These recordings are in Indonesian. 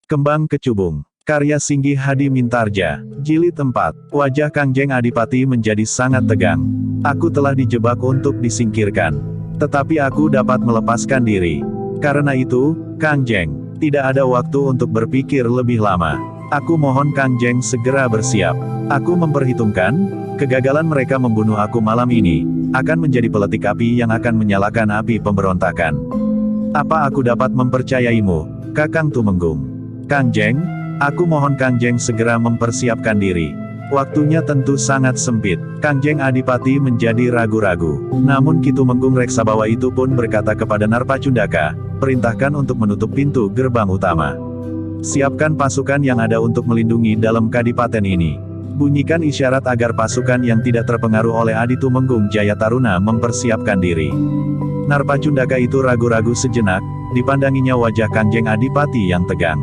Kembang Kecubung. Karya Singgi Hadi Mintarja. Jilid 4. Wajah Kangjeng Adipati menjadi sangat tegang. Aku telah dijebak untuk disingkirkan. Tetapi aku dapat melepaskan diri. Karena itu, Kangjeng, tidak ada waktu untuk berpikir lebih lama. Aku mohon Kangjeng segera bersiap. Aku memperhitungkan, kegagalan mereka membunuh aku malam ini, akan menjadi peletik api yang akan menyalakan api pemberontakan. Apa aku dapat mempercayaimu, Kakang Tumenggung? Kangjeng, aku mohon Kangjeng segera mempersiapkan diri. Waktunya tentu sangat sempit. Kangjeng Adipati menjadi ragu-ragu. Namun Ki Tumenggung Reksabawa itu pun berkata kepada Narpacundaka, perintahkan untuk menutup pintu gerbang utama. Siapkan pasukan yang ada untuk melindungi dalam kadipaten ini. Bunyikan isyarat agar pasukan yang tidak terpengaruh oleh Adi Tumenggung Jayataruna mempersiapkan diri. Narpacundaka itu ragu-ragu sejenak, dipandanginya wajah Kangjeng Adipati yang tegang.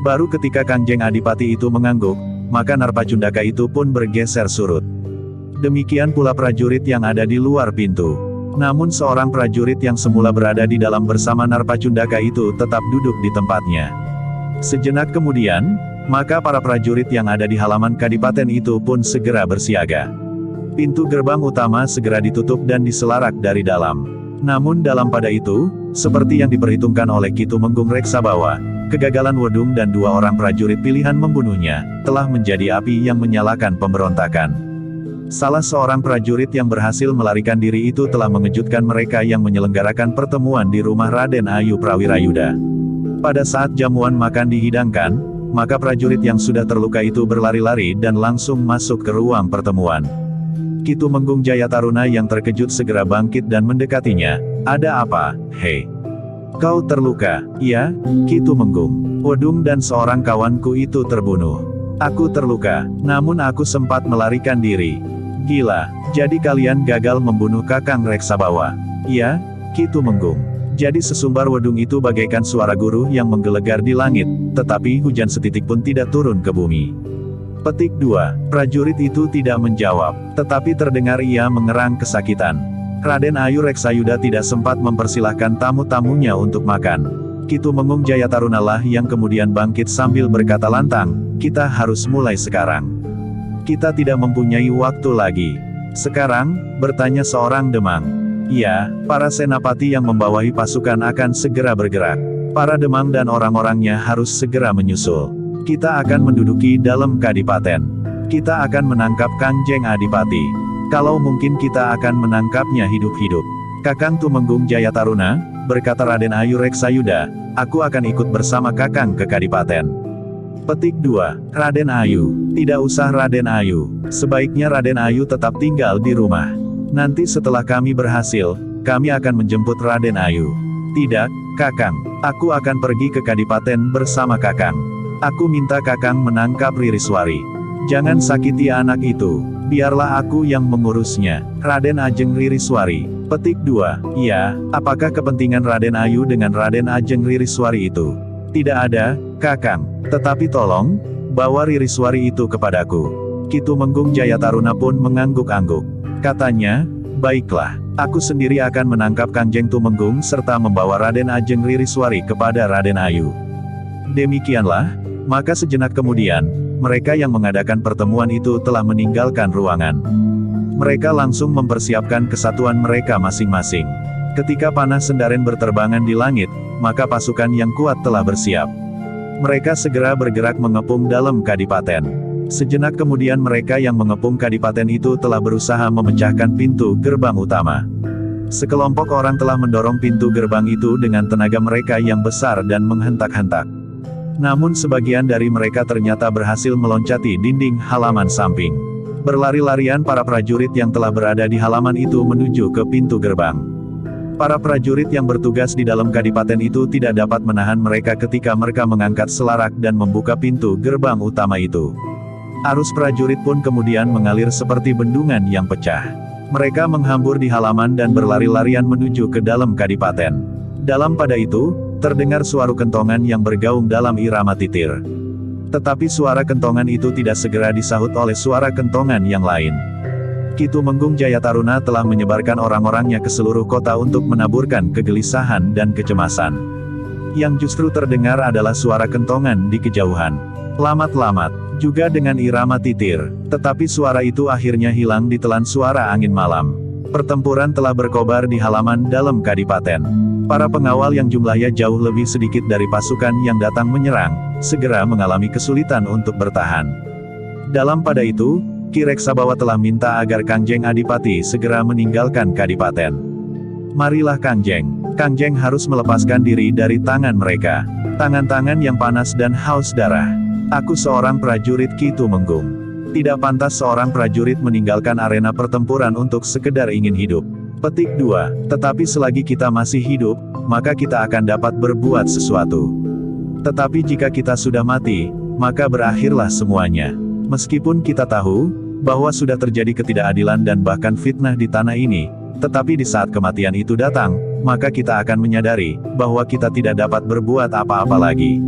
Baru ketika Kangjeng Adipati itu mengangguk, maka Narpacundaka itu pun bergeser surut. Demikian pula prajurit yang ada di luar pintu. Namun seorang prajurit yang semula berada di dalam bersama Narpacundaka itu tetap duduk di tempatnya. Sejenak kemudian, maka para prajurit yang ada di halaman kadipaten itu pun segera bersiaga. Pintu gerbang utama segera ditutup dan diselarak dari dalam. Namun dalam pada itu, seperti yang diperhitungkan oleh Ki Tumenggung Reksabawa, kegagalan Wedung dan dua orang prajurit pilihan membunuhnya, telah menjadi api yang menyalakan pemberontakan. Salah seorang prajurit yang berhasil melarikan diri itu telah mengejutkan mereka yang menyelenggarakan pertemuan di rumah Raden Ayu Prawirayuda. Pada saat jamuan makan dihidangkan, maka prajurit yang sudah terluka itu berlari-lari dan langsung masuk ke ruang pertemuan. Ki Tumenggung Jayataruna yang terkejut segera bangkit dan mendekatinya. Ada apa, hei? Kau terluka? Iya, Ki Tumenggung. Wedung dan seorang kawanku itu terbunuh. Aku terluka, namun aku sempat melarikan diri. Gila, jadi kalian gagal membunuh Kakang Reksabawa? Iya, Ki Tumenggung. Jadi sesumbar wedung itu bagaikan suara guru yang menggelegar di langit, tetapi hujan setitik pun tidak turun ke bumi. Petik 2. Prajurit itu tidak menjawab, tetapi terdengar ia mengerang kesakitan. Raden Ayu Reksayuda tidak sempat mempersilahkan tamu-tamunya untuk makan. Ki Tumenggung Jayataruna lah yang kemudian bangkit sambil berkata lantang, kita harus mulai sekarang. Kita tidak mempunyai waktu lagi. Sekarang, bertanya seorang Demang. Iya, para senapati yang membawahi pasukan akan segera bergerak. Para Demang dan orang-orangnya harus segera menyusul. Kita akan menduduki dalam kadipaten. Kita akan menangkap Kangjeng Adipati. Kalau mungkin kita akan menangkapnya hidup-hidup. Kakang Tumenggung Jayataruna, berkata Raden Ayu Reksayuda, aku akan ikut bersama Kakang ke kadipaten. Petik 2. Raden Ayu. Tidak usah Raden Ayu. Sebaiknya Raden Ayu tetap tinggal di rumah. Nanti setelah kami berhasil, kami akan menjemput Raden Ayu. Tidak, Kakang. Aku akan pergi ke kadipaten bersama Kakang. Aku minta Kakang menangkap Ririswari. Jangan sakiti anak itu. Biarlah aku yang mengurusnya. Raden Ajeng Ririswari. Petik 2. Iya, apakah kepentingan Raden Ayu dengan Raden Ajeng Ririswari itu? Tidak ada, Kakang. Tetapi tolong, bawa Ririswari itu kepadaku. Ki Tumenggung Jayataruna pun mengangguk-angguk. Katanya, baiklah, aku sendiri akan menangkap Kangjeng Tumenggung serta membawa Raden Ajeng Ririswari kepada Raden Ayu. Demikianlah, maka sejenak kemudian, mereka yang mengadakan pertemuan itu telah meninggalkan ruangan. Mereka langsung mempersiapkan kesatuan mereka masing-masing. Ketika panah sendaren berterbangan di langit, maka pasukan yang kuat telah bersiap. Mereka segera bergerak mengepung dalam kadipaten. Sejenak kemudian mereka yang mengepung kadipaten itu telah berusaha memecahkan pintu gerbang utama. Sekelompok orang telah mendorong pintu gerbang itu dengan tenaga mereka yang besar dan menghentak-hentak. Namun sebagian dari mereka ternyata berhasil meloncati dinding halaman samping. Berlari-larian para prajurit yang telah berada di halaman itu menuju ke pintu gerbang. Para prajurit yang bertugas di dalam kadipaten itu tidak dapat menahan mereka ketika mereka mengangkat selarak dan membuka pintu gerbang utama itu. Arus prajurit pun kemudian mengalir seperti bendungan yang pecah. Mereka menghambur di halaman dan berlari-larian menuju ke dalam kadipaten. Dalam pada itu, terdengar suara kentongan yang bergaung dalam irama titir. Tetapi suara kentongan itu tidak segera disahut oleh suara kentongan yang lain. Ki Tumenggung Jayataruna telah menyebarkan orang-orangnya ke seluruh kota untuk menaburkan kegelisahan dan kecemasan. Yang justru terdengar adalah suara kentongan di kejauhan. Lamat-lamat, juga dengan irama titir, tetapi suara itu akhirnya hilang ditelan suara angin malam. Pertempuran telah berkobar di halaman dalam kadipaten. Para pengawal yang jumlahnya jauh lebih sedikit dari pasukan yang datang menyerang, segera mengalami kesulitan untuk bertahan. Dalam pada itu, Ki Reksabawa telah minta agar Kangjeng Adipati segera meninggalkan kadipaten. Marilah Kangjeng. Kangjeng harus melepaskan diri dari tangan mereka. Tangan-tangan yang panas dan haus darah. Aku seorang prajurit Ki Tumenggung. Tidak pantas seorang prajurit meninggalkan arena pertempuran untuk sekedar ingin hidup. Petik 2. Tetapi selagi kita masih hidup, maka kita akan dapat berbuat sesuatu. Tetapi jika kita sudah mati, maka berakhirlah semuanya. Meskipun kita tahu bahwa sudah terjadi ketidakadilan dan bahkan fitnah di tanah ini, tetapi di saat kematian itu datang, maka kita akan menyadari bahwa kita tidak dapat berbuat apa-apa lagi.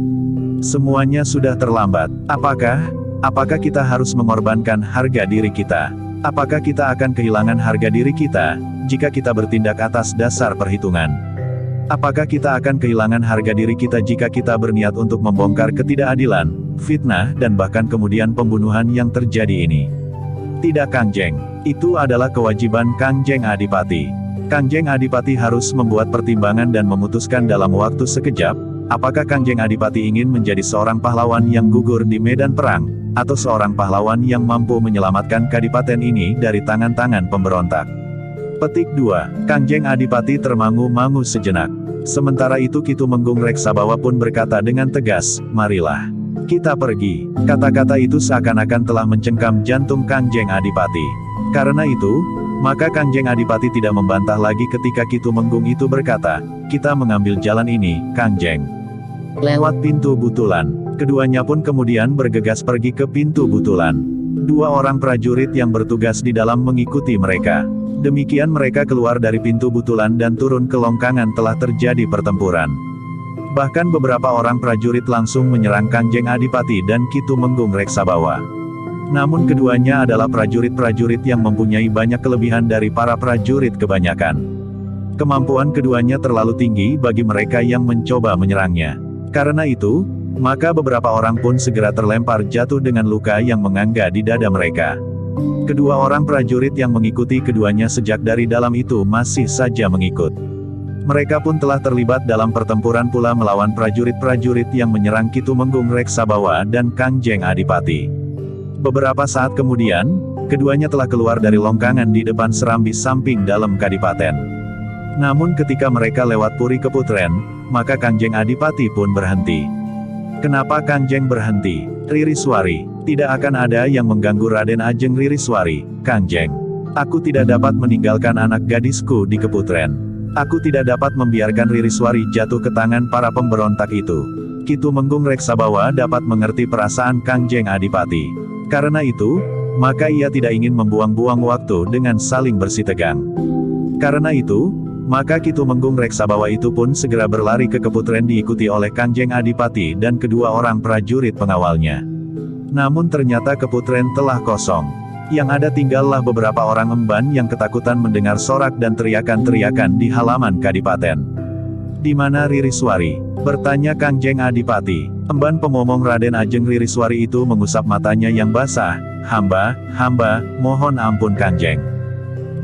Semuanya sudah terlambat. Apakah kita harus mengorbankan harga diri kita? Apakah kita akan kehilangan harga diri kita jika kita bertindak atas dasar perhitungan? Apakah kita akan kehilangan harga diri kita jika kita berniat untuk membongkar ketidakadilan, fitnah, dan bahkan kemudian pembunuhan yang terjadi ini? Tidak Kangjeng. Itu adalah kewajiban Kangjeng Adipati. Kangjeng Adipati harus membuat pertimbangan dan memutuskan dalam waktu sekejap, apakah Kangjeng Adipati ingin menjadi seorang pahlawan yang gugur di medan perang, atau seorang pahlawan yang mampu menyelamatkan kadipaten ini dari tangan-tangan pemberontak. Petik 2. Kangjeng Adipati termangu-mangu sejenak. Sementara itu Ki Tumenggung Reksabawa pun berkata dengan tegas, "Marilah kita pergi." Kata-kata itu seakan-akan telah mencengkam jantung Kangjeng Adipati. Karena itu, maka Kangjeng Adipati tidak membantah lagi ketika Ki Tumenggung itu berkata, "Kita mengambil jalan ini, Kangjeng." Lewat pintu butulan, keduanya pun kemudian bergegas pergi ke pintu butulan. Dua orang prajurit yang bertugas di dalam mengikuti mereka. Demikian mereka keluar dari pintu butulan dan turun ke longkangan telah terjadi pertempuran. Bahkan beberapa orang prajurit langsung menyerang Kangjeng Adipati dan Ki Tumenggung Reksabawa. Namun keduanya adalah prajurit-prajurit yang mempunyai banyak kelebihan dari para prajurit kebanyakan. Kemampuan keduanya terlalu tinggi bagi mereka yang mencoba menyerangnya. Karena itu, maka beberapa orang pun segera terlempar jatuh dengan luka yang menganga di dada mereka. Kedua orang prajurit yang mengikuti keduanya sejak dari dalam itu masih saja mengikut. Mereka pun telah terlibat dalam pertempuran pula melawan prajurit-prajurit yang menyerang Ki Tumenggung Reksabawa dan Kangjeng Adipati. Beberapa saat kemudian, keduanya telah keluar dari longkangan di depan serambi samping dalam kadipaten. Namun ketika mereka lewat Puri Keputren, maka Kangjeng Adipati pun berhenti. Kenapa Kangjeng berhenti? Ririswari, tidak akan ada yang mengganggu Raden Ajeng Ririswari, Kangjeng. Aku tidak dapat meninggalkan anak gadisku di Keputren. Aku tidak dapat membiarkan Ririswari jatuh ke tangan para pemberontak itu. Ki Tumenggung Reksabawa dapat mengerti perasaan Kangjeng Adipati. Karena itu, maka ia tidak ingin membuang-buang waktu dengan saling bersitegang. Karena itu, maka Ki Tumenggung Reksabawa itu pun segera berlari ke Keputren diikuti oleh Kangjeng Adipati dan kedua orang prajurit pengawalnya. Namun ternyata Keputren telah kosong. Yang ada tinggallah beberapa orang emban yang ketakutan mendengar sorak dan teriakan-teriakan di halaman kadipaten. "Di mana Ririswari?" bertanya Kangjeng Adipati. Emban pemomong Raden Ajeng Ririswari itu mengusap matanya yang basah. Hamba, mohon ampun Kangjeng.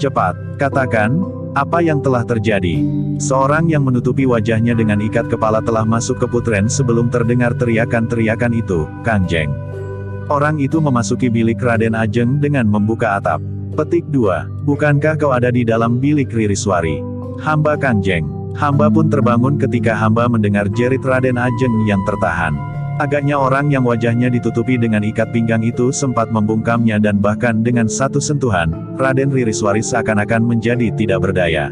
Cepat, katakan, apa yang telah terjadi?" Seorang yang menutupi wajahnya dengan ikat kepala telah masuk ke Keputren sebelum terdengar teriakan-teriakan itu, "Kangjeng." Orang itu memasuki bilik Raden Ajeng dengan membuka atap. Petik 2. Bukankah kau ada di dalam bilik Ririswari? Hamba Kangjeng. Hamba pun terbangun ketika hamba mendengar jerit Raden Ajeng yang tertahan. Agaknya orang yang wajahnya ditutupi dengan ikat pinggang itu sempat membungkamnya dan bahkan dengan satu sentuhan, Raden Ririswari seakan-akan menjadi tidak berdaya.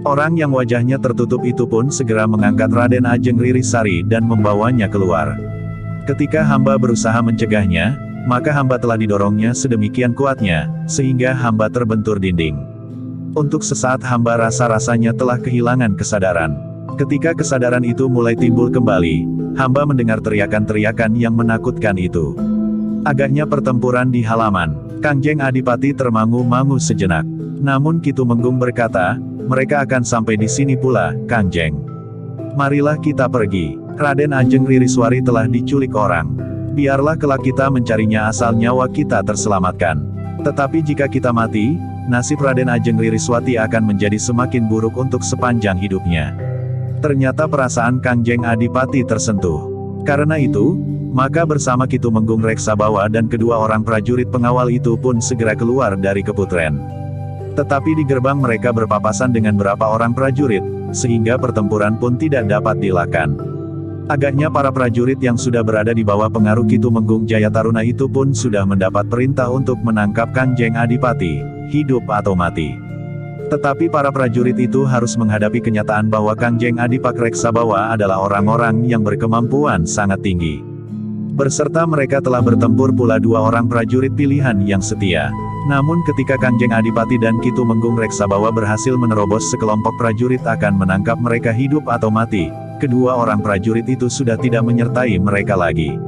Orang yang wajahnya tertutup itu pun segera mengangkat Raden Ajeng Ririsari dan membawanya keluar. Ketika hamba berusaha mencegahnya, maka hamba telah didorongnya sedemikian kuatnya, sehingga hamba terbentur dinding. Untuk sesaat hamba rasa-rasanya telah kehilangan kesadaran. Ketika kesadaran itu mulai timbul kembali, hamba mendengar teriakan-teriakan yang menakutkan itu. Agaknya pertempuran di halaman. Kangjeng Adipati termangu-mangu sejenak. Namun Ki Tumenggung berkata, "Mereka akan sampai di sini pula, Kangjeng." Marilah kita pergi. Raden Ajeng Ririswari telah diculik orang. Biarlah kelak kita mencarinya asal nyawa kita terselamatkan. Tetapi jika kita mati, nasib Raden Ajeng Ririswati akan menjadi semakin buruk untuk sepanjang hidupnya. Ternyata perasaan Kangjeng Adipati tersentuh. Karena itu, maka bersama Ki Tumenggung Reksabawa dan kedua orang prajurit pengawal itu pun segera keluar dari keputren. Tetapi di gerbang mereka berpapasan dengan beberapa orang prajurit, sehingga pertempuran pun tidak dapat dielakkan. Agaknya para prajurit yang sudah berada di bawah pengaruh Ki Tumenggung Jayataruna itu pun sudah mendapat perintah untuk menangkap Kangjeng Adipati, hidup atau mati. Tetapi para prajurit itu harus menghadapi kenyataan bahwa Kangjeng Adipak Reksabawa adalah orang-orang yang berkemampuan sangat tinggi. Berserta mereka telah bertempur pula dua orang prajurit pilihan yang setia. Namun ketika Kangjeng Adipati dan Ki Tumenggung Reksabawa berhasil menerobos sekelompok prajurit akan menangkap mereka hidup atau mati, kedua orang prajurit itu sudah tidak menyertai mereka lagi.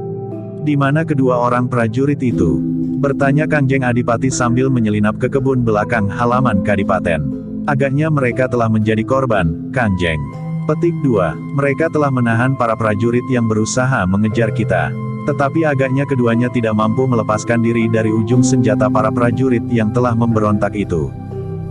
Di mana kedua orang prajurit itu? Bertanya Kangjeng Adipati sambil menyelinap ke kebun belakang halaman Kadipaten. Agaknya mereka telah menjadi korban, Kangjeng. Petik 2. Mereka telah menahan para prajurit yang berusaha mengejar kita. Tetapi agaknya keduanya tidak mampu melepaskan diri dari ujung senjata para prajurit yang telah memberontak itu.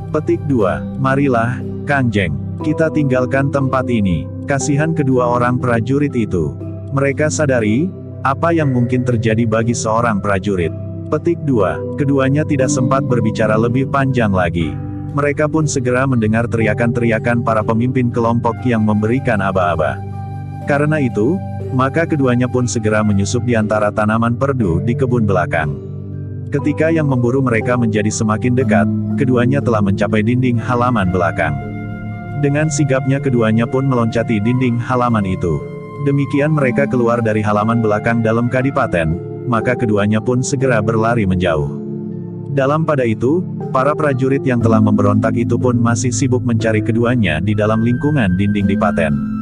Petik 2. Marilah, Kangjeng, kita tinggalkan tempat ini. Kasihan kedua orang prajurit itu. Mereka sadari apa yang mungkin terjadi bagi seorang prajurit. Petik 2. Keduanya tidak sempat berbicara lebih panjang lagi. Mereka pun segera mendengar teriakan-teriakan para pemimpin kelompok yang memberikan aba-aba. Karena itu, maka keduanya pun segera menyusup di antara tanaman perdu di kebun belakang. Ketika yang memburu mereka menjadi semakin dekat, keduanya telah mencapai dinding halaman belakang. Dengan sigapnya keduanya pun meloncati dinding halaman itu. Demikian mereka keluar dari halaman belakang dalam Kadipaten, maka keduanya pun segera berlari menjauh. Dalam pada itu, para prajurit yang telah memberontak itu pun masih sibuk mencari keduanya di dalam lingkungan dinding Dipaten.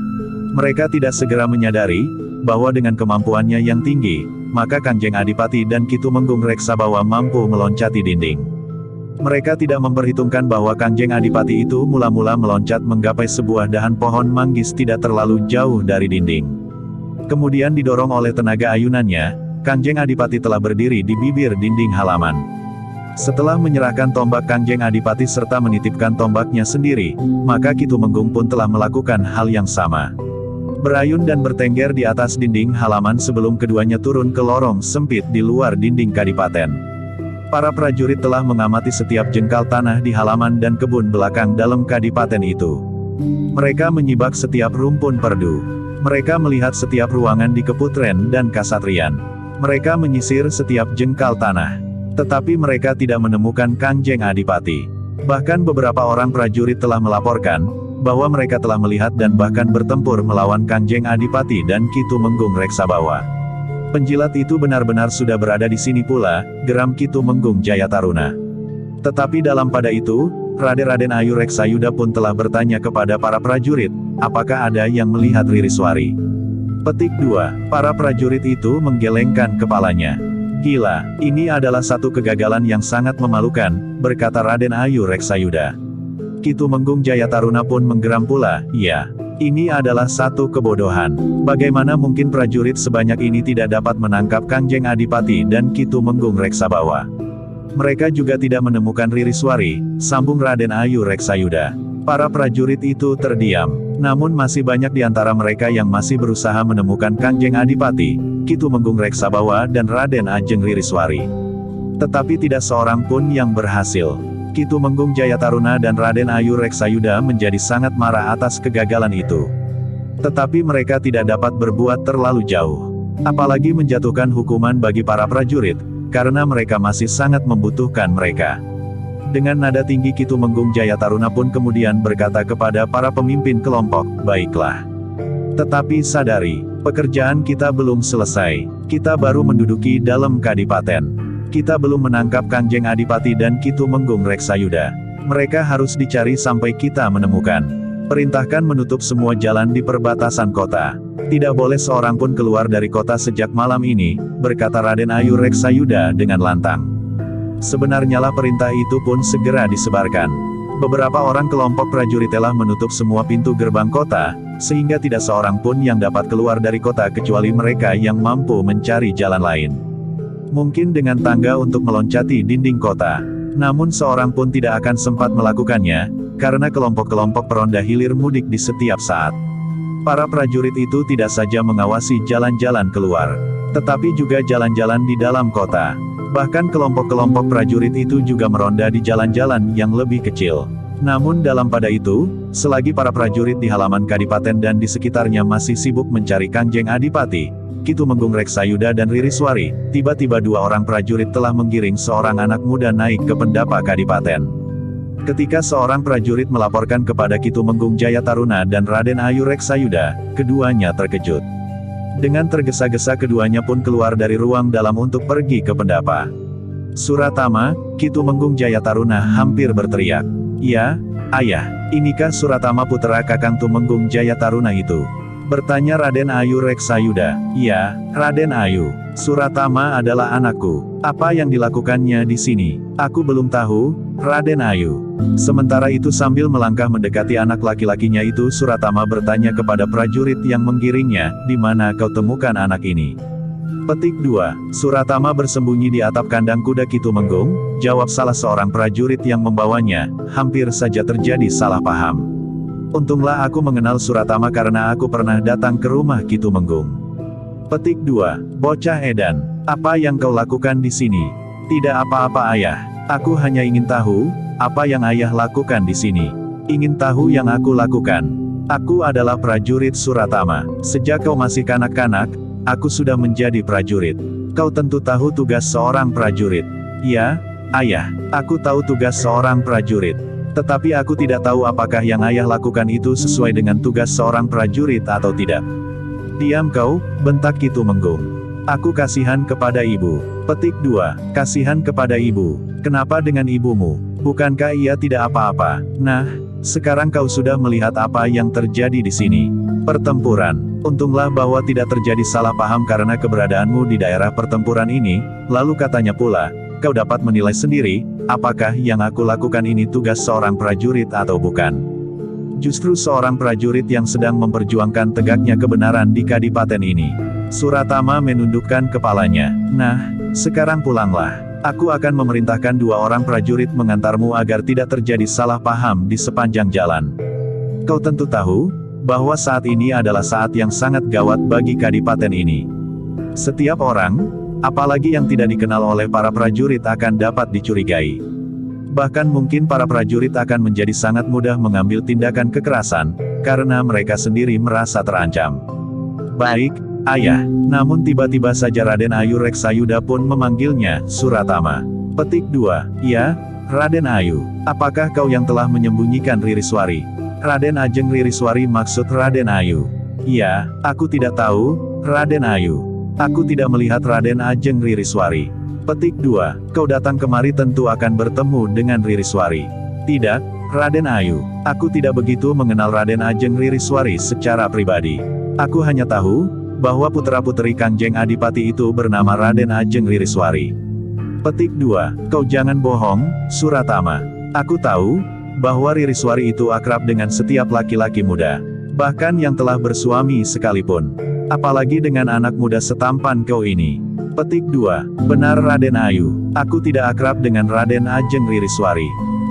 Mereka tidak segera menyadari bahwa dengan kemampuannya yang tinggi, maka Kangjeng Adipati dan Ki Tumenggung Reksabawa mampu meloncati dinding. Mereka tidak memperhitungkan bahwa Kangjeng Adipati itu mula-mula meloncat menggapai sebuah dahan pohon manggis tidak terlalu jauh dari dinding. Kemudian didorong oleh tenaga ayunannya, Kangjeng Adipati telah berdiri di bibir dinding halaman. Setelah menyerahkan tombak Kangjeng Adipati serta menitipkan tombaknya sendiri, maka Ki Tumenggung pun telah melakukan hal yang sama. Berayun dan bertengger di atas dinding halaman sebelum keduanya turun ke lorong sempit di luar dinding Kadipaten. Para prajurit telah mengamati setiap jengkal tanah di halaman dan kebun belakang dalam Kadipaten itu. Mereka menyibak setiap rumpun perdu. Mereka melihat setiap ruangan di keputren dan kasatrian. Mereka menyisir setiap jengkal tanah. Tetapi mereka tidak menemukan Kangjeng Adipati. Bahkan beberapa orang prajurit telah melaporkan bahwa mereka telah melihat dan bahkan bertempur melawan Kangjeng Adipati dan Ki Tumenggung Reksabawa. Penjilat itu benar-benar sudah berada di sini pula, geram Ki Tumenggung Jayataruna. Tetapi dalam pada itu, Raden Ayu Reksayuda pun telah bertanya kepada para prajurit, apakah ada yang melihat Ririswari? Petik 2. Para prajurit itu menggelengkan kepalanya. Gila, ini adalah satu kegagalan yang sangat memalukan, berkata Raden Ayu Reksayuda. Ki Tumenggung Jayataruna pun menggeram pula, ya, ini adalah satu kebodohan. Bagaimana mungkin prajurit sebanyak ini tidak dapat menangkap Kangjeng Adipati dan Ki Tumenggung Reksabawa? Mereka juga tidak menemukan Ririswari, sambung Raden Ayu Reksayuda. Para prajurit itu terdiam, namun masih banyak di antara mereka yang masih berusaha menemukan Kangjeng Adipati, Ki Tumenggung Reksabawa dan Raden Ajeng Ririswari. Tetapi tidak seorang pun yang berhasil. Ki Tumenggung Jayataruna dan Raden Ayu Reksayuda menjadi sangat marah atas kegagalan itu. Tetapi mereka tidak dapat berbuat terlalu jauh. Apalagi menjatuhkan hukuman bagi para prajurit, karena mereka masih sangat membutuhkan mereka. Dengan nada tinggi Ki Tumenggung Jayataruna pun kemudian berkata kepada para pemimpin kelompok, baiklah. Tetapi sadari, pekerjaan kita belum selesai. Kita baru menduduki dalam Kadipaten. Kita belum menangkap Kangjeng Adipati dan Ki Tumenggung Reksayuda. Mereka harus dicari sampai kita menemukan. Perintahkan menutup semua jalan di perbatasan kota. Tidak boleh seorang pun keluar dari kota sejak malam ini, berkata Raden Ayu Reksayuda dengan lantang. Sebenarnya lah perintah itu pun segera disebarkan. Beberapa orang kelompok prajurit telah menutup semua pintu gerbang kota, sehingga tidak seorang pun yang dapat keluar dari kota kecuali mereka yang mampu mencari jalan lain. Mungkin dengan tangga untuk meloncati dinding kota. Namun seorang pun tidak akan sempat melakukannya, karena kelompok-kelompok peronda hilir mudik di setiap saat. Para prajurit itu tidak saja mengawasi jalan-jalan keluar, tetapi juga jalan-jalan di dalam kota. Bahkan kelompok-kelompok prajurit itu juga meronda di jalan-jalan yang lebih kecil. Namun dalam pada itu, selagi para prajurit di halaman kadipaten dan di sekitarnya masih sibuk mencari Kangjeng Adipati, Kitumenggung Reksayuda dan Ririswari, tiba-tiba dua orang prajurit telah menggiring seorang anak muda naik ke pendapa kadipaten. Ketika seorang prajurit melaporkan kepada Kitumenggung Jayataruna dan Raden Ayu Reksayuda, keduanya terkejut. Dengan tergesa-gesa keduanya pun keluar dari ruang dalam untuk pergi ke pendapa. Suratama, Kitumenggung Jayataruna hampir berteriak. "Ya, ayah, inikah Suratama putra Kakang Tumenggung Jayataruna itu?" Bertanya Raden Ayu Reksayuda. "Ya, Raden Ayu, Suratama adalah anakku. Apa yang dilakukannya di sini? Aku belum tahu, Raden Ayu." Sementara itu sambil melangkah mendekati anak laki-lakinya itu Suratama bertanya kepada prajurit yang menggiringnya, "Di mana kau temukan anak ini?" Petik 2. Suratama bersembunyi di atap kandang kuda Kitumenggung, jawab salah seorang prajurit yang membawanya, hampir saja terjadi salah paham. "Untunglah aku mengenal Suratama karena aku pernah datang ke rumah Kitumenggung." Petik 2. Bocah edan, apa yang kau lakukan di sini? Tidak apa-apa ayah, aku hanya ingin tahu, apa yang ayah lakukan di sini? Ingin tahu yang aku lakukan? Aku adalah prajurit Suratama. Sejak kau masih kanak-kanak, aku sudah menjadi prajurit. Kau tentu tahu tugas seorang prajurit. Ya, ayah, aku tahu tugas seorang prajurit. Tetapi aku tidak tahu apakah yang ayah lakukan itu sesuai dengan tugas seorang prajurit atau tidak. Diam kau, bentak Kitumenggung. Aku kasihan kepada ibu. Petik 2. Kasihan kepada ibu. Kenapa dengan ibumu? Bukankah ia tidak apa-apa? Nah, sekarang kau sudah melihat apa yang terjadi di sini. Pertempuran. Untunglah bahwa tidak terjadi salah paham karena keberadaanmu di daerah pertempuran ini, lalu katanya pula, kau dapat menilai sendiri, apakah yang aku lakukan ini tugas seorang prajurit atau bukan. Justru seorang prajurit yang sedang memperjuangkan tegaknya kebenaran di kadipaten ini. Suratama menundukkan kepalanya. Nah, sekarang pulanglah. Aku akan memerintahkan dua orang prajurit mengantarmu agar tidak terjadi salah paham di sepanjang jalan. Kau tentu tahu, bahwa saat ini adalah saat yang sangat gawat bagi kadipaten ini. Setiap orang, apalagi yang tidak dikenal oleh para prajurit akan dapat dicurigai. Bahkan mungkin para prajurit akan menjadi sangat mudah mengambil tindakan kekerasan, karena mereka sendiri merasa terancam. Baik, ayah, namun tiba-tiba saja Raden Ayu Reksayuda pun memanggilnya, Suratama. Petik 2. Ya, Raden Ayu, apakah kau yang telah menyembunyikan Ririswari? Raden Ajeng Ririswari maksud Raden Ayu. Ya, aku tidak tahu, Raden Ayu. Aku tidak melihat Raden Ajeng Ririswari. Petik 2. Kau datang kemari tentu akan bertemu dengan Ririswari. Tidak, Raden Ayu. Aku tidak begitu mengenal Raden Ajeng Ririswari secara pribadi. Aku hanya tahu, bahwa putra-putri Kangjeng Adipati itu bernama Raden Ajeng Ririswari. Petik 2. Kau jangan bohong, Suratama. Aku tahu, bahwa Ririswari itu akrab dengan setiap laki-laki muda. Bahkan yang telah bersuami sekalipun. Apalagi dengan anak muda setampan kau ini. Petik 2. Benar Raden Ayu. Aku tidak akrab dengan Raden Ajeng Ririswari.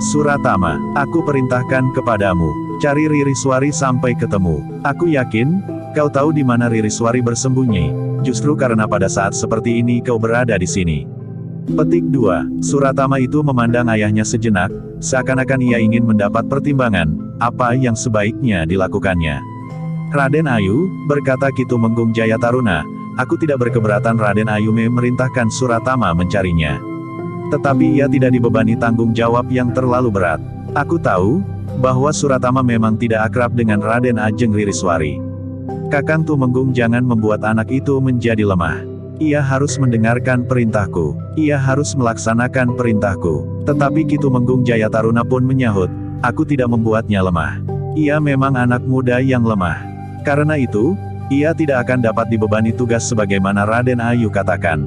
Suratama, aku perintahkan kepadamu. Cari Ririswari sampai ketemu. Aku yakin, kau tahu di mana Ririswari bersembunyi. Justru karena pada saat seperti ini kau berada di sini. Petik 2. Suratama itu memandang ayahnya sejenak, seakan-akan ia ingin mendapat pertimbangan, apa yang sebaiknya dilakukannya. Raden Ayu, berkata Kitumenggung Jayataruna, aku tidak berkeberatan Raden Ayume merintahkan Suratama mencarinya. Tetapi ia tidak dibebani tanggung jawab yang terlalu berat. Aku tahu, bahwa Suratama memang tidak akrab dengan Raden Ajeng Ririswari. Kakang Tumenggung jangan membuat anak itu menjadi lemah. Ia harus mendengarkan perintahku. Ia harus melaksanakan perintahku. Tetapi Kitumenggung Jayataruna pun menyahut, aku tidak membuatnya lemah. Ia memang anak muda yang lemah. Karena itu, ia tidak akan dapat dibebani tugas sebagaimana Raden Ayu katakan.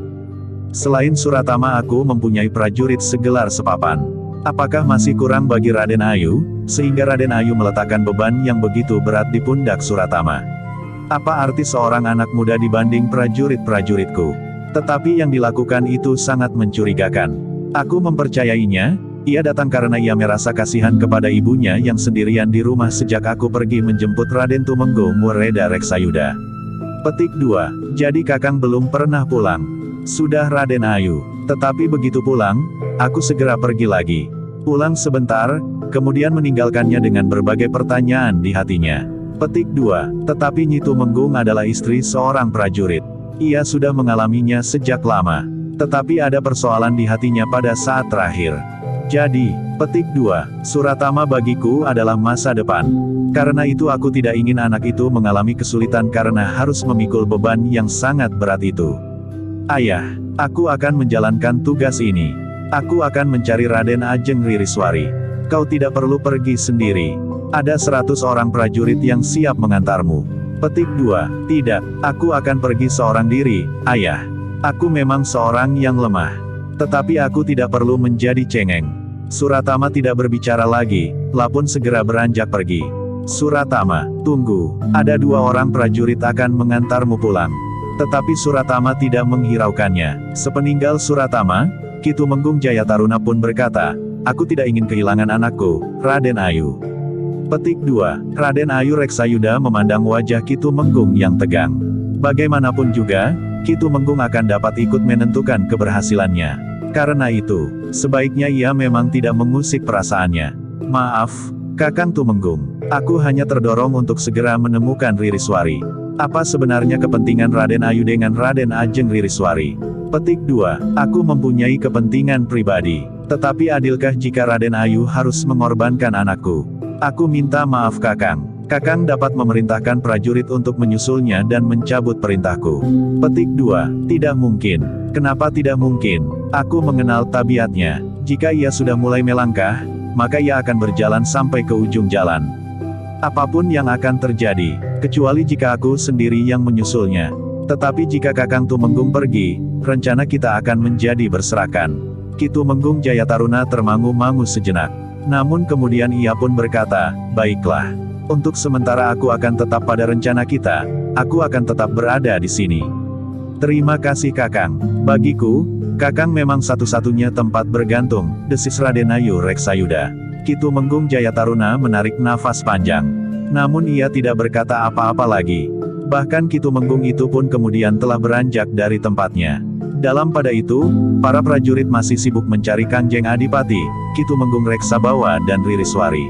Selain Suratama aku mempunyai prajurit segelar sepapan. Apakah masih kurang bagi Raden Ayu, sehingga Raden Ayu meletakkan beban yang begitu berat di pundak Suratama? Apa arti seorang anak muda dibanding prajurit-prajuritku? Tetapi yang dilakukan itu sangat mencurigakan. Aku mempercayainya, ia datang karena ia merasa kasihan kepada ibunya yang sendirian di rumah sejak aku pergi menjemput Raden Tumenggung Mureda Reksayuda. Petik 2. Jadi Kakang belum pernah pulang. Sudah Raden Ayu. Tetapi begitu pulang, aku segera pergi lagi. Pulang sebentar, kemudian meninggalkannya dengan berbagai pertanyaan di hatinya. Petik 2. Tetapi Nyi Tumenggung adalah istri seorang prajurit. Ia sudah mengalaminya sejak lama. Tetapi ada persoalan di hatinya pada saat terakhir. Jadi, petik 2. Suratama bagiku adalah masa depan. Karena itu aku tidak ingin anak itu mengalami kesulitan karena harus memikul beban yang sangat berat itu. Ayah, aku akan menjalankan tugas ini. Aku akan mencari Raden Ajeng Ririswari. Kau tidak perlu pergi sendiri. Ada 100 orang prajurit yang siap mengantarmu. Petik 2. Tidak, aku akan pergi seorang diri, Ayah. Aku memang seorang yang lemah. Tetapi aku tidak perlu menjadi cengeng. Suratama tidak berbicara lagi, Lapun segera beranjak pergi. Suratama, tunggu. Ada 2 orang prajurit akan mengantarmu pulang. Tetapi Suratama tidak menghiraukannya. Sepeninggal Suratama, Ki Tumenggung Jayataruna pun berkata, aku tidak ingin kehilangan anakku, Raden Ayu. Petik 2. Raden Ayu Reksayuda memandang wajah Ki Tumenggung yang tegang. Bagaimanapun juga, Ki Tumenggung akan dapat ikut menentukan keberhasilannya. Karena itu, sebaiknya ia memang tidak mengusik perasaannya. Maaf, Kakang Tumenggung. Aku hanya terdorong untuk segera menemukan Ririswari. Apa sebenarnya kepentingan Raden Ayu dengan Raden Ajeng Ririswari? Petik 2. Aku mempunyai kepentingan pribadi. Tetapi adilkah jika Raden Ayu harus mengorbankan anakku? Aku minta maaf Kakang. Kakang dapat memerintahkan prajurit untuk menyusulnya dan mencabut perintahku. Petik 2. Tidak mungkin. Kenapa tidak mungkin? Aku mengenal tabiatnya. Jika ia sudah mulai melangkah, maka ia akan berjalan sampai ke ujung jalan. Apapun yang akan terjadi, kecuali jika aku sendiri yang menyusulnya. Tetapi jika Kakang Tumenggung pergi, rencana kita akan menjadi berserakan. Ki Tumenggung Jayataruna termangu-mangu sejenak. Namun kemudian ia pun berkata, baiklah. Untuk sementara aku akan tetap pada rencana kita, aku akan tetap berada di sini. Terima kasih Kakang. Bagiku, Kakang memang satu-satunya tempat bergantung, desis Raden Ayu Reksayuda. Ki Tumenggung Jayataruna menarik nafas panjang. Namun ia tidak berkata apa-apa lagi. Bahkan Ki Tumenggung itu pun kemudian telah beranjak dari tempatnya. Dalam pada itu, para prajurit masih sibuk mencari Kangjeng Adipati, Ki Tumenggung Reksabawa dan Ririswari.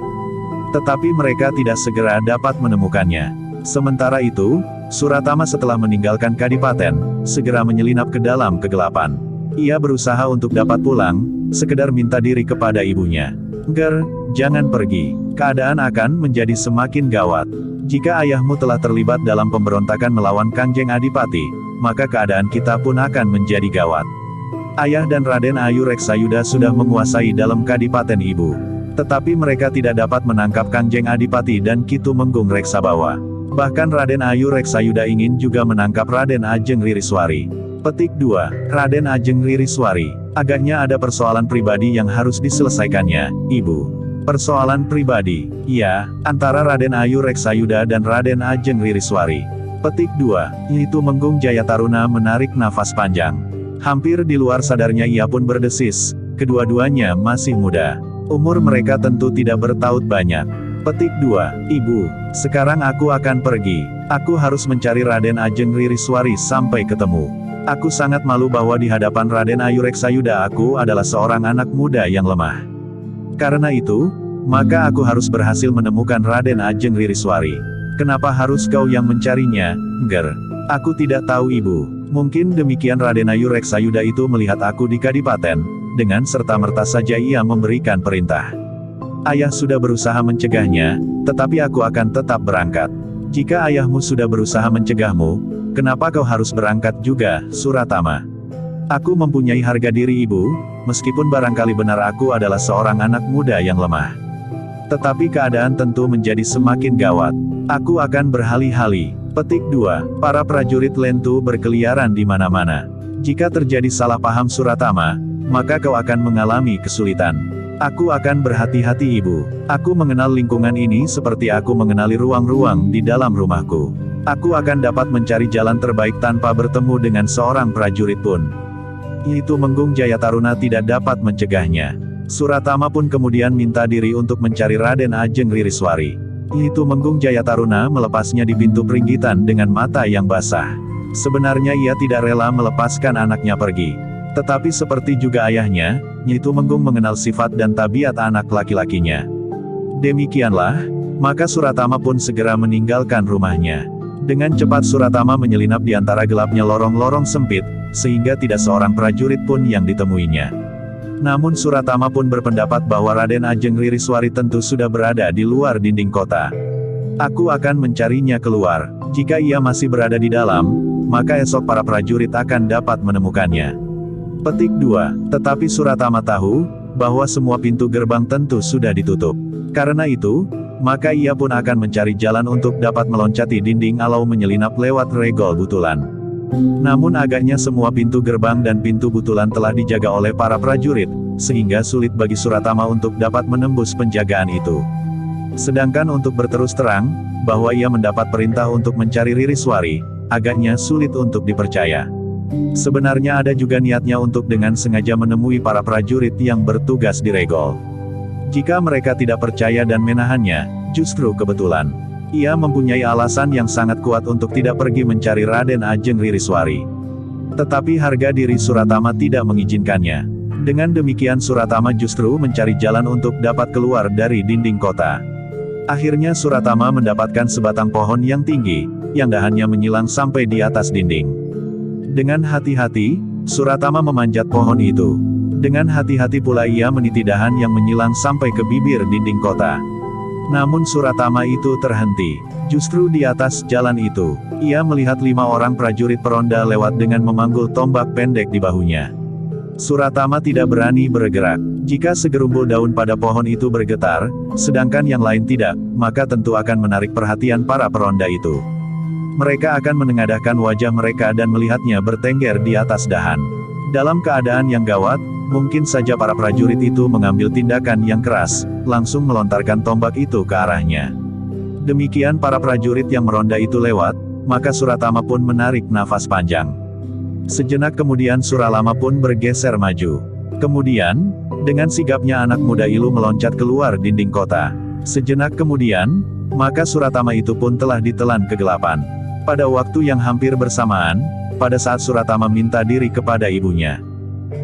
Tetapi mereka tidak segera dapat menemukannya. Sementara itu, Suratama setelah meninggalkan Kadipaten, segera menyelinap ke dalam kegelapan. Ia berusaha untuk dapat pulang, sekedar minta diri kepada ibunya. Ger, jangan pergi. Keadaan akan menjadi semakin gawat. Jika ayahmu telah terlibat dalam pemberontakan melawan Kangjeng Adipati, maka keadaan kita pun akan menjadi gawat. Ayah dan Raden Ayu Reksayuda sudah menguasai dalam Kadipaten Ibu. Tetapi mereka tidak dapat menangkap Kangjeng Adipati dan Ki Tumenggung Reksabawa. Bahkan Raden Ayu Reksayuda ingin juga menangkap Raden Ajeng Ririswari. Petik 2. Raden Ajeng Ririswari. Agaknya ada persoalan pribadi yang harus diselesaikannya, Ibu. Persoalan pribadi, ya, antara Raden Ayu Reksayuda dan Raden Ajeng Ririswari. Petik 2. Nyi Tumenggung Jayataruna menarik nafas panjang. Hampir di luar sadarnya ia pun berdesis, kedua-duanya masih muda. Umur mereka tentu tidak bertaut banyak. Petik 2. Ibu, sekarang aku akan pergi. Aku harus mencari Raden Ajeng Ririswari sampai ketemu. Aku sangat malu bahwa di hadapan Raden Ayu Reksayuda aku adalah seorang anak muda yang lemah. Karena itu, maka aku harus berhasil menemukan Raden Ajeng Ririswari. Kenapa harus kau yang mencarinya, Ger? Aku tidak tahu Ibu. Mungkin demikian Raden Ayu Reksayuda itu melihat aku di Kadipaten, dengan serta-merta saja ia memberikan perintah. Ayah sudah berusaha mencegahnya, tetapi aku akan tetap berangkat. Jika ayahmu sudah berusaha mencegahmu, kenapa kau harus berangkat juga, Suratama? Aku mempunyai harga diri Ibu, meskipun barangkali benar aku adalah seorang anak muda yang lemah. Tetapi keadaan tentu menjadi semakin gawat. Aku akan berhali-hali. Petik 2. Para prajurit Lentu berkeliaran di mana-mana. Jika terjadi salah paham Suratama, maka kau akan mengalami kesulitan. Aku akan berhati-hati ibu. Aku mengenal lingkungan ini seperti aku mengenali ruang-ruang di dalam rumahku. Aku akan dapat mencari jalan terbaik tanpa bertemu dengan seorang prajurit pun. Itu Menggung Jayataruna tidak dapat mencegahnya. Suratama pun kemudian minta diri untuk mencari Raden Ajeng Ririswari. Itu Menggung Jayataruna melepasnya di pintu peringgitan dengan mata yang basah. Sebenarnya ia tidak rela melepaskan anaknya pergi. Tetapi seperti juga ayahnya, Nyi Tumenggung mengenal sifat dan tabiat anak laki-lakinya. Demikianlah, maka Suratama pun segera meninggalkan rumahnya. Dengan cepat Suratama menyelinap di antara gelapnya lorong-lorong sempit, sehingga tidak seorang prajurit pun yang ditemuinya. Namun Suratama pun berpendapat bahwa Raden Ajeng Ririswari tentu sudah berada di luar dinding kota. Aku akan mencarinya keluar. Jika ia masih berada di dalam, maka esok para prajurit akan dapat menemukannya. Petik 2. Tetapi Suratama tahu, bahwa semua pintu gerbang tentu sudah ditutup. Karena itu, maka ia pun akan mencari jalan untuk dapat meloncati dinding alau menyelinap lewat regol butulan. Namun agaknya semua pintu gerbang dan pintu butulan telah dijaga oleh para prajurit, sehingga sulit bagi Suratama untuk dapat menembus penjagaan itu. Sedangkan untuk berterus terang, bahwa ia mendapat perintah untuk mencari Ririswari, agaknya sulit untuk dipercaya. Sebenarnya ada juga niatnya untuk dengan sengaja menemui para prajurit yang bertugas di regol. Jika mereka tidak percaya dan menahannya, justru kebetulan. Ia mempunyai alasan yang sangat kuat untuk tidak pergi mencari Raden Ajeng Ririswari. Tetapi harga diri Suratama tidak mengizinkannya. Dengan demikian Suratama justru mencari jalan untuk dapat keluar dari dinding kota. Akhirnya Suratama mendapatkan sebatang pohon yang tinggi, yang dahannya menyilang sampai di atas dinding. Dengan hati-hati, Suratama memanjat pohon itu. Dengan hati-hati pula ia meniti dahan yang menyilang sampai ke bibir dinding kota. Namun Suratama itu terhenti. Justru di atas jalan itu, ia melihat 5 orang prajurit peronda lewat dengan memanggul tombak pendek di bahunya. Suratama tidak berani bergerak. Jika segerumbul daun pada pohon itu bergetar, sedangkan yang lain tidak, maka tentu akan menarik perhatian para peronda itu. Mereka akan menengadahkan wajah mereka dan melihatnya bertengger di atas dahan. Dalam keadaan yang gawat, mungkin saja para prajurit itu mengambil tindakan yang keras, langsung melontarkan tombak itu ke arahnya. Demikian para prajurit yang meronda itu lewat, maka Suratama pun menarik nafas panjang. Sejenak kemudian Suralama pun bergeser maju. Kemudian, dengan sigapnya anak muda Ilu meloncat keluar dinding kota. Sejenak kemudian, maka Suratama itu pun telah ditelan kegelapan. Pada waktu yang hampir bersamaan, pada saat Suratama minta diri kepada ibunya,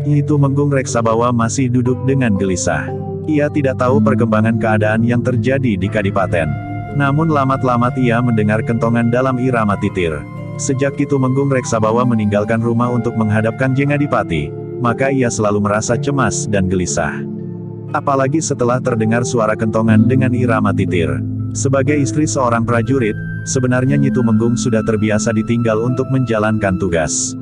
Nyi Tumenggung Reksabawa masih duduk dengan gelisah. Ia tidak tahu perkembangan keadaan yang terjadi di Kadipaten. Namun lamat-lamat ia mendengar kentongan dalam irama titir. Sejak Ki Tumenggung Reksabawa meninggalkan rumah untuk menghadapkan Kanjeng Adipati, maka ia selalu merasa cemas dan gelisah. Apalagi setelah terdengar suara kentongan dengan irama titir. Sebagai istri seorang prajurit, sebenarnya Nyi Tumenggung sudah terbiasa ditinggal untuk menjalankan tugas.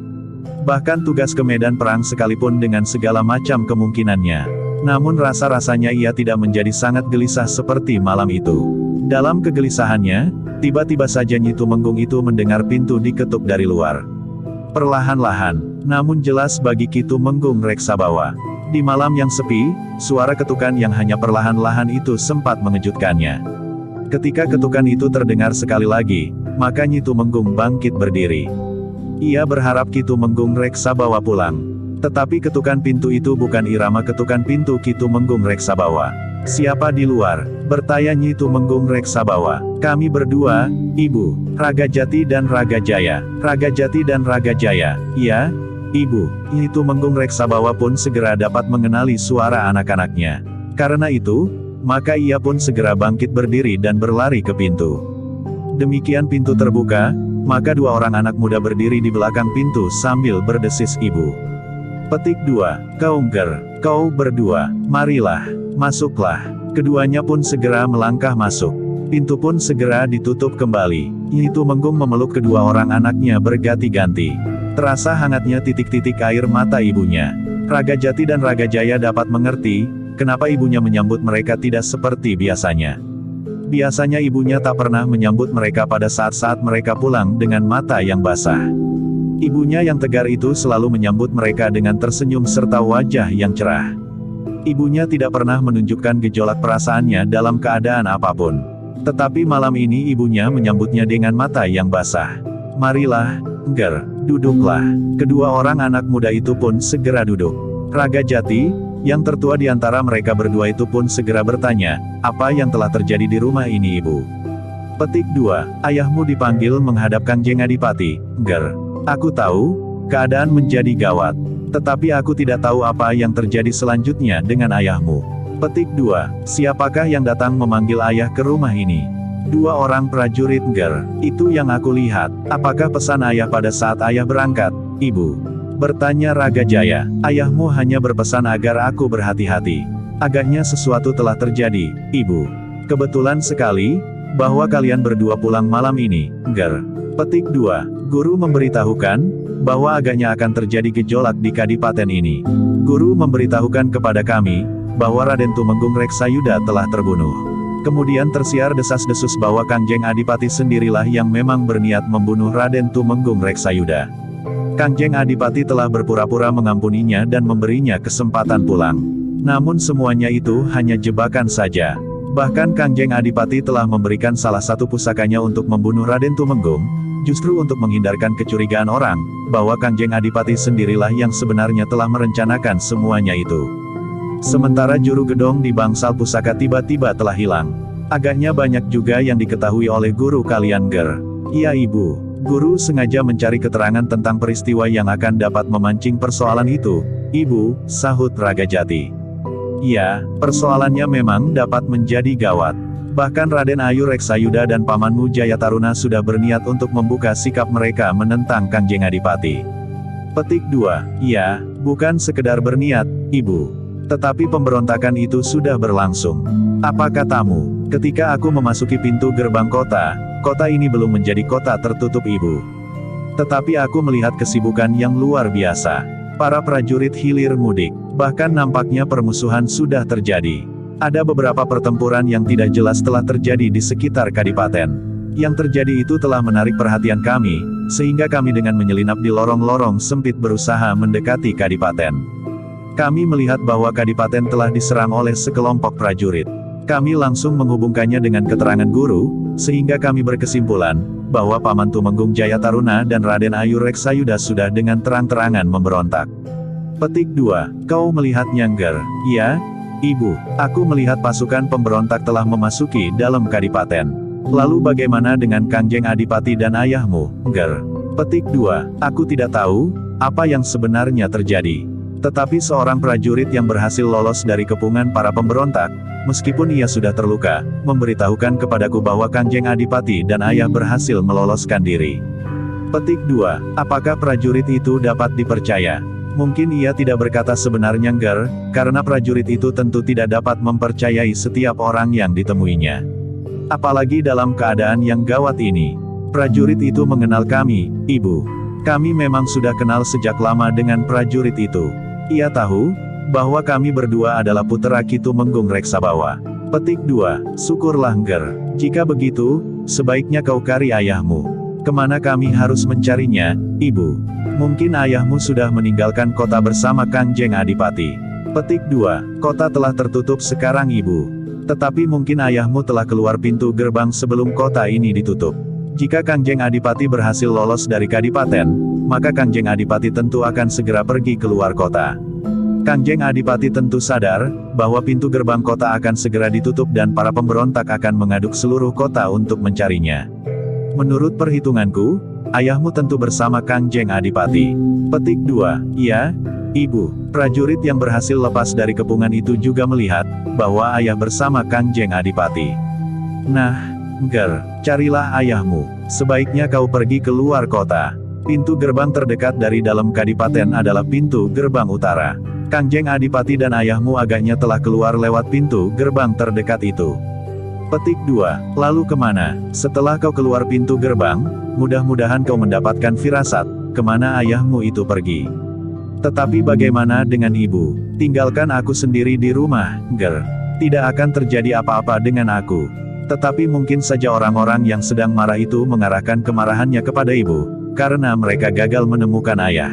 Bahkan tugas ke medan perang sekalipun dengan segala macam kemungkinannya. Namun rasa-rasanya ia tidak menjadi sangat gelisah seperti malam itu. Dalam kegelisahannya, tiba-tiba saja Nyi Tumenggung itu mendengar pintu diketuk dari luar. Perlahan-lahan, namun jelas bagi Ki Tumenggung Reksabawa. Di malam yang sepi, suara ketukan yang hanya perlahan-lahan itu sempat mengejutkannya. Ketika ketukan itu terdengar sekali lagi, maka Nyi Tumenggung bangkit berdiri. Ia berharap Ki Tumenggung Reksabawa pulang. Tetapi ketukan pintu itu bukan irama ketukan pintu Ki Tumenggung Reksabawa. "Siapa di luar?" bertanya Nyi Tumenggung Reksabawa. "Kami berdua, Ibu, Raga Jati dan Raga Jaya." "Raga Jati dan Raga Jaya." "Iya, Ibu." Nyi Tumenggung Reksabawa pun segera dapat mengenali suara anak-anaknya. Karena itu, maka ia pun segera bangkit berdiri dan berlari ke pintu. Demikian pintu terbuka, maka 2 orang anak muda berdiri di belakang pintu sambil berdesis, "Ibu." Petik 2. "Kaungger, kau berdua, marilah, masuklah." Keduanya pun segera melangkah masuk. Pintu pun segera ditutup kembali. Nyi Tumenggung memeluk kedua orang anaknya berganti-ganti. Terasa hangatnya titik-titik air mata ibunya. Raga Jati dan Raga Jaya dapat mengerti, kenapa ibunya menyambut mereka tidak seperti biasanya. Biasanya ibunya tak pernah menyambut mereka pada saat-saat mereka pulang dengan mata yang basah. Ibunya yang tegar itu selalu menyambut mereka dengan tersenyum serta wajah yang cerah. Ibunya tidak pernah menunjukkan gejolak perasaannya dalam keadaan apapun. Tetapi malam ini ibunya menyambutnya dengan mata yang basah. "Marilah, Ger, duduklah." Kedua orang anak muda itu pun segera duduk. Raga Jati, yang tertua di antara mereka berdua itu pun segera bertanya, "Apa yang telah terjadi di rumah ini, Ibu?" Petik 2. Ayahmu dipanggil menghadap Kangjeng Adipati, Ger. Aku tahu, keadaan menjadi gawat. Tetapi aku tidak tahu apa yang terjadi selanjutnya dengan ayahmu. Petik 2. Siapakah yang datang memanggil ayah ke rumah ini? Dua orang prajurit, Ger. Itu yang aku lihat. Apakah pesan ayah pada saat ayah berangkat, Ibu? Bertanya Raga Jaya. Ayahmu hanya berpesan agar aku berhati-hati. Agaknya sesuatu telah terjadi, Ibu. Kebetulan sekali, bahwa kalian berdua pulang malam ini, Ger. Petik 2. Guru memberitahukan, bahwa agaknya akan terjadi gejolak di kadipaten ini. Guru memberitahukan kepada kami, bahwa Raden Tumenggung Reksayuda telah terbunuh. Kemudian tersiar desas-desus bahwa Kangjeng Adipati sendirilah yang memang berniat membunuh Raden Tumenggung Reksayuda. Kangjeng Adipati telah berpura-pura mengampuninya dan memberinya kesempatan pulang. Namun semuanya itu hanya jebakan saja. Bahkan Kangjeng Adipati telah memberikan salah satu pusakanya untuk membunuh Raden Tumenggung, justru untuk menghindarkan kecurigaan orang, bahwa Kangjeng Adipati sendirilah yang sebenarnya telah merencanakan semuanya itu. Sementara juru gedong di bangsal pusaka tiba-tiba telah hilang. Agaknya banyak juga yang diketahui oleh guru kalian, Ger. Iya, Ibu. Guru sengaja mencari keterangan tentang peristiwa yang akan dapat memancing persoalan itu, Ibu, sahut Raga Jati. Ya, persoalannya memang dapat menjadi gawat. Bahkan Raden Ayu Reksayuda dan pamanmu Jayataruna sudah berniat untuk membuka sikap mereka menentang Kangjeng Adipati. Petik 2. Ya, bukan sekedar berniat, Ibu. Tetapi pemberontakan itu sudah berlangsung. Apa katamu, ketika aku memasuki pintu gerbang kota, kota ini belum menjadi kota tertutup, Ibu. Tetapi aku melihat kesibukan yang luar biasa. Para prajurit hilir mudik. Bahkan nampaknya permusuhan sudah terjadi. Ada beberapa pertempuran yang tidak jelas telah terjadi di sekitar kadipaten. Yang terjadi itu telah menarik perhatian kami, sehingga kami dengan menyelinap di lorong-lorong sempit berusaha mendekati kadipaten. Kami melihat bahwa kadipaten telah diserang oleh sekelompok prajurit. Kami langsung menghubungkannya dengan keterangan guru, sehingga kami berkesimpulan, bahwa Paman Tumenggung Jayataruna dan Raden Ayu Reksayuda sudah dengan terang-terangan memberontak. Petik 2. Kau melihatnya, Ger? Ya, Ibu. Aku melihat pasukan pemberontak telah memasuki dalam kadipaten. Lalu bagaimana dengan Kangjeng Adipati dan ayahmu, Ger? Petik 2. Aku tidak tahu, apa yang sebenarnya terjadi. Tetapi seorang prajurit yang berhasil lolos dari kepungan para pemberontak, meskipun ia sudah terluka, memberitahukan kepadaku bahwa Kangjeng Adipati dan ayah berhasil meloloskan diri. Petik 2. Apakah prajurit itu dapat dipercaya? Mungkin ia tidak berkata sebenarnya, Ger, karena prajurit itu tentu tidak dapat mempercayai setiap orang yang ditemuinya. Apalagi dalam keadaan yang gawat ini. Prajurit itu mengenal kami, Ibu. Kami memang sudah kenal sejak lama dengan prajurit itu. Ia tahu, bahwa kami berdua adalah putra Ki Tumenggung Reksabawa. Petik 2. Syukurlah, Ger. Jika begitu, sebaiknya kau cari ayahmu. Kemana kami harus mencarinya, Ibu? Mungkin ayahmu sudah meninggalkan kota bersama Kangjeng Adipati. Petik 2. Kota telah tertutup sekarang, Ibu. Tetapi mungkin ayahmu telah keluar pintu gerbang sebelum kota ini ditutup. Jika Kangjeng Adipati berhasil lolos dari kadipaten, maka Kangjeng Adipati tentu akan segera pergi keluar kota. Kangjeng Adipati tentu sadar, bahwa pintu gerbang kota akan segera ditutup dan para pemberontak akan mengaduk seluruh kota untuk mencarinya. Menurut perhitunganku, ayahmu tentu bersama Kangjeng Adipati. Petik 2. Ya, Ibu. Prajurit yang berhasil lepas dari kepungan itu juga melihat, bahwa ayah bersama Kangjeng Adipati. Nah, Ger, carilah ayahmu. Sebaiknya kau pergi keluar kota. Pintu gerbang terdekat dari dalam kadipaten adalah pintu gerbang utara. Kangjeng Adipati dan ayahmu agaknya telah keluar lewat pintu gerbang terdekat itu. Petik 2. Lalu kemana? Setelah kau keluar pintu gerbang, mudah-mudahan kau mendapatkan firasat, kemana ayahmu itu pergi. Tetapi bagaimana dengan ibu? Tinggalkan aku sendiri di rumah, Ger. Tidak akan terjadi apa-apa dengan aku. Tetapi mungkin saja orang-orang yang sedang marah itu mengarahkan kemarahannya kepada ibu, karena mereka gagal menemukan ayah.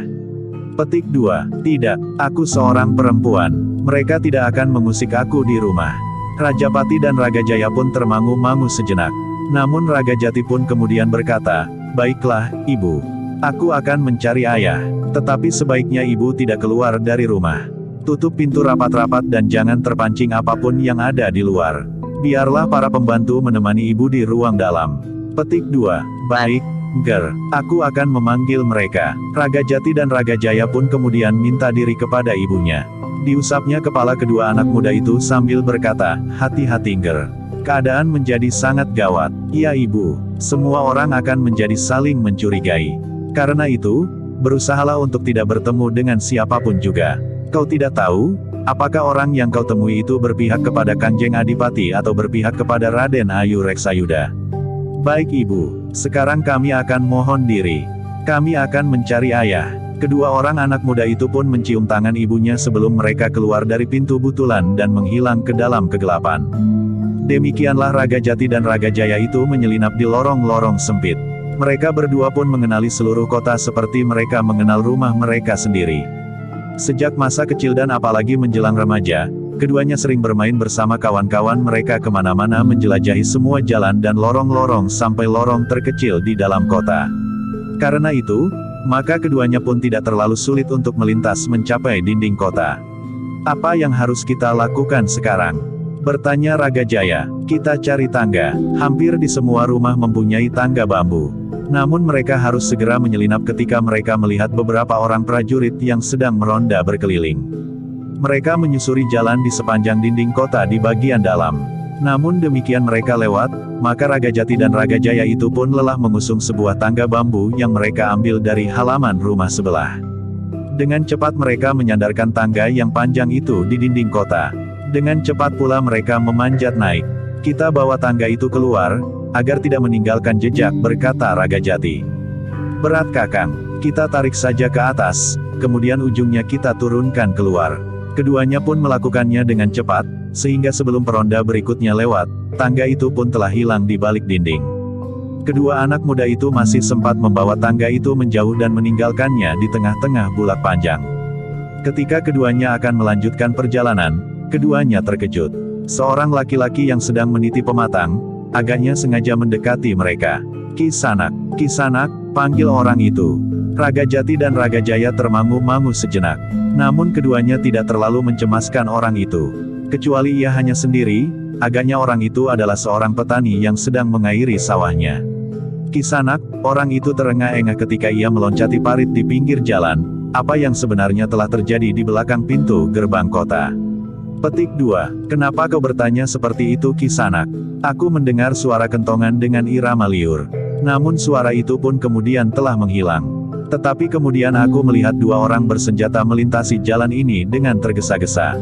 Petik 2. Tidak, aku seorang perempuan. Mereka tidak akan mengusik aku di rumah. Rajapati dan Raga Jaya pun termangu-mangu sejenak. Namun Raga Jati pun kemudian berkata, "Baiklah, Ibu. Aku akan mencari ayah. Tetapi sebaiknya Ibu tidak keluar dari rumah. Tutup pintu rapat-rapat dan jangan terpancing apapun yang ada di luar. Biarlah para pembantu menemani Ibu di ruang dalam." Petik 2. Baik, Ger. Aku akan memanggil mereka. Raga Jati dan Raga Jaya pun kemudian minta diri kepada ibunya. Diusapnya kepala kedua anak muda itu sambil berkata, "Hati-hati Ger. Keadaan menjadi sangat gawat." "Iya Ibu. Semua orang akan menjadi saling mencurigai. Karena itu, berusahalah untuk tidak bertemu dengan siapapun juga. Kau tidak tahu, apakah orang yang kau temui itu berpihak kepada Kanjeng Adipati atau berpihak kepada Raden Ayu Reksayuda." "Baik Ibu, sekarang kami akan mohon diri. Kami akan mencari ayah." Kedua orang anak muda itu pun mencium tangan ibunya sebelum mereka keluar dari pintu butulan dan menghilang ke dalam kegelapan. Demikianlah Raga Jati dan Raga Jaya itu menyelinap di lorong-lorong sempit. Mereka berdua pun mengenali seluruh kota seperti mereka mengenal rumah mereka sendiri. Sejak masa kecil dan apalagi menjelang remaja, keduanya sering bermain bersama kawan-kawan mereka kemana-mana menjelajahi semua jalan dan lorong-lorong sampai lorong terkecil di dalam kota. Karena itu, maka keduanya pun tidak terlalu sulit untuk melintas mencapai dinding kota. "Apa yang harus kita lakukan sekarang?" bertanya Raga Jaya. "Kita cari tangga. Hampir di semua rumah mempunyai tangga bambu. Namun mereka harus segera menyelinap ketika mereka melihat beberapa orang prajurit yang sedang meronda berkeliling. Mereka menyusuri jalan di sepanjang dinding kota di bagian dalam. Namun demikian mereka lewat, maka Raga Jati dan Raga Jaya itu pun lelah mengusung sebuah tangga bambu yang mereka ambil dari halaman rumah sebelah. Dengan cepat mereka menyandarkan tangga yang panjang itu di dinding kota. Dengan cepat pula mereka memanjat naik. "Kita bawa tangga itu keluar, agar tidak meninggalkan jejak," berkata Raga Jati. "Berat Kakang, kita tarik saja ke atas, kemudian ujungnya kita turunkan keluar." Keduanya pun melakukannya dengan cepat, sehingga sebelum peronda berikutnya lewat, tangga itu pun telah hilang di balik dinding. Kedua anak muda itu masih sempat membawa tangga itu menjauh dan meninggalkannya di tengah-tengah bulak panjang. Ketika keduanya akan melanjutkan perjalanan, keduanya terkejut. Seorang laki-laki yang sedang meniti pematang, agaknya sengaja mendekati mereka. "Kisanak, Kisanak," panggil orang itu. Raga Jati dan Raga Jaya termangu-mangu sejenak. Namun keduanya tidak terlalu mencemaskan orang itu. Kecuali ia hanya sendiri, agaknya orang itu adalah seorang petani yang sedang mengairi sawahnya. "Kisanak," orang itu terengah-engah ketika ia meloncati parit di pinggir jalan. Apa yang sebenarnya telah terjadi di belakang pintu gerbang kota? Petik 2. "Kenapa kau bertanya seperti itu Kisanak? Aku mendengar suara kentongan dengan irama liur. Namun suara itu pun kemudian telah menghilang. Tetapi kemudian aku melihat dua orang bersenjata melintasi jalan ini dengan tergesa-gesa."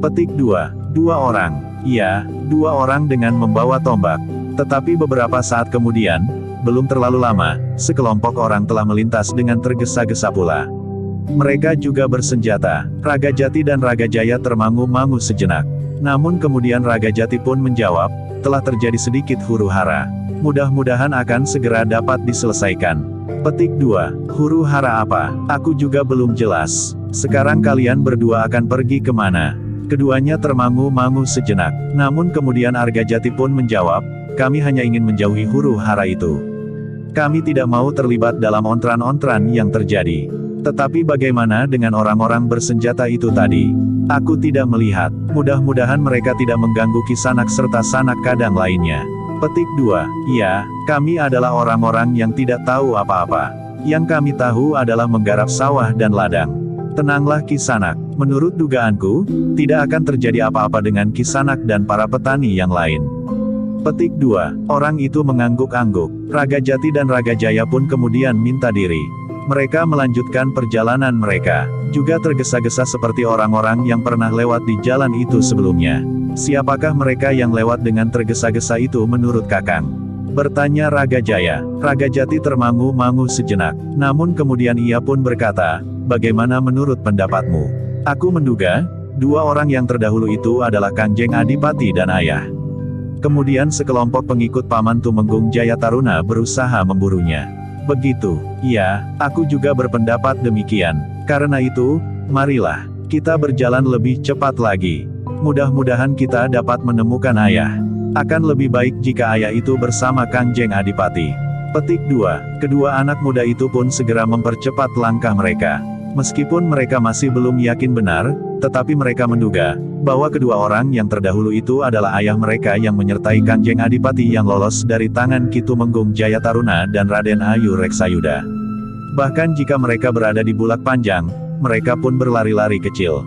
Petik 2. "Dua orang?" "Iya, dua orang dengan membawa tombak. Tetapi beberapa saat kemudian, belum terlalu lama, sekelompok orang telah melintas dengan tergesa-gesa pula. Mereka juga bersenjata." Raga Jati dan Raga Jaya termangu-mangu sejenak. Namun kemudian Raga Jati pun menjawab, "Telah terjadi sedikit huru-hara. Mudah-mudahan akan segera dapat diselesaikan." Petik 2. "Huru-hara apa? Aku juga belum jelas. Sekarang kalian berdua akan pergi kemana?" Keduanya termangu-mangu sejenak. Namun kemudian Raga Jati pun menjawab, "Kami hanya ingin menjauhi huru-hara itu. Kami tidak mau terlibat dalam ontran-ontran yang terjadi. Tetapi bagaimana dengan orang-orang bersenjata itu tadi? Aku tidak melihat. Mudah-mudahan mereka tidak mengganggu Kisanak serta sanak kadang lainnya." Petik 2. "Iya, kami adalah orang-orang yang tidak tahu apa-apa. Yang kami tahu adalah menggarap sawah dan ladang. Tenanglah Kisanak. Menurut dugaanku, tidak akan terjadi apa-apa dengan Kisanak dan para petani yang lain." Petik 2. Orang itu mengangguk-angguk. Raga Jati dan Raga Jaya pun kemudian minta diri. Mereka melanjutkan perjalanan mereka, juga tergesa-gesa seperti orang-orang yang pernah lewat di jalan itu sebelumnya. "Siapakah mereka yang lewat dengan tergesa-gesa itu menurut Kakang?" bertanya Raga Jaya. Raga Jati termangu-mangu sejenak. Namun kemudian ia pun berkata, "Bagaimana menurut pendapatmu? Aku menduga, dua orang yang terdahulu itu adalah Kanjeng Adipati dan ayah." Kemudian sekelompok pengikut Paman Tumenggung Jaya Taruna berusaha memburunya. "Begitu, iya, aku juga berpendapat demikian. Karena itu, marilah Kita berjalan lebih cepat lagi. Mudah-mudahan kita dapat menemukan ayah. Akan lebih baik jika ayah itu bersama Kangjeng Adipati. Petik 2. Kedua anak muda itu pun segera mempercepat langkah mereka. Meskipun mereka masih belum yakin benar, tetapi mereka menduga bahwa kedua orang yang terdahulu itu adalah ayah mereka yang menyertai Kangjeng Adipati yang lolos dari tangan Ki Tumenggung Jayataruna dan Raden Ayu Reksayuda. Bahkan jika mereka berada di Bulak Panjang, mereka pun berlari-lari kecil.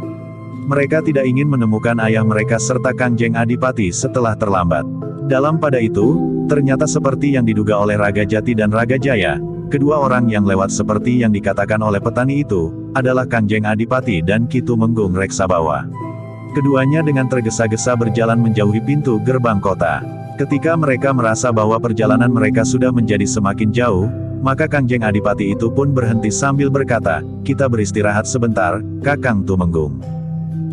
Mereka tidak ingin menemukan ayah mereka serta Kangjeng Adipati setelah terlambat. Dalam pada itu, ternyata seperti yang diduga oleh Raga Jati dan Raga Jaya, kedua orang yang lewat seperti yang dikatakan oleh petani itu, adalah Kangjeng Adipati dan Ki Tumenggung Reksabawa. Keduanya dengan tergesa-gesa berjalan menjauhi pintu gerbang kota. Ketika mereka merasa bahwa perjalanan mereka sudah menjadi semakin jauh, maka Kangjeng Adipati itu pun berhenti sambil berkata, "Kita beristirahat sebentar, Kakang Tumenggung."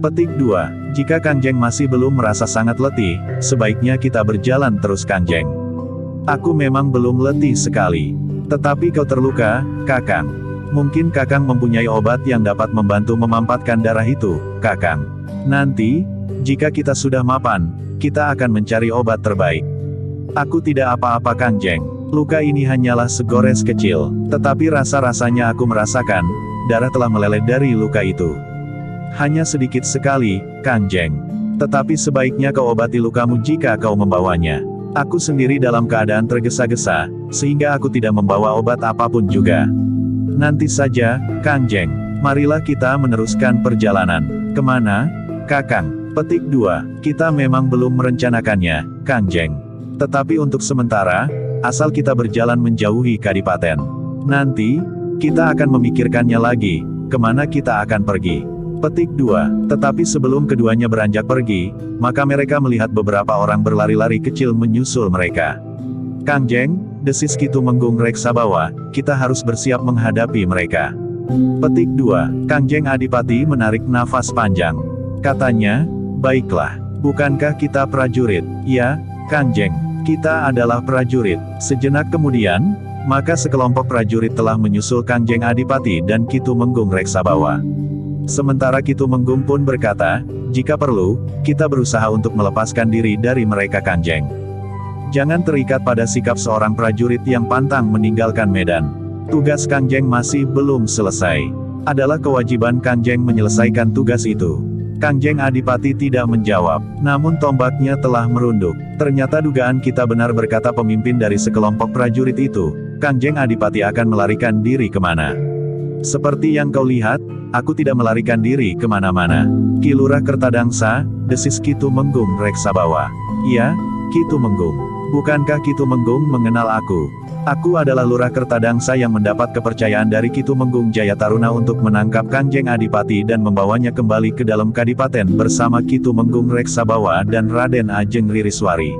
Petik 2. Jika Kangjeng masih belum merasa sangat letih, sebaiknya kita berjalan terus Kangjeng. Aku memang belum letih sekali. Tetapi kau terluka, Kakang. Mungkin Kakang mempunyai obat yang dapat membantu memampatkan darah itu, Kakang. Nanti, jika kita sudah mapan, kita akan mencari obat terbaik. Aku tidak apa-apa Kangjeng. Luka ini hanyalah segores kecil, tetapi rasa-rasanya aku merasakan, darah telah meleleh dari luka itu. Hanya sedikit sekali, Kangjeng. Tetapi sebaiknya kau obati lukamu jika kau membawanya. Aku sendiri dalam keadaan tergesa-gesa, sehingga aku tidak membawa obat apapun juga. Nanti saja, Kangjeng. Marilah kita meneruskan perjalanan. Kemana, Kakang? Petik 2. Kita memang belum merencanakannya, Kangjeng. Tetapi untuk sementara, asal kita berjalan menjauhi Kadipaten. Nanti, kita akan memikirkannya lagi, kemana kita akan pergi. Petik 2. Tetapi sebelum keduanya beranjak pergi, maka mereka melihat beberapa orang berlari-lari kecil menyusul mereka. Kangjeng, desis Ki Tumenggung Reksabawa, kita harus bersiap menghadapi mereka. Petik 2. Kangjeng Adipati menarik nafas panjang. Katanya, baiklah, bukankah kita prajurit? Ya, Kangjeng, kita adalah prajurit. Sejenak kemudian, maka sekelompok prajurit telah menyusul Kangjeng Adipati dan Ki Tumenggung Reksabawa. Sementara Ki Tumenggung pun berkata, jika perlu, kita berusaha untuk melepaskan diri dari mereka Kangjeng. Jangan terikat pada sikap seorang prajurit yang pantang meninggalkan medan. Tugas Kangjeng masih belum selesai. Adalah kewajiban Kangjeng menyelesaikan tugas itu. Kangjeng Adipati tidak menjawab, namun tombaknya telah merunduk. Ternyata dugaan kita benar berkata pemimpin dari sekelompok prajurit itu, Kangjeng Adipati akan melarikan diri kemana. Seperti yang kau lihat, aku tidak melarikan diri kemana-mana. Ki Lurah Kertadangsa, desis Ki Tumenggung Reksabawa. Iya, Ki Tumenggung. Bukankah Ki Tumenggung mengenal aku? Aku adalah Lurah Kertadangsa yang mendapat kepercayaan dari Ki Tumenggung Jayataruna untuk menangkap Kangjeng Adipati dan membawanya kembali ke dalam Kadipaten bersama Ki Tumenggung Reksabawa dan Raden Ajeng Ririswari.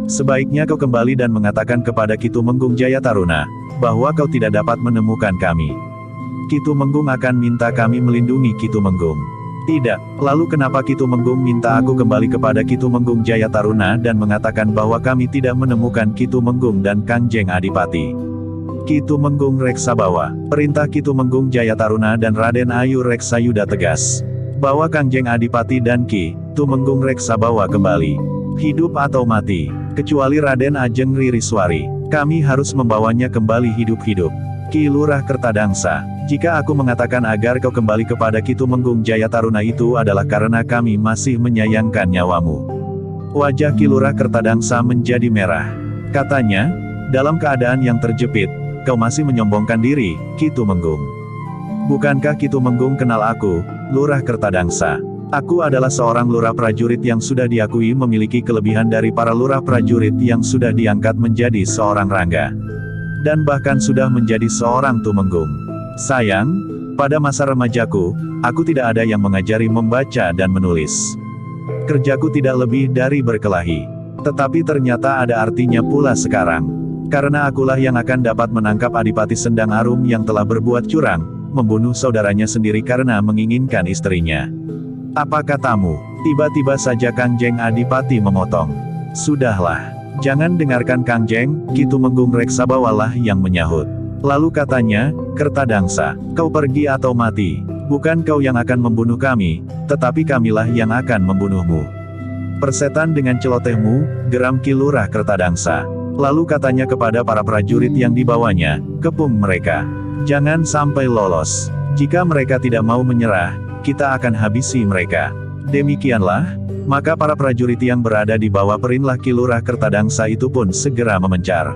Sebaiknya kau kembali dan mengatakan kepada Ki Tumenggung Jayataruna, bahwa kau tidak dapat menemukan kami. Ki Tumenggung akan minta kami melindungi Ki Tumenggung. Tidak, lalu kenapa Ki Tumenggung minta aku kembali kepada Ki Tumenggung Jayataruna dan mengatakan bahwa kami tidak menemukan Ki Tumenggung dan Kangjeng Adipati? Ki Tumenggung Reksabawa, perintah Ki Tumenggung Jayataruna dan Raden Ayu Reksayuda tegas, bahwa Kangjeng Adipati dan Ki Tumenggung Reksabawa kembali. Hidup atau mati, kecuali Raden Ajeng Ririswari, kami harus membawanya kembali hidup-hidup. Ki Lurah Kertadangsa, jika aku mengatakan agar kau kembali kepada Ki Tumenggung Jayataruna itu adalah karena kami masih menyayangkan nyawamu. Wajah Ki Lurah Kertadangsa menjadi merah. Katanya, dalam keadaan yang terjepit, kau masih menyombongkan diri, Ki Tumenggung. Bukankah Ki Tumenggung kenal aku, Lurah Kertadangsa? Aku adalah seorang lurah prajurit yang sudah diakui memiliki kelebihan dari para lurah prajurit yang sudah diangkat menjadi seorang rangga. Dan bahkan sudah menjadi seorang Tumenggung. Sayang, pada masa remajaku, aku tidak ada yang mengajari membaca dan menulis. Kerjaku tidak lebih dari berkelahi. Tetapi ternyata ada artinya pula sekarang. Karena akulah yang akan dapat menangkap Adipati Sendang Arum yang telah berbuat curang, membunuh saudaranya sendiri karena menginginkan istrinya. Apa katamu? Tiba-tiba saja Kangjeng Adipati memotong. Sudahlah. Jangan dengarkan Kangjeng, Ki Tumenggung Reksabawalah yang menyahut. Lalu katanya, Kertadangsa, kau pergi atau mati. Bukan kau yang akan membunuh kami, tetapi kamilah yang akan membunuhmu. Persetan dengan celotehmu, geram Ki Lurah Kertadangsa. Lalu katanya kepada para prajurit yang dibawanya, kepung mereka. Jangan sampai lolos. Jika mereka tidak mau menyerah, kita akan habisi mereka. Demikianlah, maka para prajurit yang berada di bawah perintah Ki Lurah Kertadangsa itu pun segera memencar.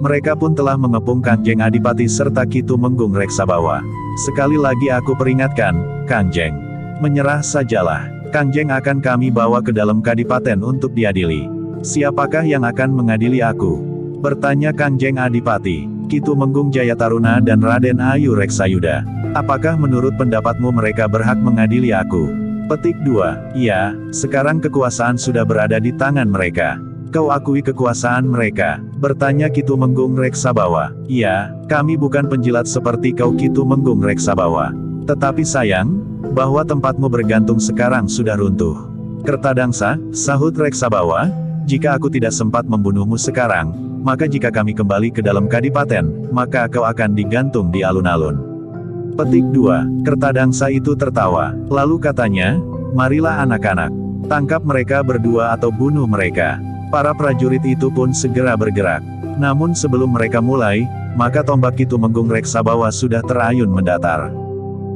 Mereka pun telah mengepung Kanjeng Adipati serta Ki Tumenggung Reksabawa. Sekali lagi aku peringatkan, Kanjeng. Menyerah sajalah. Kanjeng akan kami bawa ke dalam kadipaten untuk diadili. Siapakah yang akan mengadili aku? Bertanya Kanjeng Adipati, Ki Tumenggung Jayataruna dan Raden Ayu Reksayuda. Apakah menurut pendapatmu mereka berhak mengadili aku? Petik 2. Ya, sekarang kekuasaan sudah berada di tangan mereka. Kau akui kekuasaan mereka? Bertanya Ki Tumenggung Reksabawa. Ya, kami bukan penjilat seperti kau Ki Tumenggung Reksabawa. Tetapi sayang, bahwa tempatmu bergantung sekarang sudah runtuh. Kertadangsa, sahut Reksabawa, jika aku tidak sempat membunuhmu sekarang, maka jika kami kembali ke dalam kadipaten, maka kau akan digantung di alun-alun. Petik 2. Kertadangsa itu tertawa, lalu katanya, marilah anak-anak, tangkap mereka berdua atau bunuh mereka. Para prajurit itu pun segera bergerak. Namun sebelum mereka mulai, maka tombak Ki Tumenggung Reksabawa sudah terayun mendatar.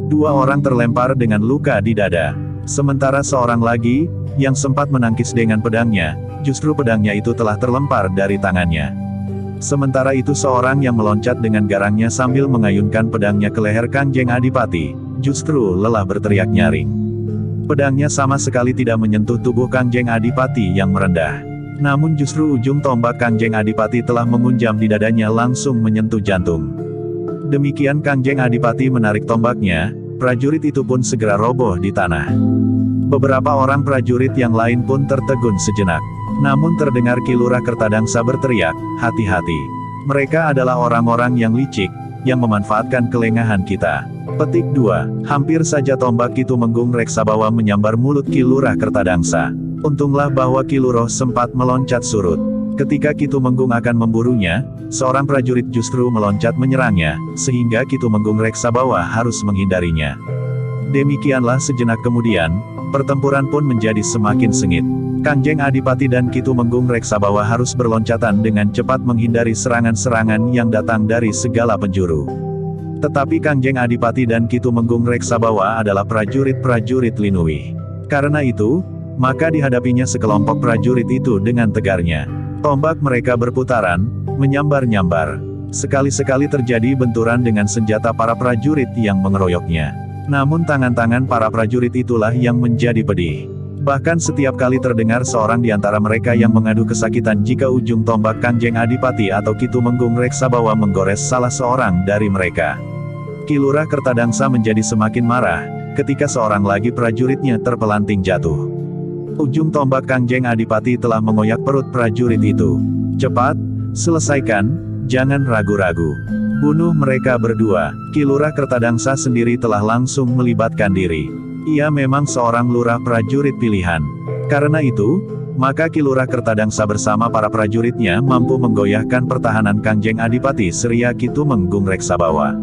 2 orang terlempar dengan luka di dada. Sementara seorang lagi, yang sempat menangkis dengan pedangnya, justru pedangnya itu telah terlempar dari tangannya. Sementara itu seorang yang meloncat dengan garangnya sambil mengayunkan pedangnya ke leher Kanjeng Adipati, justru lelah berteriak nyaring. Pedangnya sama sekali tidak menyentuh tubuh Kanjeng Adipati yang merendah. Namun justru ujung tombak Kanjeng Adipati telah mengunjam di dadanya langsung menyentuh jantung. Demikian Kanjeng Adipati menarik tombaknya, prajurit itu pun segera roboh di tanah. Beberapa orang prajurit yang lain pun tertegun sejenak. Namun terdengar Ki Lurah Kertadangsa berteriak, hati-hati. Mereka adalah orang-orang yang licik, yang memanfaatkan kelengahan kita. Petik 2. Hampir saja tombak Ki Tumenggung Reksabawa menyambar mulut Ki Lurah Kertadangsa. Untunglah bahwa Ki Lurah sempat meloncat surut. Ketika Ki Tumenggung akan memburunya, seorang prajurit justru meloncat menyerangnya, sehingga Ki Tumenggung Reksabawa harus menghindarinya. Demikianlah sejenak kemudian, pertempuran pun menjadi semakin sengit. Kanjeng Adipati dan Ki Tumenggung Reksabawa harus berloncatan dengan cepat menghindari serangan-serangan yang datang dari segala penjuru. Tetapi Kanjeng Adipati dan Ki Tumenggung Reksabawa adalah prajurit-prajurit Linuwih. Karena itu, maka dihadapinya sekelompok prajurit itu dengan tegarnya. Tombak mereka berputaran, menyambar-nyambar. Sekali-sekali terjadi benturan dengan senjata para prajurit yang mengeroyoknya. Namun tangan-tangan para prajurit itulah yang menjadi pedih. Bahkan setiap kali terdengar seorang di antara mereka yang mengadu kesakitan jika ujung tombak Kanjeng Adipati atau Ki Tumenggung Reksabawa menggores salah seorang dari mereka. Ki Lurah Kertadangsa menjadi semakin marah, ketika seorang lagi prajuritnya terpelanting jatuh. Ujung tombak Kanjeng Adipati telah mengoyak perut prajurit itu. Cepat, selesaikan, jangan ragu-ragu. Bunuh mereka berdua. Ki Lurah Kertadangsa sendiri telah langsung melibatkan diri. Ia memang seorang lurah prajurit pilihan. Karena itu, maka Ki Lurah Kertadangsa bersama para prajuritnya mampu menggoyahkan pertahanan Kanjeng Adipati Serya Ki Tumenggung Reksabawa.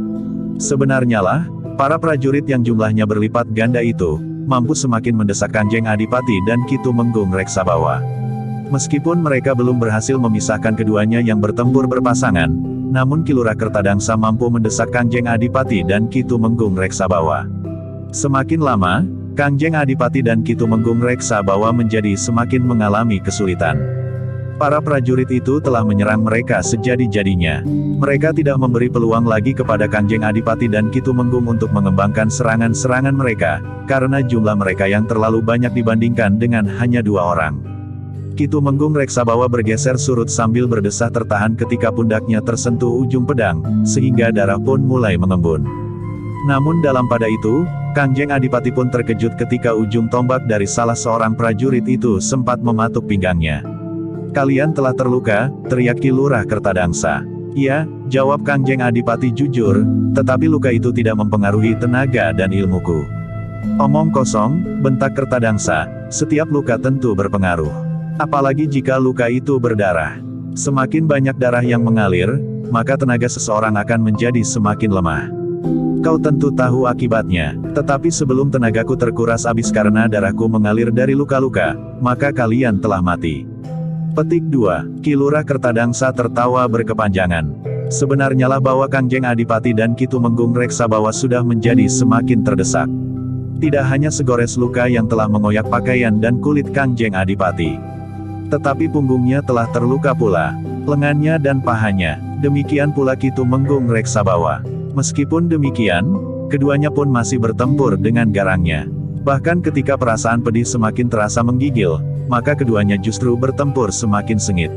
Sebenarnya lah, para prajurit yang jumlahnya berlipat ganda itu, mampu semakin mendesak Kanjeng Adipati dan Ki Tumenggung Reksabawa. Meskipun mereka belum berhasil memisahkan keduanya yang bertempur berpasangan, namun Ki Lurah Kertadangsa mampu mendesak Kanjeng Adipati dan Ki Tumenggung Reksabawa. Semakin lama, Kanjeng Adipati dan Ki Tumenggung Reksabawa menjadi semakin mengalami kesulitan. Para prajurit itu telah menyerang mereka sejadi-jadinya. Mereka tidak memberi peluang lagi kepada Kanjeng Adipati dan Ki Tumenggung untuk mengembangkan serangan-serangan mereka, karena jumlah mereka yang terlalu banyak dibandingkan dengan hanya 2 orang. Ki Tumenggung Reksabawa bergeser surut sambil berdesah tertahan ketika pundaknya tersentuh ujung pedang, sehingga darah pun mulai mengembun. Namun dalam pada itu, Kanjeng Adipati pun terkejut ketika ujung tombak dari salah seorang prajurit itu sempat mematuk pinggangnya. Kalian telah terluka, teriak Ki Lurah Kertadangsa. Iya, jawab Kanjeng Adipati jujur, tetapi luka itu tidak mempengaruhi tenaga dan ilmuku. Omong kosong, bentak Kertadangsa, setiap luka tentu berpengaruh. Apalagi jika luka itu berdarah. Semakin banyak darah yang mengalir, maka tenaga seseorang akan menjadi semakin lemah. Kau tentu tahu akibatnya. Tetapi sebelum tenagaku terkuras habis karena darahku mengalir dari luka-luka, maka kalian telah mati. Petik 2. Ki Lurah Kertadangsa tertawa berkepanjangan. Sebenarnya lah bahwa Kangjeng Adipati dan Ki Tumenggung Reksabawa sudah menjadi semakin terdesak. Tidak hanya segores luka yang telah mengoyak pakaian dan kulit Kangjeng Adipati, tetapi punggungnya telah terluka pula, lengannya dan pahanya, demikian pula Ki Tumenggung Reksabawa. Meskipun demikian, keduanya pun masih bertempur dengan garangnya. Bahkan ketika perasaan pedih semakin terasa menggigil, maka keduanya justru bertempur semakin sengit.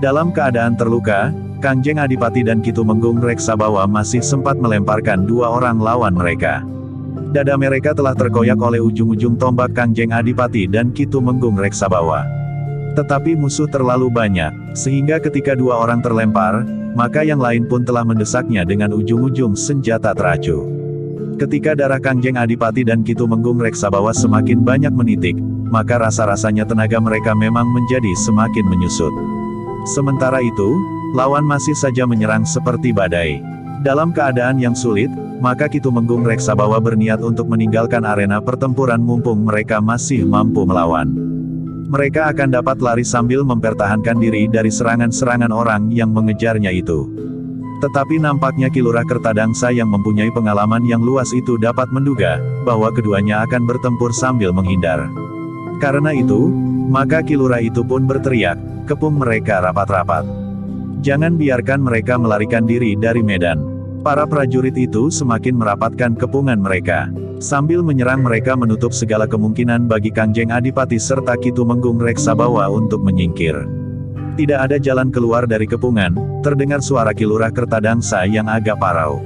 Dalam keadaan terluka, Kangjeng Adipati dan Ki Tumenggung Reksabawa masih sempat melemparkan dua orang lawan mereka. Dada mereka telah terkoyak oleh ujung-ujung tombak Kangjeng Adipati dan Ki Tumenggung Reksabawa. Tetapi musuh terlalu banyak, sehingga ketika dua orang terlempar, maka yang lain pun telah mendesaknya dengan ujung-ujung senjata teracu. Ketika darah Kangjeng Adipati dan Ki Tumenggung Reksabawa semakin banyak menitik, maka rasa-rasanya tenaga mereka memang menjadi semakin menyusut. Sementara itu, lawan masih saja menyerang seperti badai. Dalam keadaan yang sulit, maka Ki Tumenggung Reksabawa berniat untuk meninggalkan arena pertempuran mumpung mereka masih mampu melawan. Mereka akan dapat lari sambil mempertahankan diri dari serangan-serangan orang yang mengejarnya itu. Tetapi nampaknya Ki Lurah Kertadangsa yang mempunyai pengalaman yang luas itu dapat menduga, bahwa keduanya akan bertempur sambil menghindar. Karena itu, maka Ki Lurah itu pun berteriak, kepung mereka rapat-rapat. Jangan biarkan mereka melarikan diri dari medan. Para prajurit itu semakin merapatkan kepungan mereka. Sambil menyerang mereka menutup segala kemungkinan bagi Kangjeng Adipati serta Ki Tumenggung Reksabawa untuk menyingkir. Tidak ada jalan keluar dari kepungan, terdengar suara Ki Lurah Kertadangsa yang agak parau.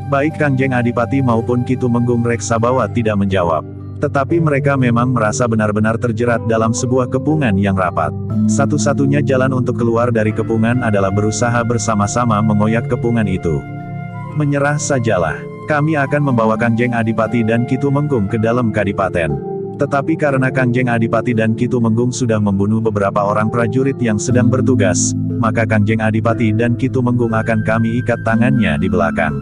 Baik Kangjeng Adipati maupun Ki Tumenggung Reksabawa tidak menjawab. Tetapi mereka memang merasa benar-benar terjerat dalam sebuah kepungan yang rapat. Satu-satunya jalan untuk keluar dari kepungan adalah berusaha bersama-sama mengoyak kepungan itu. Menyerah sajalah. Kami akan membawa Kangjeng Adipati dan Ki Tumenggung ke dalam kadipaten. Tetapi karena Kangjeng Adipati dan Ki Tumenggung sudah membunuh beberapa orang prajurit yang sedang bertugas, maka Kangjeng Adipati dan Ki Tumenggung akan kami ikat tangannya di belakang.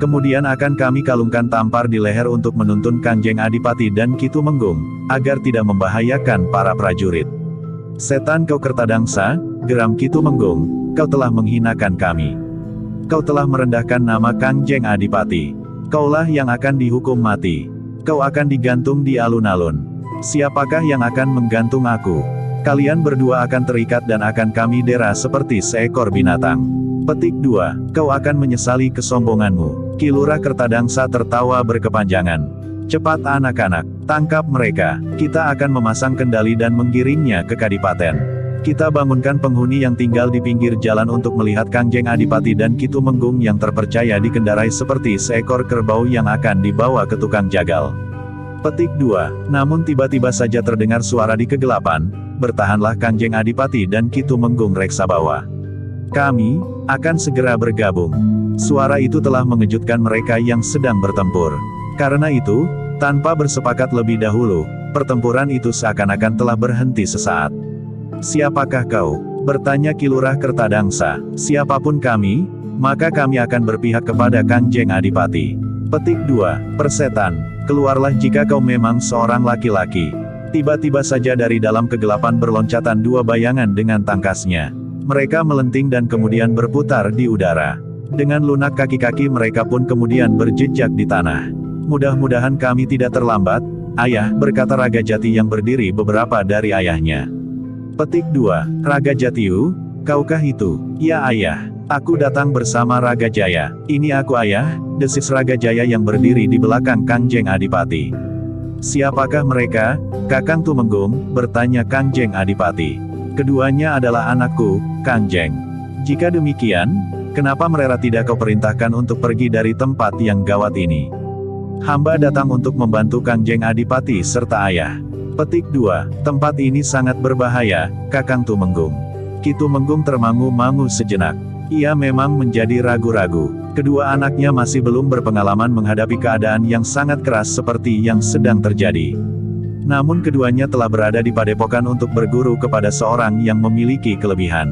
Kemudian akan kami kalungkan tampar di leher untuk menuntun Kangjeng Adipati dan Ki Tumenggung, agar tidak membahayakan para prajurit. Setan kau Kertadangsa, geram Ki Tumenggung, kau telah menghinakan kami. Kau telah merendahkan nama Kangjeng Adipati. Kaulah yang akan dihukum mati. Kau akan digantung di alun-alun. Siapakah yang akan menggantung aku? Kalian berdua akan terikat dan akan kami dera seperti seekor binatang. Petik 2. Kau akan menyesali kesombonganmu. Ki Lurah Kertadangsa tertawa berkepanjangan. Cepat anak-anak, tangkap mereka. Kita akan memasang kendali dan menggiringnya ke kadipaten. Kita bangunkan penghuni yang tinggal di pinggir jalan untuk melihat Kangjeng Adipati dan Ki Tumenggung yang terpercaya dikendarai seperti seekor kerbau yang akan dibawa ke tukang jagal. Petik 2. Namun tiba-tiba saja terdengar suara di kegelapan, bertahanlah Kangjeng Adipati dan Ki Tumenggung Reksabawa. Kami akan segera bergabung. Suara itu telah mengejutkan mereka yang sedang bertempur. Karena itu, tanpa bersepakat lebih dahulu, pertempuran itu seakan-akan telah berhenti sesaat. Siapakah kau? Bertanya Ki Lurah Kertadangsa. Siapapun kami, maka kami akan berpihak kepada Kangjeng Adipati. Petik 2. Persetan, keluarlah jika kau memang seorang laki-laki. Tiba-tiba saja dari dalam kegelapan berloncatan dua bayangan dengan tangkasnya. Mereka melenting dan kemudian berputar di udara. Dengan lunak kaki-kaki mereka pun kemudian berjejak di tanah. Mudah-mudahan kami tidak terlambat, ayah, berkata Raga Jati yang berdiri beberapa dari ayahnya. Petik 2. Raga Jatiu, kaukah itu? Ya ayah, aku datang bersama Raga Jaya. Ini aku ayah, desis Raga Jaya yang berdiri di belakang Kangjeng Adipati. Siapakah mereka, Kakang Tumenggung? Bertanya Kangjeng Adipati. Keduanya adalah anakku, Kangjeng. Jika demikian, kenapa mereka tidak kau perintahkan untuk pergi dari tempat yang gawat ini? Hamba datang untuk membantu Kangjeng Adipati serta ayah. Petik 2. Tempat ini sangat berbahaya, Kakang Tumenggung. Ki Tumenggung termangu-mangu sejenak. Ia memang menjadi ragu-ragu. Kedua anaknya masih belum berpengalaman menghadapi keadaan yang sangat keras seperti yang sedang terjadi. Namun keduanya telah berada di padepokan untuk berguru kepada seorang yang memiliki kelebihan.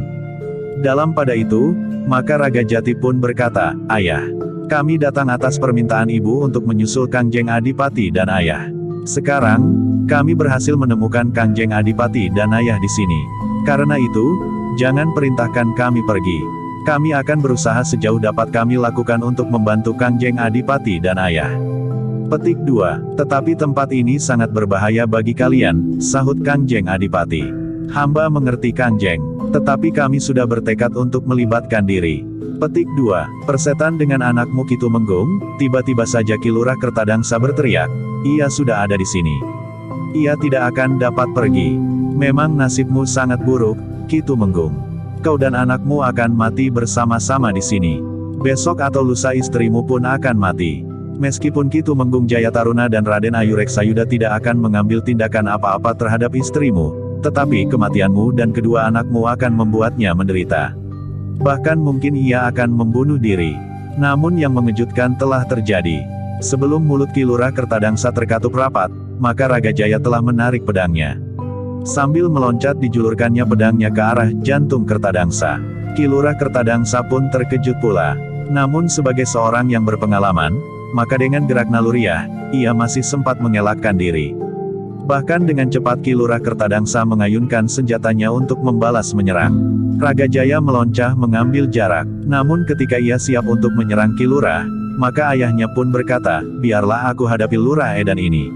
Dalam pada itu, maka Raga Jati pun berkata, ayah, Kami datang atas permintaan ibu untuk menyusul Kangjeng Adipati dan ayah. Sekarang, kami berhasil menemukan Kangjeng Adipati dan ayah di sini. Karena itu, jangan perintahkan kami pergi. Kami akan berusaha sejauh dapat kami lakukan untuk membantu Kangjeng Adipati dan ayah. Petik 2. Tetapi tempat ini sangat berbahaya bagi kalian, sahut Kangjeng Adipati. Hamba mengerti Kangjeng, tetapi kami sudah bertekad untuk melibatkan diri. Petik 2. Persetan dengan anakmu Ki Tumenggung, tiba-tiba saja Ki Lurah Kertadangsa berteriak, ia sudah ada di sini. Ia tidak akan dapat pergi. Memang nasibmu sangat buruk, Ki Tumenggung. Kau dan anakmu akan mati bersama-sama di sini. Besok atau lusa istrimu pun akan mati. Meskipun Ki Tumenggung Jayataruna dan Raden Ayu Reksayuda tidak akan mengambil tindakan apa-apa terhadap istrimu, tetapi kematianmu dan kedua anakmu akan membuatnya menderita. Bahkan mungkin ia akan membunuh diri. Namun yang mengejutkan telah terjadi. Sebelum mulut Ki Lurah Kertadangsa terkatup rapat, maka Raga Jaya telah menarik pedangnya. Sambil meloncat dijulurkannya pedangnya ke arah jantung Kertadangsa. Ki Lurah Kertadangsa pun terkejut pula. Namun sebagai seorang yang berpengalaman, maka dengan gerak naluriah, ia masih sempat mengelakkan diri. Bahkan dengan cepat Ki Lurah Kertadangsa mengayunkan senjatanya untuk membalas menyerang. Raga Jaya meloncah mengambil jarak. Namun ketika ia siap untuk menyerang Ki Lurah, maka ayahnya pun berkata, biarlah aku hadapi Lurah Edan ini.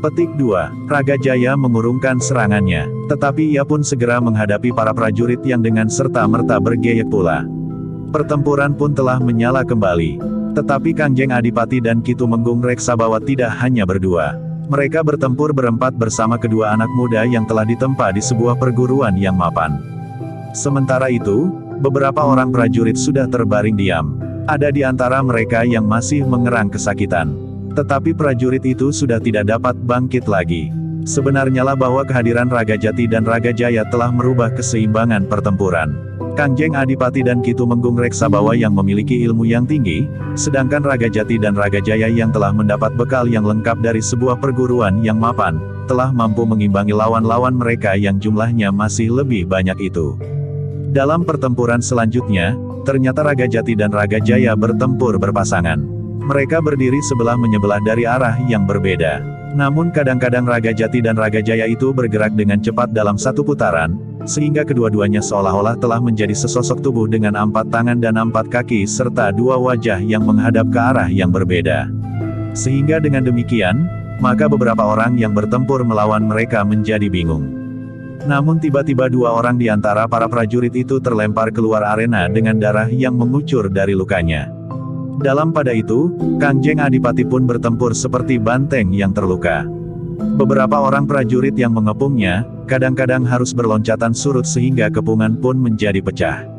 Petik 2. Raga Jaya mengurungkan serangannya, tetapi ia pun segera menghadapi para prajurit yang dengan serta-merta bergeyek pula. Pertempuran pun telah menyala kembali. Tetapi Kangjeng Adipati dan Ki Tumenggung Reksabawa tidak hanya berdua. Mereka bertempur berempat bersama kedua anak muda yang telah ditempa di sebuah perguruan yang mapan. Sementara itu, beberapa orang prajurit sudah terbaring diam. Ada di antara mereka yang masih mengerang kesakitan. Tetapi prajurit itu sudah tidak dapat bangkit lagi. Sebenarnya lah bahwa kehadiran Raga Jati dan Raga Jaya telah merubah keseimbangan pertempuran. Kangjeng Adipati dan Ki Tumenggung Reksabawa yang memiliki ilmu yang tinggi, sedangkan Raga Jati dan Raga Jaya yang telah mendapat bekal yang lengkap dari sebuah perguruan yang mapan, telah mampu mengimbangi lawan-lawan mereka yang jumlahnya masih lebih banyak itu. Dalam pertempuran selanjutnya, ternyata Raga Jati dan Raga Jaya bertempur berpasangan. Mereka berdiri sebelah menyebelah dari arah yang berbeda. Namun kadang-kadang Raga Jati dan Raga Jaya itu bergerak dengan cepat dalam satu putaran, sehingga kedua-duanya seolah-olah telah menjadi sesosok tubuh dengan 4 tangan dan 4 kaki serta 2 wajah yang menghadap ke arah yang berbeda. Sehingga dengan demikian, maka beberapa orang yang bertempur melawan mereka menjadi bingung. Namun tiba-tiba 2 orang di antara para prajurit itu terlempar keluar arena dengan darah yang mengucur dari lukanya. Dalam pada itu, Kangjeng Adipati pun bertempur seperti banteng yang terluka. Beberapa orang prajurit yang mengepungnya, kadang-kadang harus berloncatan surut sehingga kepungan pun menjadi pecah.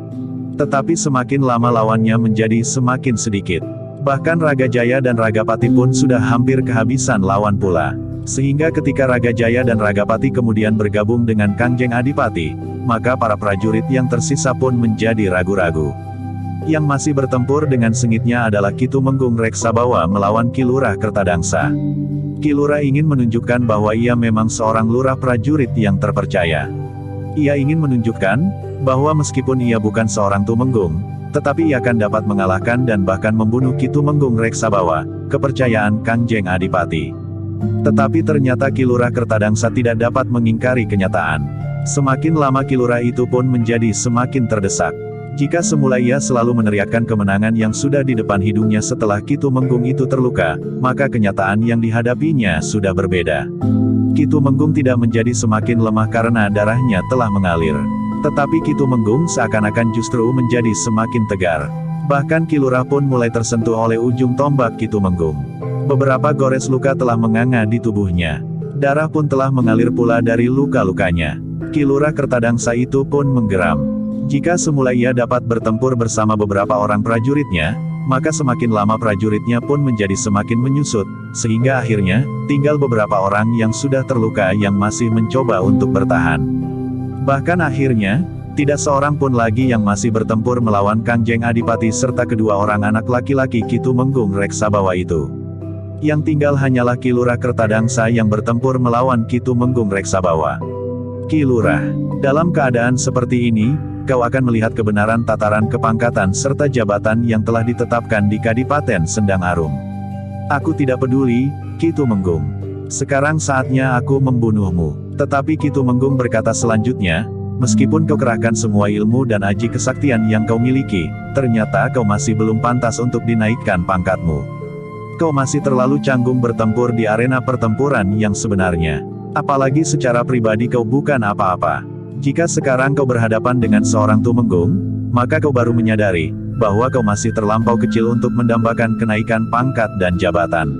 Tetapi semakin lama lawannya menjadi semakin sedikit. Bahkan Raga Jaya dan Ragapati pun sudah hampir kehabisan lawan pula. Sehingga ketika Raga Jaya dan Ragapati kemudian bergabung dengan Kangjeng Adipati, maka para prajurit yang tersisa pun menjadi ragu-ragu. Yang masih bertempur dengan sengitnya adalah Ki Tumenggung Reksabawa melawan Ki Lurah Kertadangsa. Ki Lurah ingin menunjukkan bahwa ia memang seorang lurah prajurit yang terpercaya. Ia ingin menunjukkan bahwa meskipun ia bukan seorang Tumenggung, tetapi ia akan dapat mengalahkan dan bahkan membunuh Ki Tumenggung Reksabawa, kepercayaan Kangjeng Adipati. Tetapi ternyata Ki Lurah Kertadangsa tidak dapat mengingkari kenyataan. Semakin lama Ki Lurah itu pun menjadi semakin terdesak. Jika semula ia selalu meneriakkan kemenangan yang sudah di depan hidungnya setelah Ki Tumenggung itu terluka, maka kenyataan yang dihadapinya sudah berbeda. Ki Tumenggung tidak menjadi semakin lemah karena darahnya telah mengalir. Tetapi Ki Tumenggung seakan-akan justru menjadi semakin tegar. Bahkan Ki Lurah pun mulai tersentuh oleh ujung tombak Ki Tumenggung. Beberapa gores luka telah menganga di tubuhnya. Darah pun telah mengalir pula dari luka-lukanya. Ki Lurah Kertadangsa itu pun menggeram. Jika semula ia dapat bertempur bersama beberapa orang prajuritnya, maka semakin lama prajuritnya pun menjadi semakin menyusut, sehingga akhirnya, tinggal beberapa orang yang sudah terluka yang masih mencoba untuk bertahan. Bahkan akhirnya, tidak seorang pun lagi yang masih bertempur melawan Kangjeng Adipati serta kedua orang anak laki-laki Ki Tumenggung Reksabawa itu. Yang tinggal hanyalah Ki Lurah Kertadangsa yang bertempur melawan Ki Tumenggung Reksabawa. Ki Lurah, dalam keadaan seperti ini, kau akan melihat kebenaran tataran kepangkatan serta jabatan yang telah ditetapkan di Kadipaten Sendang Arum. Aku tidak peduli, Ki Tumenggung. Sekarang saatnya aku membunuhmu. Tetapi Ki Tumenggung berkata selanjutnya, meskipun kau kerahkan semua ilmu dan aji kesaktian yang kau miliki, ternyata kau masih belum pantas untuk dinaikkan pangkatmu. Kau masih terlalu canggung bertempur di arena pertempuran yang sebenarnya. Apalagi secara pribadi kau bukan apa-apa. Jika sekarang kau berhadapan dengan seorang Tumenggung, maka kau baru menyadari bahwa kau masih terlampau kecil untuk mendambakan kenaikan pangkat dan jabatan.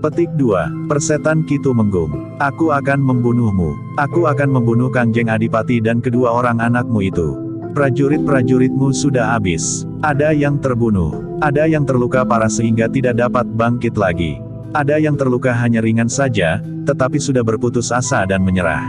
Petik 2. Persetan Ki Tumenggung. Aku akan membunuhmu. Aku akan membunuh Kangjeng Adipati dan kedua orang anakmu itu. Prajurit-prajuritmu sudah habis. Ada yang terbunuh. Ada yang terluka parah sehingga tidak dapat bangkit lagi. Ada yang terluka hanya ringan saja, tetapi sudah berputus asa dan menyerah.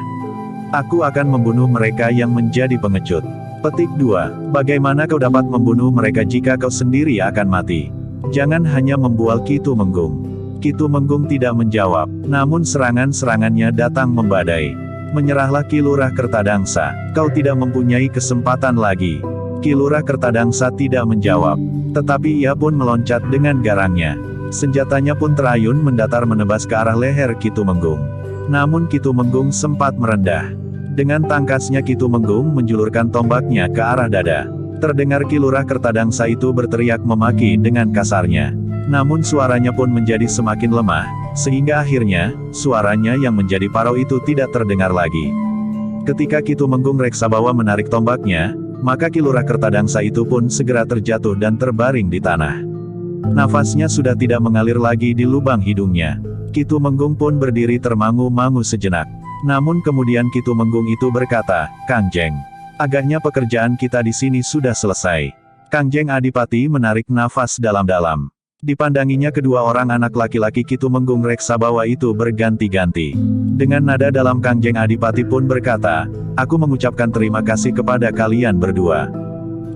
Aku akan membunuh mereka yang menjadi pengecut. Petik 2. Bagaimana kau dapat membunuh mereka jika kau sendiri akan mati? Jangan hanya membual Ki Tumenggung. Ki Tumenggung tidak menjawab, namun serangan-serangannya datang membadai. Menyerahlah Ki Lurah Kertadangsa, kau tidak mempunyai kesempatan lagi. Ki Lurah Kertadangsa tidak menjawab, tetapi ia pun meloncat dengan garangnya. Senjatanya pun terayun mendatar menebas ke arah leher Ki Tumenggung. Namun Ki Tumenggung sempat merendah. Dengan tangkasnya Ki Tumenggung menjulurkan tombaknya ke arah dada. Terdengar Ki Lurah Kertadangsa itu berteriak memaki dengan kasarnya. Namun suaranya pun menjadi semakin lemah, sehingga akhirnya, suaranya yang menjadi parau itu tidak terdengar lagi. Ketika Ki Tumenggung Reksabawa menarik tombaknya, maka Ki Lurah Kertadangsa itu pun segera terjatuh dan terbaring di tanah. Nafasnya sudah tidak mengalir lagi di lubang hidungnya. Ki Tumenggung pun berdiri termangu-mangu sejenak. Namun kemudian Ki Tumenggung itu berkata, Kangjeng, agaknya pekerjaan kita di sini sudah selesai. Kangjeng Adipati menarik nafas dalam-dalam. Dipandanginya kedua orang anak laki-laki Ki Tumenggung Reksabawa itu berganti-ganti. Dengan nada dalam Kangjeng Adipati pun berkata, aku mengucapkan terima kasih kepada kalian berdua.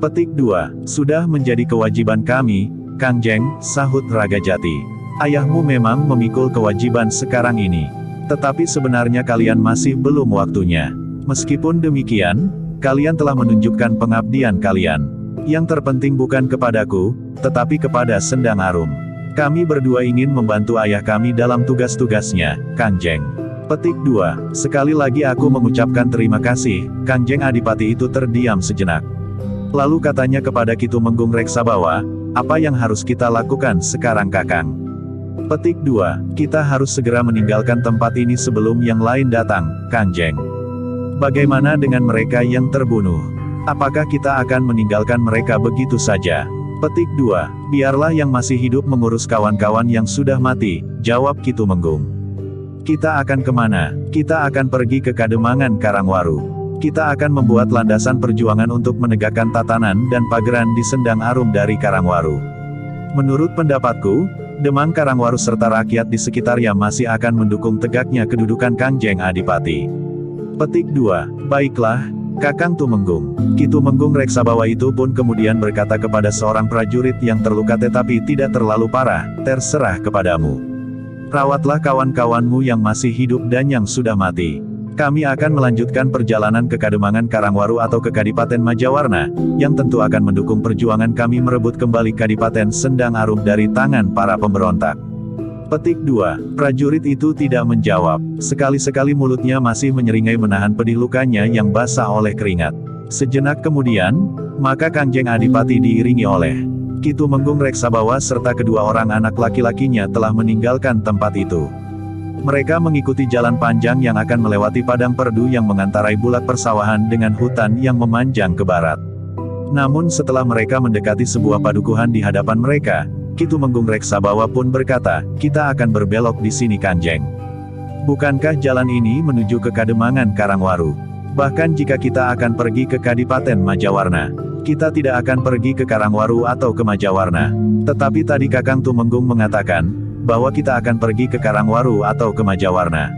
Petik 2. Sudah menjadi kewajiban kami, Kangjeng, sahut Ragajati. Ayahmu memang memikul kewajiban sekarang ini. Tetapi sebenarnya kalian masih belum waktunya. Meskipun demikian, kalian telah menunjukkan pengabdian kalian. Yang terpenting bukan kepadaku, tetapi kepada Sendang Arum. Kami berdua ingin membantu ayah kami dalam tugas-tugasnya, Kangjeng. Petik 2. Sekali lagi aku mengucapkan terima kasih. Kangjeng Adipati itu terdiam sejenak. Lalu katanya kepada Ki Tumenggung Reksabawa, apa yang harus kita lakukan sekarang Kakang? Petik 2. Kita harus segera meninggalkan tempat ini sebelum yang lain datang, Kangjeng. Bagaimana dengan mereka yang terbunuh? Apakah kita akan meninggalkan mereka begitu saja? Petik 2. Biarlah yang masih hidup mengurus kawan-kawan yang sudah mati, jawab Ki Tumenggung. Kita akan kemana? Kita akan pergi ke Kademangan Karangwaru. Kita akan membuat landasan perjuangan untuk menegakkan tatanan dan pageran di Sendang Arum dari Karangwaru. Menurut pendapatku, Demang Karangwaru serta rakyat di sekitarnya masih akan mendukung tegaknya kedudukan Kangjeng Adipati. Petik 2. Baiklah, Kakang Tumenggung. Ki Tumenggung Reksabawa itu pun kemudian berkata kepada seorang prajurit yang terluka tetapi tidak terlalu parah, terserah kepadamu. Rawatlah kawan-kawanmu yang masih hidup dan yang sudah mati. Kami akan melanjutkan perjalanan ke Kademangan Karangwaru atau ke Kadipaten Majawarna, yang tentu akan mendukung perjuangan kami merebut kembali Kadipaten Sendang Arum dari tangan para pemberontak. Petik 2. Prajurit itu tidak menjawab. Sekali-sekali mulutnya masih menyeringai menahan pedih lukanya yang basah oleh keringat. Sejenak kemudian, maka Kangjeng Adipati diiringi oleh Ki Tumenggung Reksabawa serta kedua orang anak laki-lakinya telah meninggalkan tempat itu. Mereka mengikuti jalan panjang yang akan melewati padang perdu yang mengantarai bulak persawahan dengan hutan yang memanjang ke barat. Namun setelah mereka mendekati sebuah padukuhan di hadapan mereka, Ki Tumenggung Reksabawa pun berkata, kita akan berbelok di sini Kangjeng. Bukankah jalan ini menuju ke Kademangan Karangwaru? Bahkan jika kita akan pergi ke Kadipaten Majawarna, kita tidak akan pergi ke Karangwaru atau ke Majawarna. Tetapi tadi Kakang Tumenggung mengatakan, bahwa kita akan pergi ke Karangwaru atau ke Majawarna.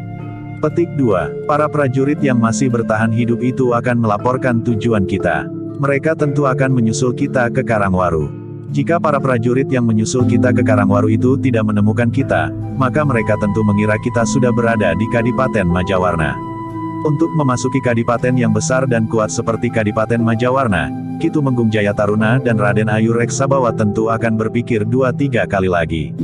Petik 2. Para prajurit yang masih bertahan hidup itu akan melaporkan tujuan kita. Mereka tentu akan menyusul kita ke Karangwaru. Jika para prajurit yang menyusul kita ke Karangwaru itu tidak menemukan kita, maka mereka tentu mengira kita sudah berada di Kadipaten Majawarna. Untuk memasuki kadipaten yang besar dan kuat seperti Kadipaten Majawarna, Ki Tumenggung Jayataruna dan Raden Ayu Reksabawa tentu akan berpikir 2-3 kali lagi.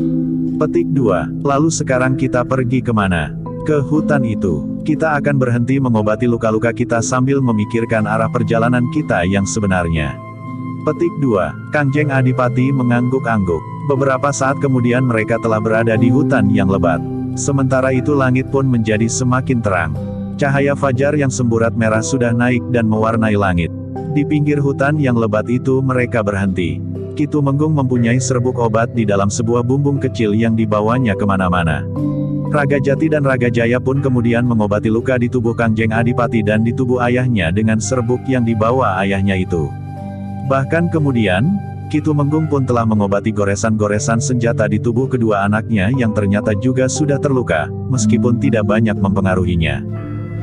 Petik 2. Lalu sekarang kita pergi kemana? Ke hutan itu. Kita akan berhenti mengobati luka-luka kita sambil memikirkan arah perjalanan kita yang sebenarnya. Petik 2. Kangjeng Adipati mengangguk-angguk. Beberapa saat kemudian mereka telah berada di hutan yang lebat. Sementara itu langit pun menjadi semakin terang. Cahaya fajar yang semburat merah sudah naik dan mewarnai langit. Di pinggir hutan yang lebat itu mereka berhenti. Ki Tumenggung mempunyai serbuk obat di dalam sebuah bumbung kecil yang dibawanya kemana-mana. Raga Jati dan Raga Jaya pun kemudian mengobati luka di tubuh Kangjeng Adipati dan di tubuh ayahnya dengan serbuk yang dibawa ayahnya itu. Bahkan kemudian, Ki Tumenggung pun telah mengobati goresan-goresan senjata di tubuh kedua anaknya yang ternyata juga sudah terluka, meskipun tidak banyak mempengaruhinya.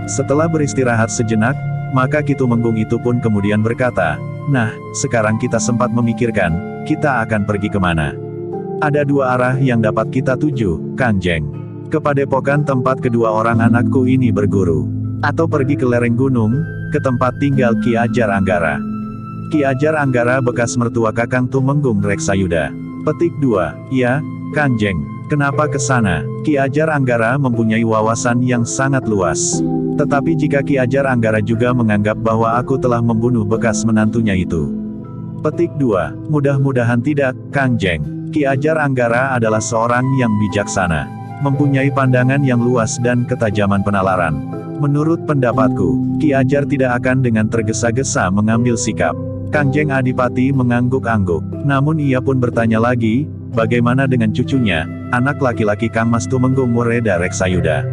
Setelah beristirahat sejenak, maka Ki Tumenggung itu pun kemudian berkata, "Nah, sekarang kita sempat memikirkan, kita akan pergi kemana? Ada 2 arah yang dapat kita tuju, Kangjeng. Ke padepokan tempat kedua orang anakku ini berguru. Atau pergi ke lereng gunung, ke tempat tinggal Ki Ajar Anggara." Ki Ajar Anggara bekas mertua Kakang Tumenggung Reksayuda. Petik 2. Ya, Kangjeng. Kenapa ke sana? Ki Ajar Anggara mempunyai wawasan yang sangat luas. Tetapi jika Ki Ajar Anggara juga menganggap bahwa aku telah membunuh bekas menantunya itu. Petik 2. Mudah-mudahan tidak, Kangjeng. Ki Ajar Anggara adalah seorang yang bijaksana. Mempunyai pandangan yang luas dan ketajaman penalaran. Menurut pendapatku, Ki Ajar tidak akan dengan tergesa-gesa mengambil sikap. Kangjeng Adipati mengangguk-angguk. Namun ia pun bertanya lagi, bagaimana dengan cucunya, anak laki-laki Kang Mas Tumenggung Wereda Reksayuda?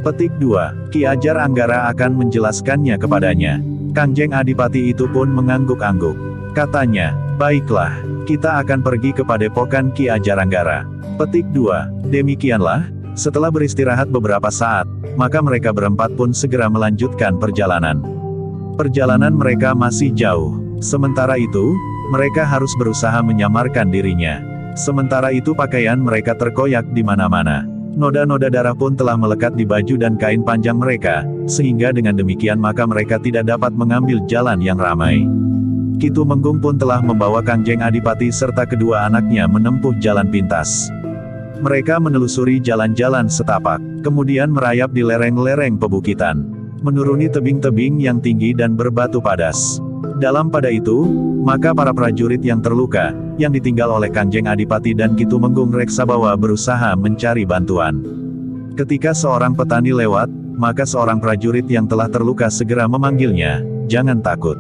Petik 2. Ki Ajar Anggara akan menjelaskannya kepadanya. Kangjeng Adipati itu pun mengangguk-angguk. Katanya, baiklah, kita akan pergi ke padepokan Ki Ajar Anggara. Petik 2. Demikianlah, setelah beristirahat beberapa saat, maka mereka berempat pun segera melanjutkan perjalanan. Perjalanan mereka masih jauh. Sementara itu, mereka harus berusaha menyamarkan dirinya. Sementara itu pakaian mereka terkoyak di mana-mana. Noda-noda darah pun telah melekat di baju dan kain panjang mereka, sehingga dengan demikian maka mereka tidak dapat mengambil jalan yang ramai. Ki Tumenggung pun telah membawa Kangjeng Adipati serta kedua anaknya menempuh jalan pintas. Mereka menelusuri jalan-jalan setapak, kemudian merayap di lereng-lereng pebukitan, menuruni tebing-tebing yang tinggi dan berbatu padas. Dalam pada itu, maka para prajurit yang terluka, yang ditinggal oleh Kangjeng Adipati dan Ki Tumenggung Reksabawa berusaha mencari bantuan. Ketika seorang petani lewat, maka seorang prajurit yang telah terluka segera memanggilnya, "Jangan takut.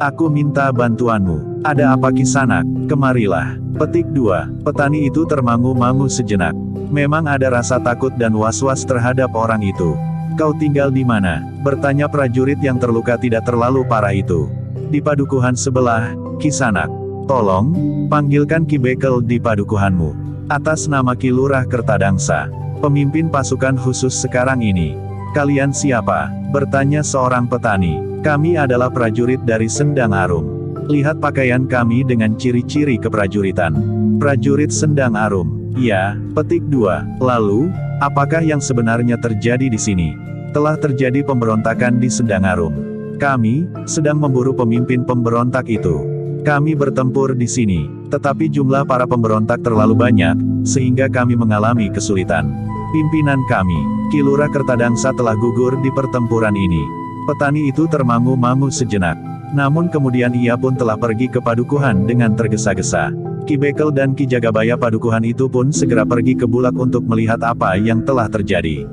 Aku minta bantuanmu." "Ada apa Kisanak? Kemarilah." Petik 2. Petani itu termangu-mangu sejenak. Memang ada rasa takut dan was-was terhadap orang itu. "Kau tinggal di mana?" bertanya prajurit yang terluka tidak terlalu parah itu. "Di padukuhan sebelah, Kisanak. Tolong, panggilkan Ki Bekel di padukuhanmu. Atas nama Ki Lurah Kertadangsa, pemimpin pasukan khusus sekarang ini." "Kalian siapa?" bertanya seorang petani. "Kami adalah prajurit dari Sendang Arum. Lihat pakaian kami dengan ciri-ciri keprajuritan." "Prajurit Sendang Arum." "Ya." Petik 2. Lalu, apakah yang sebenarnya terjadi di sini? "Telah terjadi pemberontakan di Sendang Arum. Kami sedang memburu pemimpin pemberontak itu. Kami bertempur di sini, tetapi jumlah para pemberontak terlalu banyak, sehingga kami mengalami kesulitan. Pimpinan kami, Ki Lurah Kertadangsa telah gugur di pertempuran ini." Petani itu termangu-mangu sejenak. Namun kemudian ia pun telah pergi ke padukuhan dengan tergesa-gesa. Ki Bekel dan Ki Jagabaya padukuhan itu pun segera pergi ke Bulak untuk melihat apa yang telah terjadi.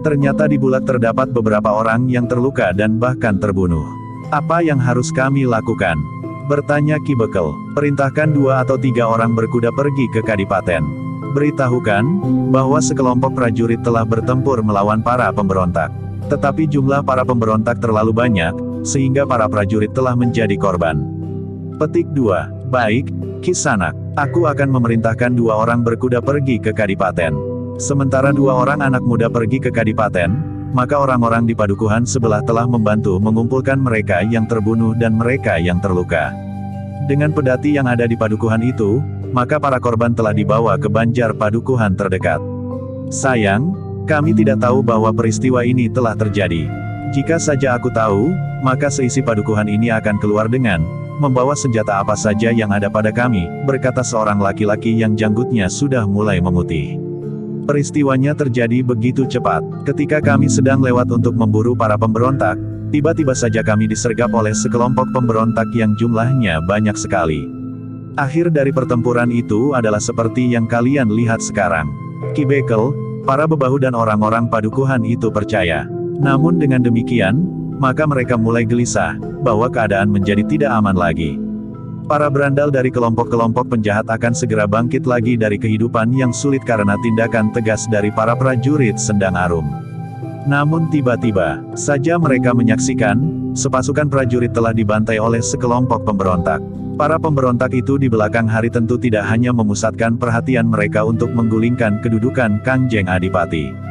Ternyata di Bulak terdapat beberapa orang yang terluka dan bahkan terbunuh. "Apa yang harus kami lakukan?" bertanya Ki Bekel. "Perintahkan 2 atau 3 orang berkuda pergi ke Kadipaten. Beritahukan bahwa sekelompok prajurit telah bertempur melawan para pemberontak. Tetapi jumlah para pemberontak terlalu banyak, sehingga para prajurit telah menjadi korban." Petik 2. Baik, Kisanak. Aku akan memerintahkan 2 orang berkuda pergi ke Kadipaten. Sementara 2 orang anak muda pergi ke Kadipaten, maka orang-orang di padukuhan sebelah telah membantu mengumpulkan mereka yang terbunuh dan mereka yang terluka. Dengan pedati yang ada di padukuhan itu, maka para korban telah dibawa ke Banjar padukuhan terdekat. Sayang, kami tidak tahu bahwa peristiwa ini telah terjadi. Jika saja aku tahu, maka seisi padukuhan ini akan keluar dengan membawa senjata apa saja yang ada pada kami, berkata seorang laki-laki yang janggutnya sudah mulai memutih. Peristiwanya terjadi begitu cepat. Ketika kami sedang lewat untuk memburu para pemberontak, tiba-tiba saja kami disergap oleh sekelompok pemberontak yang jumlahnya banyak sekali. Akhir dari pertempuran itu adalah seperti yang kalian lihat sekarang. Ki Bekel, para bebahu dan orang-orang padukuhan itu percaya. Namun dengan demikian, maka mereka mulai gelisah, bahwa keadaan menjadi tidak aman lagi. Para berandal dari kelompok-kelompok penjahat akan segera bangkit lagi dari kehidupan yang sulit karena tindakan tegas dari para prajurit Sendang Arum. Namun tiba-tiba saja mereka menyaksikan, sepasukan prajurit telah dibantai oleh sekelompok pemberontak. Para pemberontak itu di belakang hari tentu tidak hanya memusatkan perhatian mereka untuk menggulingkan kedudukan Kangjeng Adipati.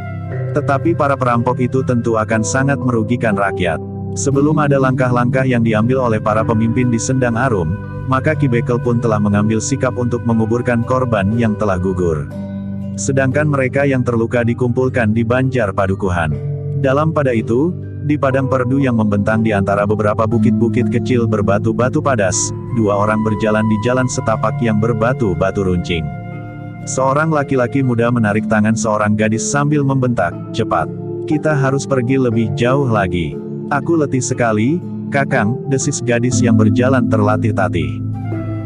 Tetapi para perampok itu tentu akan sangat merugikan rakyat. Sebelum ada langkah-langkah yang diambil oleh para pemimpin di Sendang Arum, maka Ki Bekel pun telah mengambil sikap untuk menguburkan korban yang telah gugur. Sedangkan mereka yang terluka dikumpulkan di Banjar Padukuhan. Dalam pada itu, di padang perdu yang membentang di antara beberapa bukit-bukit kecil berbatu-batu padas, dua orang berjalan di jalan setapak yang berbatu-batu runcing. Seorang laki-laki muda menarik tangan seorang gadis sambil membentak, "Cepat! Kita harus pergi lebih jauh lagi. Aku letih sekali, Kakang," desis gadis yang berjalan terlatih-tatih.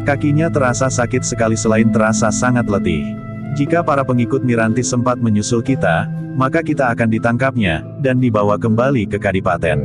Kakinya terasa sakit sekali selain terasa sangat letih. "Jika para pengikut Miranti sempat menyusul kita, maka kita akan ditangkapnya, dan dibawa kembali ke Kadipaten.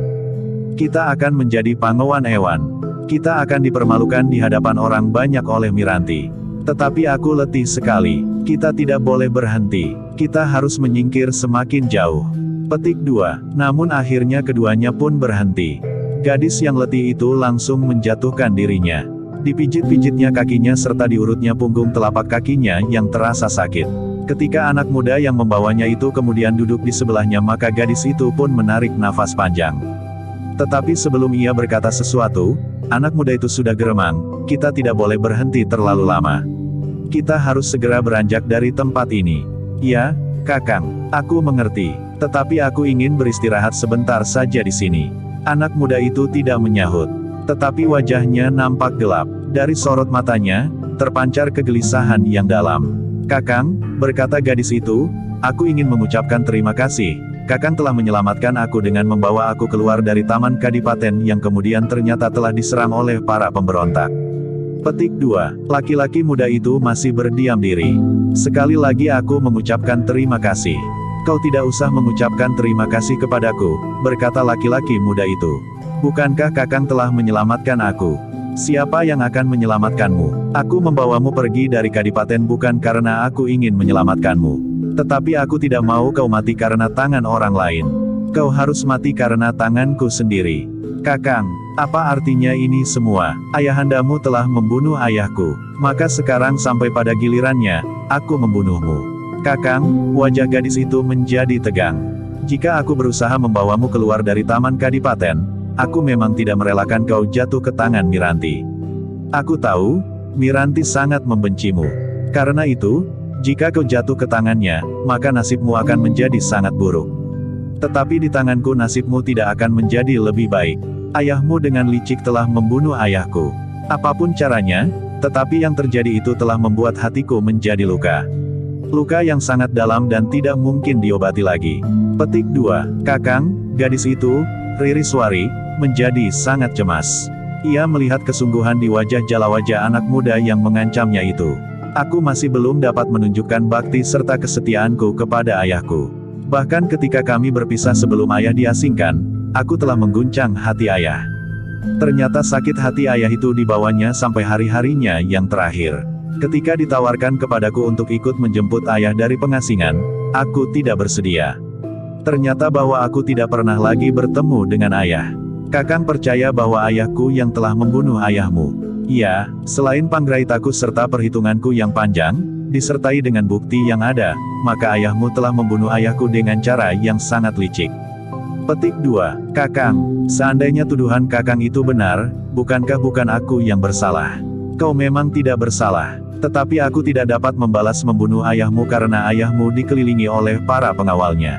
Kita akan menjadi Pangawan Ewan. Kita akan dipermalukan di hadapan orang banyak oleh Miranti. Tetapi aku letih sekali. Kita tidak boleh berhenti. Kita harus menyingkir semakin jauh." Petik 2. Namun akhirnya keduanya pun berhenti. Gadis yang letih itu langsung menjatuhkan dirinya. Dipijit-pijitnya kakinya serta diurutnya punggung telapak kakinya yang terasa sakit. Ketika anak muda yang membawanya itu kemudian duduk di sebelahnya, maka gadis itu pun menarik nafas panjang. Tetapi sebelum ia berkata sesuatu, anak muda itu sudah geremang, "Kita tidak boleh berhenti terlalu lama. Kita harus segera beranjak dari tempat ini." "Ya, Kakang, aku mengerti. Tetapi aku ingin beristirahat sebentar saja di sini." Anak muda itu tidak menyahut. Tetapi wajahnya nampak gelap. Dari sorot matanya, terpancar kegelisahan yang dalam. "Kakang," berkata gadis itu, "aku ingin mengucapkan terima kasih. Kakang telah menyelamatkan aku dengan membawa aku keluar dari Taman Kadipaten yang kemudian ternyata telah diserang oleh para pemberontak." Petik 2. Laki-laki muda itu masih berdiam diri. "Sekali lagi aku mengucapkan terima kasih." "Kau tidak usah mengucapkan terima kasih kepadaku," berkata laki-laki muda itu. "Bukankah Kakang telah menyelamatkan aku? Siapa yang akan menyelamatkanmu? Aku membawamu pergi dari Kadipaten bukan karena aku ingin menyelamatkanmu. Tetapi aku tidak mau kau mati karena tangan orang lain. Kau harus mati karena tanganku sendiri." "Kakang, apa artinya ini semua? Ayahandamu telah membunuh ayahku. Maka sekarang sampai pada gilirannya, aku membunuhmu." "Kakang," wajah gadis itu menjadi tegang. "Jika aku berusaha membawamu keluar dari Taman Kadipaten, aku memang tidak merelakan kau jatuh ke tangan Miranti. Aku tahu, Miranti sangat membencimu. Karena itu, jika kau jatuh ke tangannya, maka nasibmu akan menjadi sangat buruk. Tetapi di tanganku nasibmu tidak akan menjadi lebih baik. Ayahmu dengan licik telah membunuh ayahku. Apapun caranya, tetapi yang terjadi itu telah membuat hatiku menjadi luka. Luka yang sangat dalam dan tidak mungkin diobati lagi." Petik 2. "Kakang," gadis itu, Ririswari, menjadi sangat cemas. Ia melihat kesungguhan di wajah jalawajah anak muda yang mengancamnya itu. "Aku masih belum dapat menunjukkan bakti serta kesetiaanku kepada ayahku. Bahkan ketika kami berpisah sebelum ayah diasingkan, aku telah mengguncang hati ayah. Ternyata sakit hati ayah itu dibawanya sampai hari-harinya yang terakhir. Ketika ditawarkan kepadaku untuk ikut menjemput ayah dari pengasingan, aku tidak bersedia. Ternyata bahwa aku tidak pernah lagi bertemu dengan ayah. Kakang percaya bahwa ayahku yang telah membunuh ayahmu. Ya, selain panggraitaku serta perhitunganku yang panjang, disertai dengan bukti yang ada, maka ayahmu telah membunuh ayahku dengan cara yang sangat licik." Petik 2. "Kakang, seandainya tuduhan Kakang itu benar, bukankah bukan aku yang bersalah? Kau memang tidak bersalah. Tetapi aku tidak dapat membalas membunuh ayahmu karena ayahmu dikelilingi oleh para pengawalnya.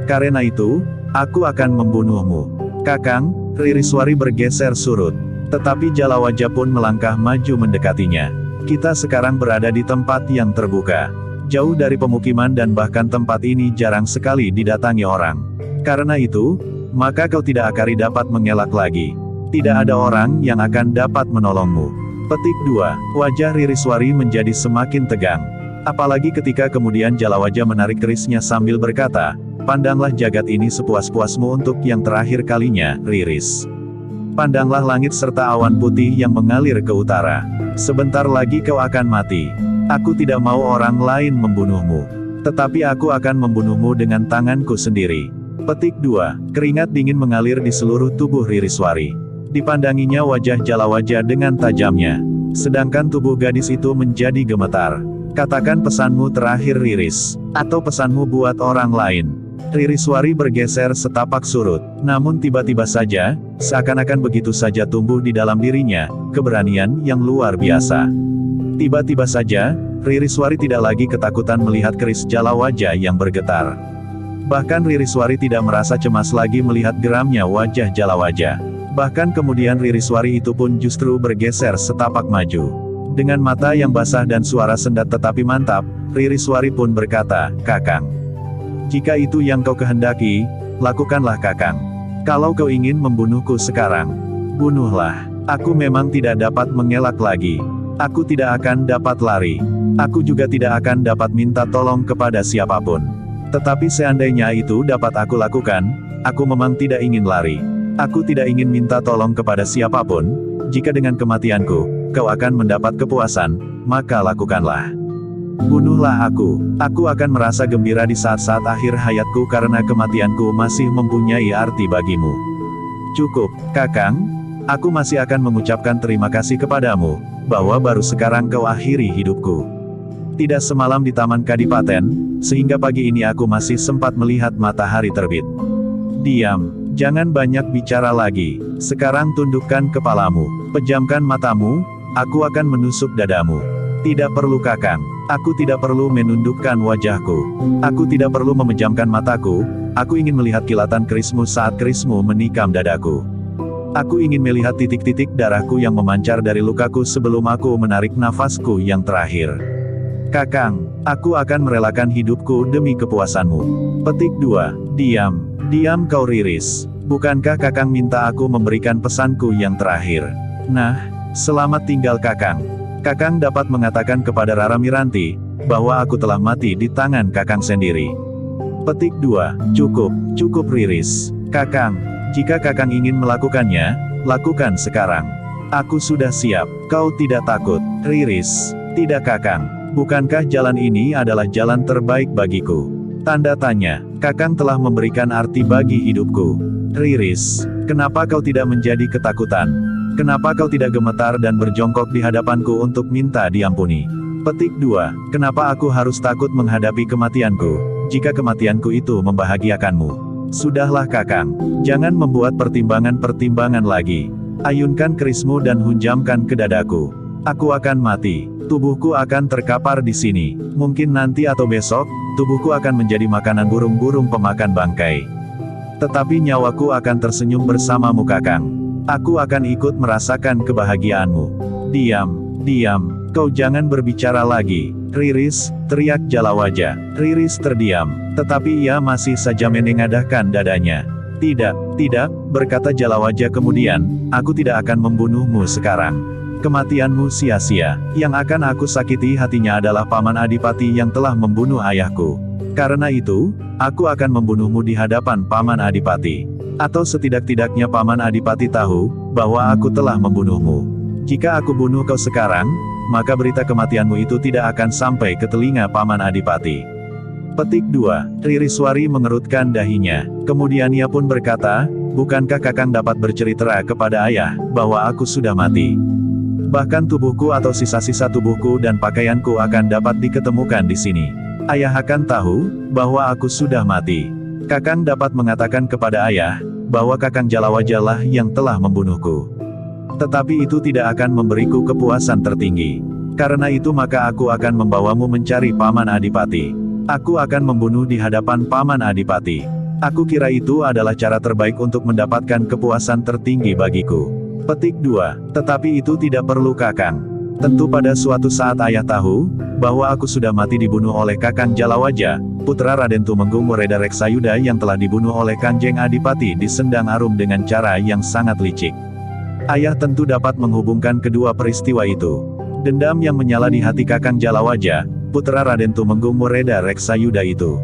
Karena itu, Aku akan membunuhmu. Kakang, Ririswari bergeser surut. Tetapi Jalawaja pun melangkah maju mendekatinya. Kita sekarang berada di tempat yang terbuka. Jauh dari pemukiman dan bahkan tempat ini jarang sekali didatangi orang. Karena itu, maka kau tidak akan dapat mengelak lagi. Tidak ada orang yang akan dapat menolongmu. Petik 2. Wajah Ririswari menjadi semakin tegang. Apalagi ketika kemudian Jalawaja menarik kerisnya sambil berkata, "Pandanglah jagat ini sepuas-puasmu untuk yang terakhir kalinya, Riris. Pandanglah langit serta awan putih yang mengalir ke utara. Sebentar lagi kau akan mati. Aku tidak mau orang lain membunuhmu. Tetapi aku akan membunuhmu dengan tanganku sendiri." Petik 2. Keringat dingin mengalir di seluruh tubuh Ririswari. Dipandanginya wajah Jalawaja dengan tajamnya. Sedangkan tubuh gadis itu menjadi gemetar. "Katakan pesanmu terakhir, Riris. Atau pesanmu buat orang lain." Ririswari bergeser setapak surut. Namun tiba-tiba saja, seakan-akan begitu saja tumbuh di dalam dirinya, keberanian yang luar biasa. Tiba-tiba saja, Ririswari tidak lagi ketakutan melihat keris Jalawaja yang bergetar. Bahkan Ririswari tidak merasa cemas lagi melihat geramnya wajah Jalawaja. Bahkan kemudian Ririswari itu pun justru bergeser setapak maju. Dengan mata yang basah dan suara sendat tetapi mantap, Ririswari pun berkata, "Kakang. Jika itu yang kau kehendaki, lakukanlah Kakang. Kalau kau ingin membunuhku sekarang, bunuhlah. Aku memang tidak dapat mengelak lagi. Aku tidak akan dapat lari. Aku juga tidak akan dapat minta tolong kepada siapapun. Tetapi seandainya itu dapat aku lakukan, aku memang tidak ingin lari. Aku tidak ingin minta tolong kepada siapapun. Jika dengan kematianku, kau akan mendapat kepuasan, maka lakukanlah. Bunuhlah aku. Aku akan merasa gembira di saat-saat akhir hayatku karena kematianku masih mempunyai arti bagimu." "Cukup, Kakang. Aku masih akan mengucapkan terima kasih kepadamu, bahwa baru sekarang kau akhiri hidupku. Tidak semalam di Taman Kadipaten, sehingga pagi ini aku masih sempat melihat matahari terbit." "Diam. Jangan banyak bicara lagi. Sekarang tundukkan kepalamu. Pejamkan matamu, aku akan menusuk dadamu." "Tidak perlu Kakang. Aku tidak perlu menundukkan wajahku. Aku tidak perlu memejamkan mataku. Aku ingin melihat kilatan kerismu saat kerismu menikam dadaku. Aku ingin melihat titik-titik darahku yang memancar dari lukaku sebelum aku menarik nafasku yang terakhir. Kakang, aku akan merelakan hidupku demi kepuasanmu." Petik 2. Diam. Diam kau, Riris. Bukankah Kakang minta aku memberikan pesanku yang terakhir? Nah, selamat tinggal Kakang. Kakang dapat mengatakan kepada Rara Miranti, bahwa aku telah mati di tangan Kakang sendiri. Petik 2. Cukup Riris. Kakang, jika Kakang ingin melakukannya, lakukan sekarang. Aku sudah siap. Kau tidak takut, Riris? Tidak Kakang. Bukankah jalan ini adalah jalan terbaik bagiku? Tanda tanya. Kakang telah memberikan arti bagi hidupku. Riris, kenapa kau tidak menjadi ketakutan? Kenapa kau tidak gemetar dan berjongkok di hadapanku untuk minta diampuni? Petik 2. Kenapa aku harus takut menghadapi kematianku, jika kematianku itu membahagiakanmu? Sudahlah Kakang, jangan membuat pertimbangan-pertimbangan lagi. Ayunkan kerismu dan hunjamkan ke dadaku. Aku akan mati. Tubuhku akan terkapar di sini. Mungkin nanti atau besok, tubuhku akan menjadi makanan burung-burung pemakan bangkai. Tetapi nyawaku akan tersenyum bersamamu Kakang. Aku akan ikut merasakan kebahagiaanmu. Diam, kau jangan berbicara lagi, Riris, teriak Jalawaja. Riris terdiam, tetapi ia masih saja menengadahkan dadanya. Tidak, berkata Jalawaja kemudian, aku tidak akan membunuhmu sekarang. Kematianmu sia-sia. Yang akan aku sakiti hatinya adalah Paman Adipati yang telah membunuh ayahku. Karena itu, aku akan membunuhmu di hadapan Paman Adipati. Atau setidak-tidaknya Paman Adipati tahu, bahwa aku telah membunuhmu. Jika aku bunuh kau sekarang, maka berita kematianmu itu tidak akan sampai ke telinga Paman Adipati. Petik 2. Ririswari mengerutkan dahinya. Kemudian ia pun berkata, bukankah Kakang dapat bercerita kepada ayah, bahwa aku sudah mati? Bahkan tubuhku atau sisa-sisa tubuhku dan pakaianku akan dapat diketemukan di sini. Ayah akan tahu, bahwa aku sudah mati. Kakang dapat mengatakan kepada ayah, bahwa Kakang Jalawaja lah yang telah membunuhku. Tetapi itu tidak akan memberiku kepuasan tertinggi. Karena itu maka aku akan membawamu mencari Paman Adipati. Aku akan membunuh di hadapan Paman Adipati. Aku kira itu adalah cara terbaik untuk mendapatkan kepuasan tertinggi bagiku. Petik 2. Tetapi itu tidak perlu Kakang. Tentu pada suatu saat ayah tahu, bahwa aku sudah mati dibunuh oleh Kakang Jalawaja, putra Raden Tumenggung Wereda Reksayuda yang telah dibunuh oleh Kanjeng Adipati di Sendang Arum dengan cara yang sangat licik. Ayah tentu dapat menghubungkan kedua peristiwa itu. Dendam yang menyala di hati Kakang Jalawaja, putra Raden Tumenggung Wereda Reksayuda itu.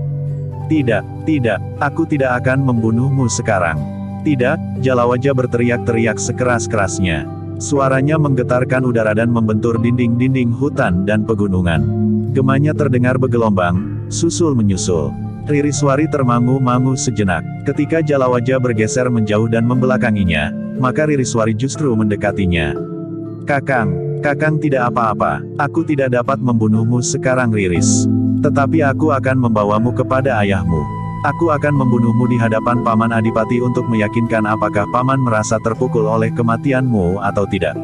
Tidak, aku tidak akan membunuhmu sekarang. Tidak, Jalawaja berteriak-teriak sekeras-kerasnya. Suaranya menggetarkan udara dan membentur dinding-dinding hutan dan pegunungan. Gemanya terdengar bergelombang, susul-menyusul. Ririswari termangu-mangu sejenak. Ketika Jalawaja bergeser menjauh dan membelakanginya, maka Ririswari justru mendekatinya. Kakang tidak apa-apa. Aku tidak dapat membunuhmu sekarang Riris. Tetapi aku akan membawamu kepada ayahmu. Aku akan membunuhmu di hadapan Paman Adipati untuk meyakinkan apakah Paman merasa terpukul oleh kematianmu atau tidak.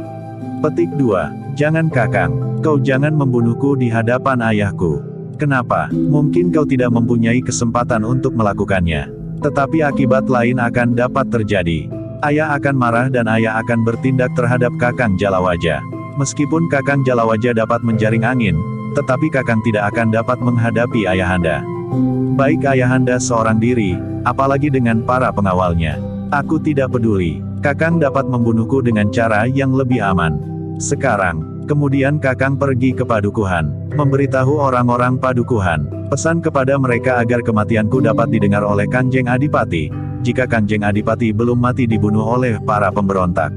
Petik 2. Jangan Kakang. Kau jangan membunuhku di hadapan ayahku. Kenapa? Mungkin kau tidak mempunyai kesempatan untuk melakukannya. Tetapi akibat lain akan dapat terjadi. Ayah akan marah dan ayah akan bertindak terhadap Kakang Jalawaja. Meskipun Kakang Jalawaja dapat menjaring angin, tetapi Kakang tidak akan dapat menghadapi ayahanda. Baik ayahanda seorang diri, apalagi dengan para pengawalnya. Aku tidak peduli. Kakang dapat membunuhku dengan cara yang lebih aman. Sekarang, kemudian Kakang pergi ke padukuhan, memberitahu orang-orang padukuhan, pesan kepada mereka agar kematianku dapat didengar oleh Kanjeng Adipati, jika Kanjeng Adipati belum mati dibunuh oleh para pemberontak.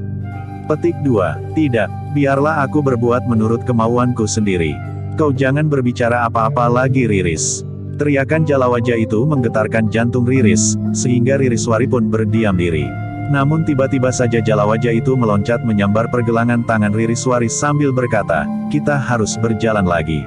Petik 2. Tidak, biarlah aku berbuat menurut kemauanku sendiri. Kau jangan berbicara apa-apa lagi Riris. Teriakan Jalawaja itu menggetarkan jantung Riris, sehingga Ririswari pun berdiam diri. Namun tiba-tiba saja Jalawaja itu meloncat menyambar pergelangan tangan Ririswari sambil berkata, kita harus berjalan lagi.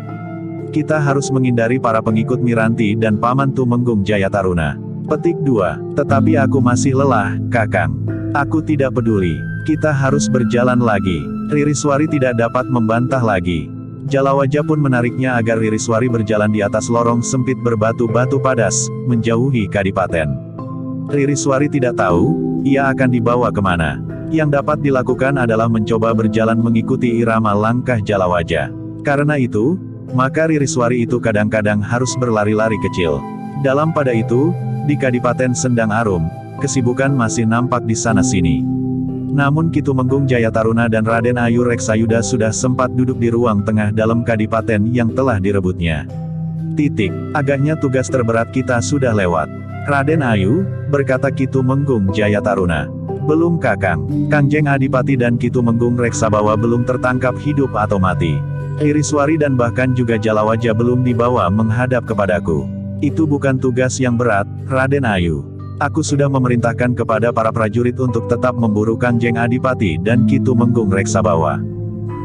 Kita harus menghindari para pengikut Miranti dan Paman Tumenggung Jayataruna. Petik 2. Tetapi aku masih lelah, Kakang. Aku tidak peduli. Kita harus berjalan lagi. Ririswari tidak dapat membantah lagi. Jalawaja pun menariknya agar Ririswari berjalan di atas lorong sempit berbatu-batu padas, menjauhi Kadipaten. Ririswari tidak tahu, ia akan dibawa kemana. Yang dapat dilakukan adalah mencoba berjalan mengikuti irama langkah Jalawaja. Karena itu, maka Ririswari itu kadang-kadang harus berlari-lari kecil. Dalam pada itu, di Kadipaten Sendang Arum, kesibukan masih nampak di sana-sini. Namun Ki Tumenggung Jayataruna dan Raden Ayu Reksayuda sudah sempat duduk di ruang tengah dalam kadipaten yang telah direbutnya. Agaknya tugas terberat kita sudah lewat. Raden Ayu, berkata Ki Tumenggung Jayataruna. Belum Kakang. Kanjeng Adipati dan Ki Tumenggung Reksabawa belum tertangkap hidup atau mati. Ririswari dan bahkan juga Jalawaja belum dibawa menghadap kepadaku. Itu bukan tugas yang berat, Raden Ayu. Aku sudah memerintahkan kepada para prajurit untuk tetap memburu Kanjeng Adipati dan Ki Tumenggung Reksabawa.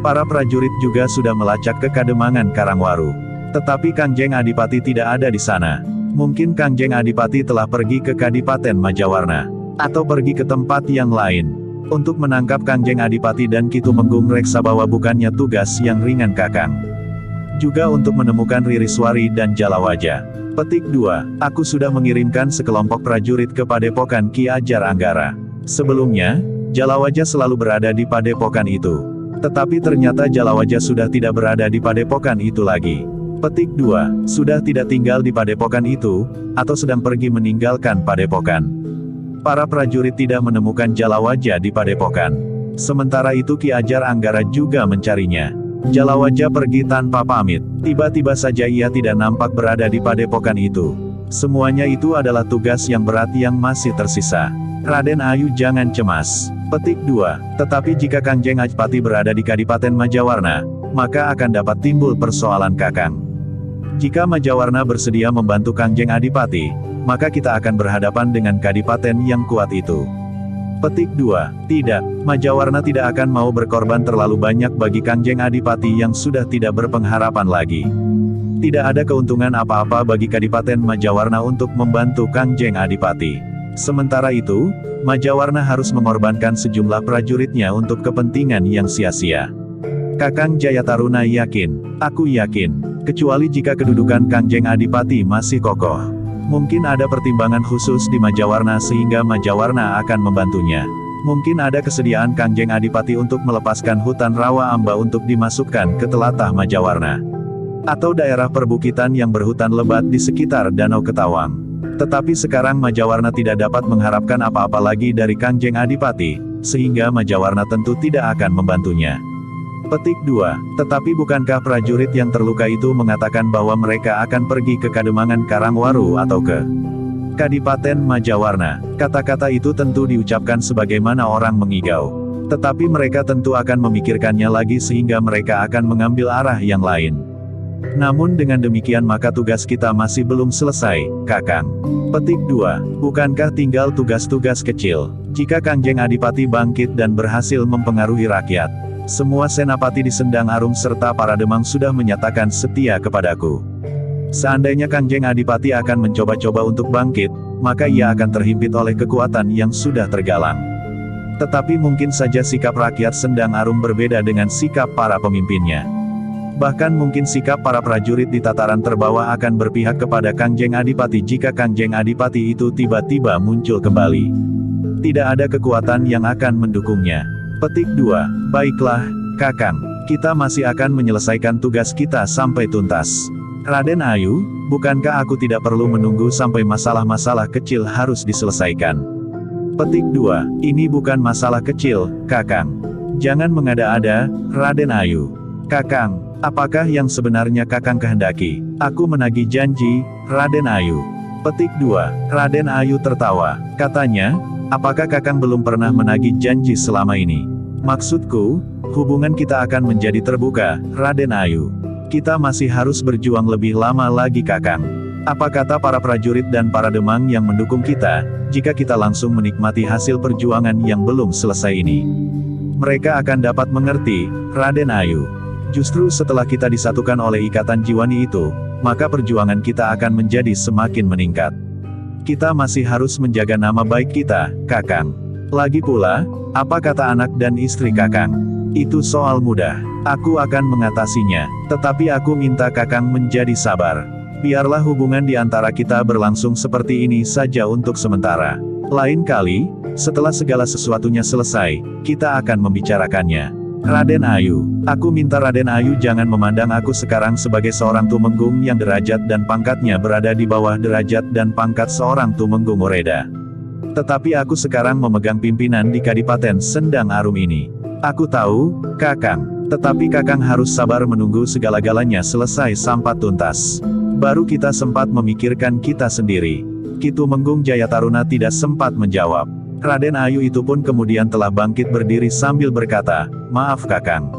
Para prajurit juga sudah melacak ke Kademangan Karangwaru. Tetapi Kanjeng Adipati tidak ada di sana. Mungkin Kanjeng Adipati telah pergi ke Kadipaten Majawarna. Atau pergi ke tempat yang lain. Untuk menangkap Kanjeng Adipati dan Ki Tumenggung Reksabawa bukannya tugas yang ringan Kakang. Juga untuk menemukan Ririswari dan Jalawaja. Petik 2. Aku sudah mengirimkan sekelompok prajurit ke Padepokan Ki Ajar Anggara. Sebelumnya, Jalawaja selalu berada di padepokan itu. Tetapi ternyata Jalawaja sudah tidak berada di padepokan itu lagi. Petik 2. Sudah tidak tinggal di padepokan itu, atau sedang pergi meninggalkan padepokan. Para prajurit tidak menemukan Jalawaja di padepokan. Sementara itu Ki Ajar Anggara juga mencarinya. Jalawaja pergi tanpa pamit. Tiba-tiba saja ia tidak nampak berada di padepokan itu. Semuanya itu adalah tugas yang berat yang masih tersisa. Raden Ayu jangan cemas. Petik 2. Tetapi jika Kanjeng Adipati berada di Kadipaten Majawarna, maka akan dapat timbul persoalan Kakang. Jika Majawarna bersedia membantu Kanjeng Adipati, maka kita akan berhadapan dengan Kadipaten yang kuat itu. Petik 2. Tidak, Majawarna tidak akan mau berkorban terlalu banyak bagi Kanjeng Adipati yang sudah tidak berpengharapan lagi. Tidak ada keuntungan apa-apa bagi Kadipaten Majawarna untuk membantu Kanjeng Adipati. Sementara itu, Majawarna harus mengorbankan sejumlah prajuritnya untuk kepentingan yang sia-sia. Kakang Jayataruna yakin, aku yakin, kecuali jika kedudukan Kanjeng Adipati masih kokoh. Mungkin ada pertimbangan khusus di Majawarna sehingga Majawarna akan membantunya. Mungkin ada kesediaan Kangjeng Adipati untuk melepaskan hutan rawa amba untuk dimasukkan ke telatah Majawarna. Atau daerah perbukitan yang berhutan lebat di sekitar Danau Ketawang. Tetapi sekarang Majawarna tidak dapat mengharapkan apa-apa lagi dari Kangjeng Adipati, sehingga Majawarna tentu tidak akan membantunya. Petik 2. Tetapi bukankah prajurit yang terluka itu mengatakan bahwa mereka akan pergi ke Kademangan Karangwaru atau ke Kadipaten Majawarna? Kata-kata itu tentu diucapkan sebagaimana orang mengigau. Tetapi mereka tentu akan memikirkannya lagi sehingga mereka akan mengambil arah yang lain. Namun dengan demikian maka tugas kita masih belum selesai, Kakang. Petik 2. Bukankah tinggal tugas-tugas kecil? Jika Kangjeng Adipati bangkit dan berhasil mempengaruhi rakyat, semua senapati di Sendang Arum serta para Demang sudah menyatakan setia kepadaku. Seandainya Kangjeng Adipati akan mencoba-coba untuk bangkit, maka ia akan terhimpit oleh kekuatan yang sudah tergalang. Tetapi mungkin saja sikap rakyat Sendang Arum berbeda dengan sikap para pemimpinnya. Bahkan mungkin sikap para prajurit di tataran terbawah akan berpihak kepada Kangjeng Adipati jika Kangjeng Adipati itu tiba-tiba muncul kembali. Tidak ada kekuatan yang akan mendukungnya. Petik 2. Baiklah, Kakang. Kita masih akan menyelesaikan tugas kita sampai tuntas. Raden Ayu, bukankah aku tidak perlu menunggu sampai masalah-masalah kecil harus diselesaikan? Petik 2. Ini bukan masalah kecil, Kakang. Jangan mengada-ada, Raden Ayu. Kakang, apakah yang sebenarnya Kakang kehendaki? Aku menagih janji, Raden Ayu. Petik 2. Raden Ayu tertawa. Katanya, apakah Kakang belum pernah menagih janji selama ini? Maksudku, hubungan kita akan menjadi terbuka, Raden Ayu. Kita masih harus berjuang lebih lama lagi Kakang. Apa kata para prajurit dan para Demang yang mendukung kita, jika kita langsung menikmati hasil perjuangan yang belum selesai ini? Mereka akan dapat mengerti, Raden Ayu. Justru setelah kita disatukan oleh ikatan jiwani itu, maka perjuangan kita akan menjadi semakin meningkat. Kita masih harus menjaga nama baik kita, Kakang. Lagi pula, apa kata anak dan istri Kakang? Itu soal mudah. Aku akan mengatasinya. Tetapi aku minta Kakang menjadi sabar. Biarlah hubungan di antara kita berlangsung seperti ini saja untuk sementara. Lain kali, setelah segala sesuatunya selesai, kita akan membicarakannya. Raden Ayu, aku minta Raden Ayu jangan memandang aku sekarang sebagai seorang tumenggung yang derajat dan pangkatnya berada di bawah derajat dan pangkat seorang tumenggung Oreda. Tetapi aku sekarang memegang pimpinan di Kadipaten Sendang Arum ini. Aku tahu, Kakang, tetapi Kakang harus sabar menunggu segala-galanya selesai sampai tuntas. Baru kita sempat memikirkan kita sendiri. Ki Tumenggung Jayataruna tidak sempat menjawab. Raden Ayu itu pun kemudian telah bangkit berdiri sambil berkata, "Maaf Kakang."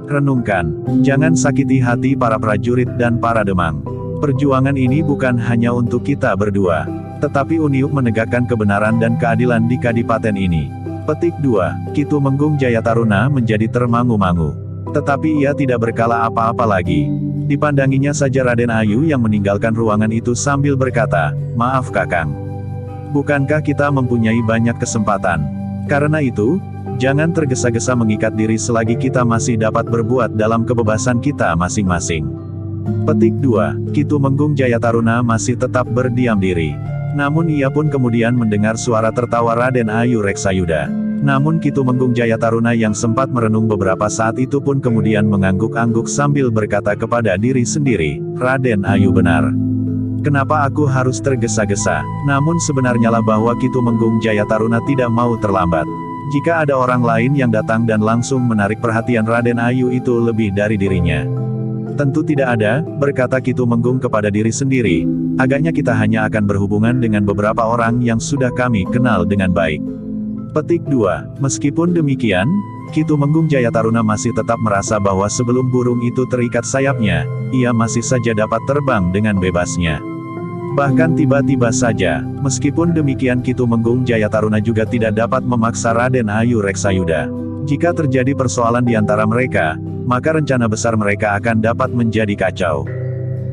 Renungkan, jangan sakiti hati para prajurit dan para Demang. Perjuangan ini bukan hanya untuk kita berdua, tetapi untuk menegakkan kebenaran dan keadilan di Kadipaten ini. Petik 2. Ki Tumenggung Jayataruna menjadi termangu-mangu. Tetapi ia tidak berkala apa-apa lagi. Dipandanginya saja Raden Ayu yang meninggalkan ruangan itu sambil berkata, "Maaf Kakang. Bukankah kita mempunyai banyak kesempatan? Karena itu, jangan tergesa-gesa mengikat diri selagi kita masih dapat berbuat dalam kebebasan kita masing-masing." Petik 2. Ki Tumenggung Jayataruna masih tetap berdiam diri. Namun ia pun kemudian mendengar suara tertawa Raden Ayu Reksayuda. Namun Ki Tumenggung Jayataruna yang sempat merenung beberapa saat itu pun kemudian mengangguk-angguk sambil berkata kepada diri sendiri, "Raden Ayu benar. Kenapa aku harus tergesa-gesa?" Namun sebenarnya lah bahwa Ki Tumenggung Jayataruna tidak mau terlambat. Jika ada orang lain yang datang dan langsung menarik perhatian Raden Ayu itu lebih dari dirinya. Tentu tidak ada, berkata Ki Tumenggung kepada diri sendiri. Agaknya kita hanya akan berhubungan dengan beberapa orang yang sudah kami kenal dengan baik. Petik 2. Meskipun demikian, Ki Tumenggung Jayataruna masih tetap merasa bahwa sebelum burung itu terikat sayapnya, ia masih saja dapat terbang dengan bebasnya. Bahkan tiba-tiba saja, meskipun demikian Ki Tumenggung Jayataruna juga tidak dapat memaksa Raden Ayu Reksayuda. Jika terjadi persoalan di antara mereka, maka rencana besar mereka akan dapat menjadi kacau.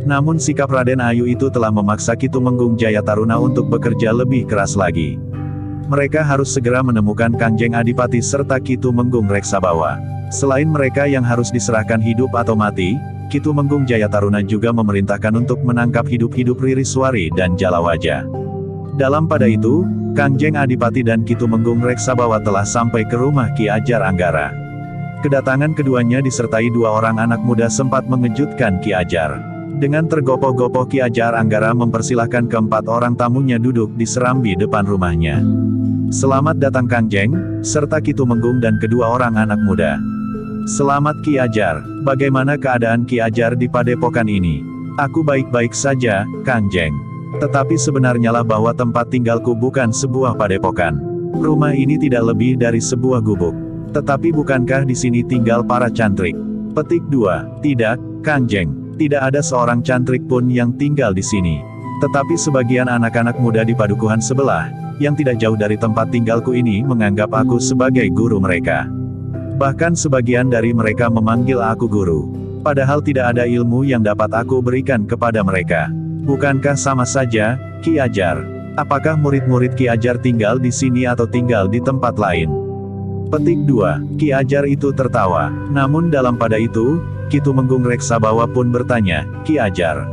Namun sikap Raden Ayu itu telah memaksa Ki Tumenggung Jayataruna untuk bekerja lebih keras lagi. Mereka harus segera menemukan Kangjeng Adipati serta Ki Tumenggung Reksabawa. Selain mereka yang harus diserahkan hidup atau mati, Ki Tumenggung Jayataruna juga memerintahkan untuk menangkap hidup-hidup Ririswari dan Jalawaja. Dalam pada itu, Kangjeng Adipati dan Ki Tumenggung Reksabawa telah sampai ke rumah Ki Ajar Anggara. Kedatangan keduanya disertai dua orang anak muda sempat mengejutkan Ki Ajar. Dengan tergopoh-gopoh Ki Ajar Anggara mempersilahkan keempat orang tamunya duduk di serambi depan rumahnya. "Selamat datang Kangjeng," serta Ki Tumenggung dan kedua orang anak muda. "Selamat Ki Ajar, bagaimana keadaan Ki Ajar di padepokan ini?" "Aku baik-baik saja, Kangjeng. Tetapi sebenarnya lah bahwa tempat tinggalku bukan sebuah padepokan. Rumah ini tidak lebih dari sebuah gubuk. Tetapi bukankah di sini tinggal para cantrik?" Petik 2. "Tidak, Kangjeng. Tidak ada seorang cantrik pun yang tinggal di sini. Tetapi sebagian anak-anak muda di padukuhan sebelah, yang tidak jauh dari tempat tinggalku ini menganggap aku sebagai guru mereka. Bahkan sebagian dari mereka memanggil aku guru. Padahal tidak ada ilmu yang dapat aku berikan kepada mereka. Bukankah sama saja, Ki Ajar? Apakah murid-murid Ki Ajar tinggal di sini atau tinggal di tempat lain?" Petik 2. Ki Ajar itu tertawa. Namun dalam pada itu, Ki Tumenggung Reksabawa pun bertanya, "Ki Ajar,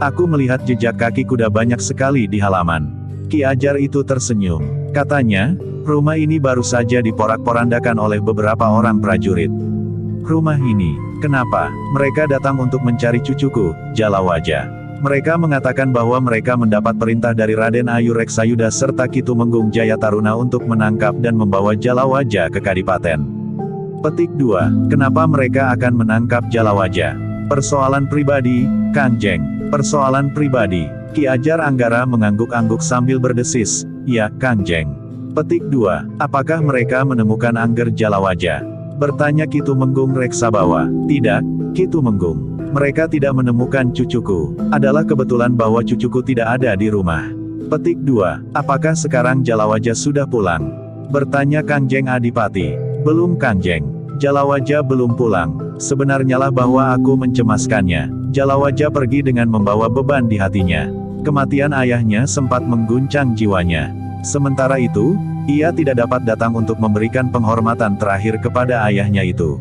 aku melihat jejak kaki kuda banyak sekali di halaman." Ki Ajar itu tersenyum. Katanya, "Rumah ini baru saja diporak-porandakan oleh beberapa orang prajurit." "Rumah ini, kenapa? Mereka datang untuk mencari cucuku, Jalawaja. Mereka mengatakan bahwa mereka mendapat perintah dari Raden Ayu Reksayuda serta Ki Tumenggung Jayataruna untuk menangkap dan membawa Jalawaja ke Kadipaten." Petik 2. Kenapa mereka akan menangkap Jalawaja? Persoalan pribadi, Kangjeng. Persoalan pribadi. Ki Ajar Anggara mengangguk-angguk sambil berdesis, "Ya, Kangjeng." Petik 2. Apakah mereka menemukan Angger Jalawaja? Bertanya Ki Tumenggung Reksabawa. "Tidak, Ki Tumenggung. Mereka tidak menemukan cucuku. Adalah kebetulan bahwa cucuku tidak ada di rumah." Petik 2. Apakah sekarang Jalawaja sudah pulang? Bertanya Kangjeng Adipati. "Belum Kangjeng. Jalawaja belum pulang. Sebenarnya lah bahwa aku mencemaskannya. Jalawaja pergi dengan membawa beban di hatinya. Kematian ayahnya sempat mengguncang jiwanya. Sementara itu, ia tidak dapat datang untuk memberikan penghormatan terakhir kepada ayahnya itu."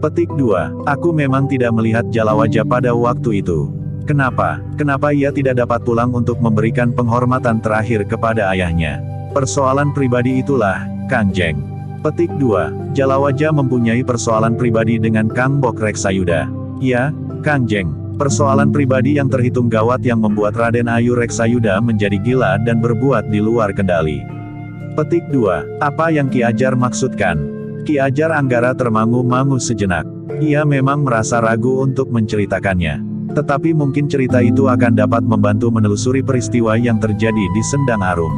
Petik 2. Aku memang tidak melihat Jalawaja pada waktu itu. Kenapa? Kenapa ia tidak dapat pulang untuk memberikan penghormatan terakhir kepada ayahnya? Persoalan pribadi itulah, Kangjeng. Petik 2. Jalawaja mempunyai persoalan pribadi dengan Kang Bok Reksayuda. Ya, Kangjeng. Persoalan pribadi yang terhitung gawat yang membuat Raden Ayu Reksayuda menjadi gila dan berbuat di luar kendali. Petik 2. Apa yang Ki Ajar maksudkan? Ki Ajar Anggara termangu-mangu sejenak. Ia memang merasa ragu untuk menceritakannya. Tetapi mungkin cerita itu akan dapat membantu menelusuri peristiwa yang terjadi di Sendang Arum.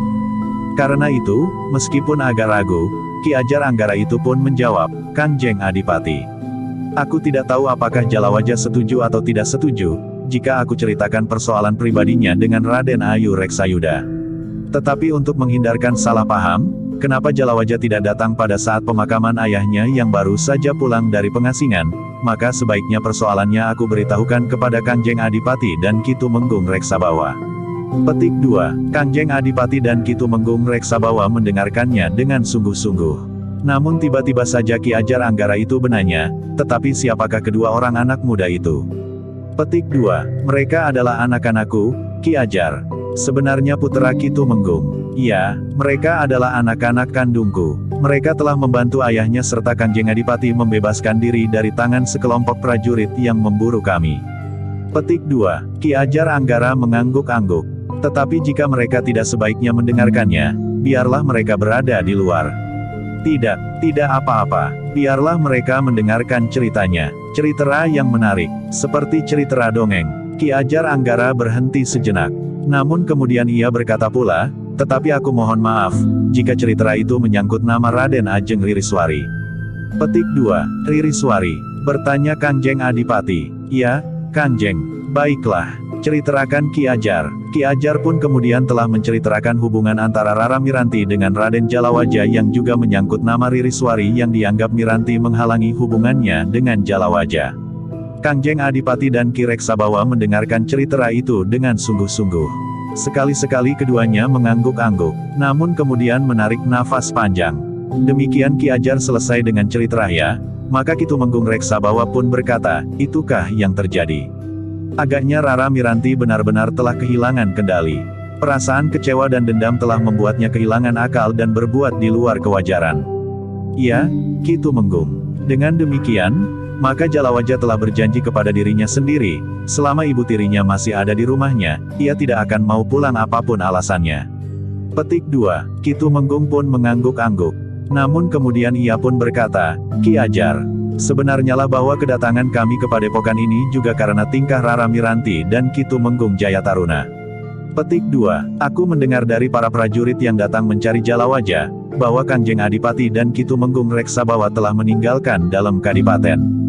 Karena itu, meskipun agak ragu, Ki Ajar Anggara itu pun menjawab, "Kangjeng Adipati. Aku tidak tahu apakah Jalawaja setuju atau tidak setuju, jika aku ceritakan persoalan pribadinya dengan Raden Ayu Reksayuda. Tetapi untuk menghindarkan salah paham, kenapa Jalawaja tidak datang pada saat pemakaman ayahnya yang baru saja pulang dari pengasingan, maka sebaiknya persoalannya aku beritahukan kepada Kangjeng Adipati dan Ki Tumenggung Reksabawa." Petik 2. Kangjeng Adipati dan Ki Tumenggung Reksabawa mendengarkannya dengan sungguh-sungguh. Namun tiba-tiba saja Ki Ajar Anggara itu bertanya, "Tetapi siapakah kedua orang anak muda itu?" Petik 2. Mereka adalah anak-anakku, Ki Ajar. Sebenarnya putra Ki Tumenggung. Ya, mereka adalah anak-anak kandungku. Mereka telah membantu ayahnya serta Kangjeng Adipati membebaskan diri dari tangan sekelompok prajurit yang memburu kami. Petik 2. Ki Ajar Anggara mengangguk-angguk. Tetapi jika mereka tidak sebaiknya mendengarkannya, biarlah mereka berada di luar. Tidak, tidak apa-apa. Biarlah mereka mendengarkan ceritanya. Cerita yang menarik, seperti cerita dongeng. Ki Ajar Anggara berhenti sejenak. Namun kemudian ia berkata pula, "Tetapi aku mohon maaf, jika cerita itu menyangkut nama Raden Ajeng Ririswari." Petik 2. Ririswari. Bertanya Kangjeng Adipati. "Ya, Kangjeng. Baiklah. Ceritakan Ki Ajar." Ki Ajar pun kemudian telah menceritakan hubungan antara Rara Miranti dengan Raden Jalawaja yang juga menyangkut nama Ririswari yang dianggap Miranti menghalangi hubungannya dengan Jalawaja. Kangjeng Adipati dan Ki Reksabawa mendengarkan cerita itu dengan sungguh-sungguh. Sekali-sekali keduanya mengangguk-angguk, namun kemudian menarik nafas panjang. Demikian Ki Ajar selesai dengan cerita ya. Maka Ki Tumenggung Reksabawa pun berkata, itukah yang terjadi? Agaknya Rara Miranti benar-benar telah kehilangan kendali. Perasaan kecewa dan dendam telah membuatnya kehilangan akal dan berbuat di luar kewajaran. Iya, Ki Tumenggung. Dengan demikian, maka Jalawaja telah berjanji kepada dirinya sendiri, selama ibu tirinya masih ada di rumahnya, ia tidak akan mau pulang apapun alasannya. Petik 2, Ki Tumenggung pun mengangguk-angguk. Namun kemudian ia pun berkata, Ki Ajar, sebenarnya lah bahwa kedatangan kami ke padepokan ini juga karena tingkah Rara Miranti dan Ki Tumenggung Jayataruna. Petik 2, aku mendengar dari para prajurit yang datang mencari Jalawaja, bahwa Kangjeng Adipati dan Ki Tumenggung Reksabawa telah meninggalkan dalam kadipaten.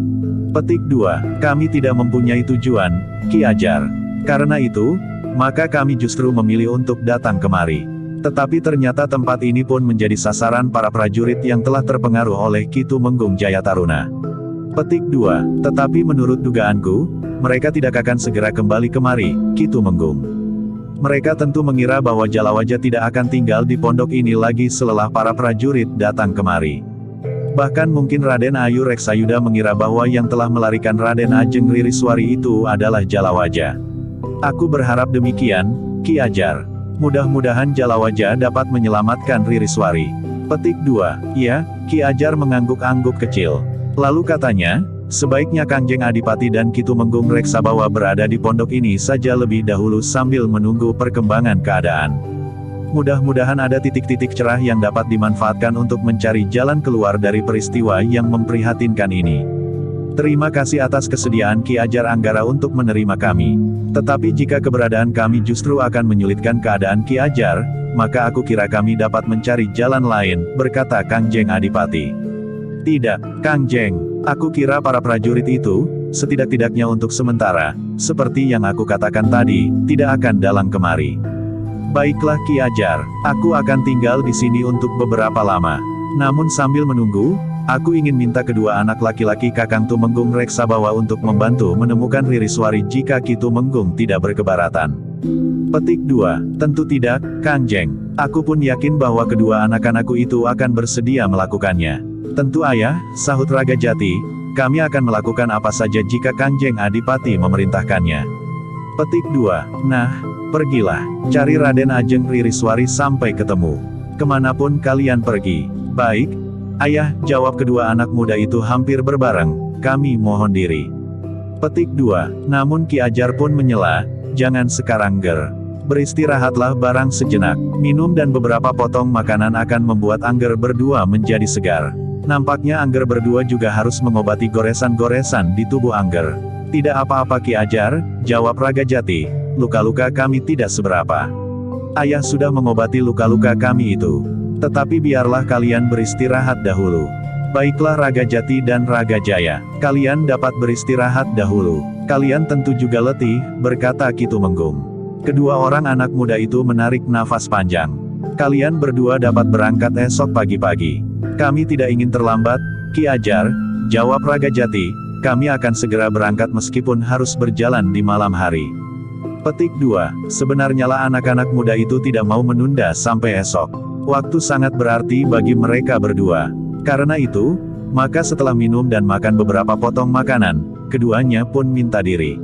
Petik 2, kami tidak mempunyai tujuan, Ki Ajar. Karena itu, maka kami justru memilih untuk datang kemari. Tetapi ternyata tempat ini pun menjadi sasaran para prajurit yang telah terpengaruh oleh Ki Tumenggung Jayataruna. Petik 2, tetapi menurut dugaanku, mereka tidak akan segera kembali kemari, Ki Tumenggung. Mereka tentu mengira bahwa Jalawaja tidak akan tinggal di pondok ini lagi selelah para prajurit datang kemari. Bahkan mungkin Raden Ayu Reksayuda mengira bahwa yang telah melarikan Raden Ajeng Ririswari itu adalah Jalawaja. Aku berharap demikian, Ki Ajar. Mudah-mudahan Jalawaja dapat menyelamatkan Ririswari. Petik 2, ya, Ki Ajar mengangguk-angguk kecil. Lalu katanya, sebaiknya Kangjeng Adipati dan Ki Tumenggung Reksabawa berada di pondok ini saja lebih dahulu sambil menunggu perkembangan keadaan. Mudah-mudahan ada titik-titik cerah yang dapat dimanfaatkan untuk mencari jalan keluar dari peristiwa yang memprihatinkan ini. Terima kasih atas kesediaan Ki Ajar Anggara untuk menerima kami. Tetapi jika keberadaan kami justru akan menyulitkan keadaan Ki Ajar, maka aku kira kami dapat mencari jalan lain, berkata Kangjeng Adipati. Tidak, Kangjeng. Aku kira para prajurit itu, setidak-tidaknya untuk sementara, seperti yang aku katakan tadi, tidak akan dalang kemari. Baiklah Ki Ajar, aku akan tinggal di sini untuk beberapa lama. Namun sambil menunggu, aku ingin minta kedua anak laki-laki Kakang Tumenggung Reksabawa untuk membantu menemukan Ririswari jika Ki Tumenggung tidak berkeberatan. Petik 2, tentu tidak, Kangjeng. Aku pun yakin bahwa kedua anak-anakku itu akan bersedia melakukannya. Tentu ayah, sahut Raga Jati, kami akan melakukan apa saja jika Kangjeng Adipati memerintahkannya. Petik 2, nah, pergilah, cari Raden Ajeng Ririswari sampai ketemu. Kemanapun kalian pergi. Baik, ayah, jawab kedua anak muda itu hampir berbareng, kami mohon diri. Petik 2, namun Ki Ajar pun menyela, jangan sekarang Ger. Beristirahatlah barang sejenak, minum dan beberapa potong makanan akan membuat Angger berdua menjadi segar. Nampaknya Angger berdua juga harus mengobati goresan-goresan di tubuh Angger. Tidak apa-apa Ki Ajar, jawab Raga Jati, luka-luka kami tidak seberapa. Ayah sudah mengobati luka-luka kami itu. Tetapi biarlah kalian beristirahat dahulu. Baiklah Raga Jati dan Raga Jaya, kalian dapat beristirahat dahulu. Kalian tentu juga letih, berkata Ki Tumenggung. Kedua orang anak muda itu menarik nafas panjang. Kalian berdua dapat berangkat esok pagi-pagi. Kami tidak ingin terlambat, Ki Ajar, jawab Raga Jati, kami akan segera berangkat meskipun harus berjalan di malam hari. Petik 2, sebenarnya lah anak-anak muda itu tidak mau menunda sampai esok. Waktu sangat berarti bagi mereka berdua. Karena itu, maka setelah minum dan makan beberapa potong makanan, keduanya pun minta diri.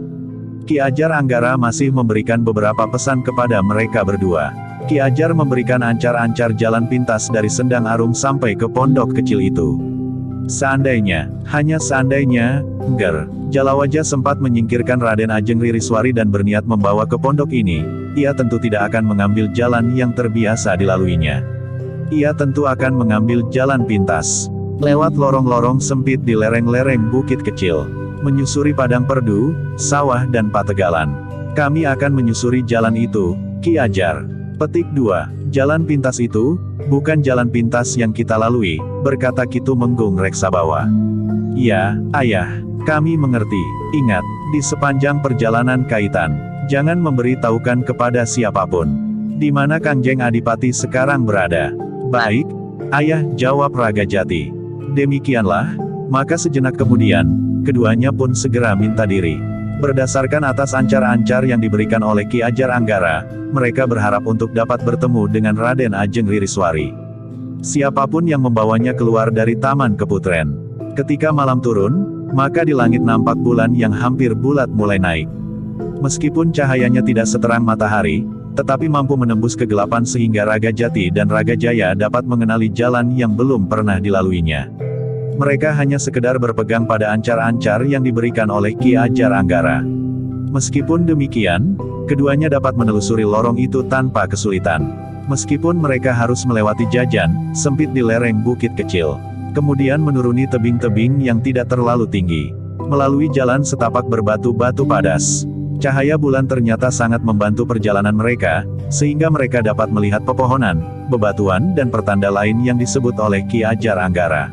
Ki Ajar Anggara masih memberikan beberapa pesan kepada mereka berdua. Ki Ajar memberikan ancar-ancar jalan pintas dari Sendang Arum sampai ke pondok kecil itu. Seandainya, hanya seandainya, Ger, Jalawaja sempat menyingkirkan Raden Ajeng Ririswari dan berniat membawa ke pondok ini, ia tentu tidak akan mengambil jalan yang terbiasa dilaluinya. Ia tentu akan mengambil jalan pintas. Lewat lorong-lorong sempit di lereng-lereng bukit kecil. Menyusuri padang perdu, sawah dan pategalan. Kami akan menyusuri jalan itu, Ki Ajar. Petik 2, jalan pintas itu, bukan jalan pintas yang kita lalui, berkata Ki Tumenggung Reksabawa. Ya, ayah, kami mengerti. Ingat, di sepanjang perjalanan kaitan, jangan memberitahukan kepada siapapun. Di mana Kangjeng Adipati sekarang berada? Baik, ayah, jawab Raga Jati. Demikianlah, maka sejenak kemudian, keduanya pun segera minta diri. Berdasarkan atas ancar-ancar yang diberikan oleh Ki Ajar Anggara, mereka berharap untuk dapat bertemu dengan Raden Ajeng Ririswari. Siapapun yang membawanya keluar dari Taman Keputren. Ketika malam turun, maka di langit nampak bulan yang hampir bulat mulai naik. Meskipun cahayanya tidak seterang matahari, tetapi mampu menembus kegelapan sehingga Raga Jati dan Raga Jaya dapat mengenali jalan yang belum pernah dilaluinya. Mereka hanya sekedar berpegang pada ancar-ancar yang diberikan oleh Ki Ajar Anggara. Meskipun demikian, keduanya dapat menelusuri lorong itu tanpa kesulitan. Meskipun mereka harus melewati jajan sempit di lereng bukit kecil, kemudian menuruni tebing-tebing yang tidak terlalu tinggi, melalui jalan setapak berbatu-batu padas. Cahaya bulan ternyata sangat membantu perjalanan mereka, sehingga mereka dapat melihat pepohonan, bebatuan dan pertanda lain yang disebut oleh Ki Ajar Anggara.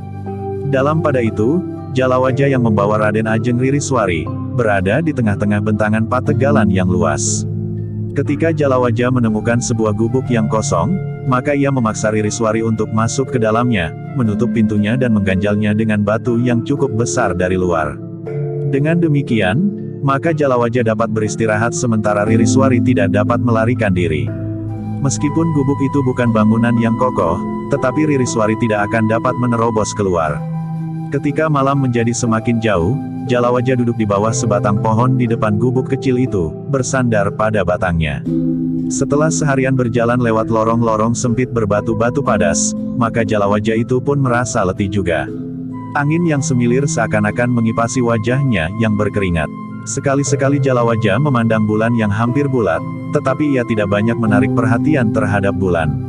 Dalam pada itu, Jalawaja yang membawa Raden Ajeng Ririswari, berada di tengah-tengah bentangan pategalan yang luas. Ketika Jalawaja menemukan sebuah gubuk yang kosong, maka ia memaksa Ririswari untuk masuk ke dalamnya, menutup pintunya dan mengganjalnya dengan batu yang cukup besar dari luar. Dengan demikian, maka Jalawaja dapat beristirahat sementara Ririswari tidak dapat melarikan diri. Meskipun gubuk itu bukan bangunan yang kokoh, tetapi Ririswari tidak akan dapat menerobos keluar. Ketika malam menjadi semakin jauh, Jalawaja duduk di bawah sebatang pohon di depan gubuk kecil itu, bersandar pada batangnya. Setelah seharian berjalan lewat lorong-lorong sempit berbatu-batu padas, maka Jalawaja itu pun merasa letih juga. Angin yang semilir seakan-akan mengipasi wajahnya yang berkeringat. Sekali-sekali Jalawaja memandang bulan yang hampir bulat, tetapi ia tidak banyak menarik perhatian terhadap bulan.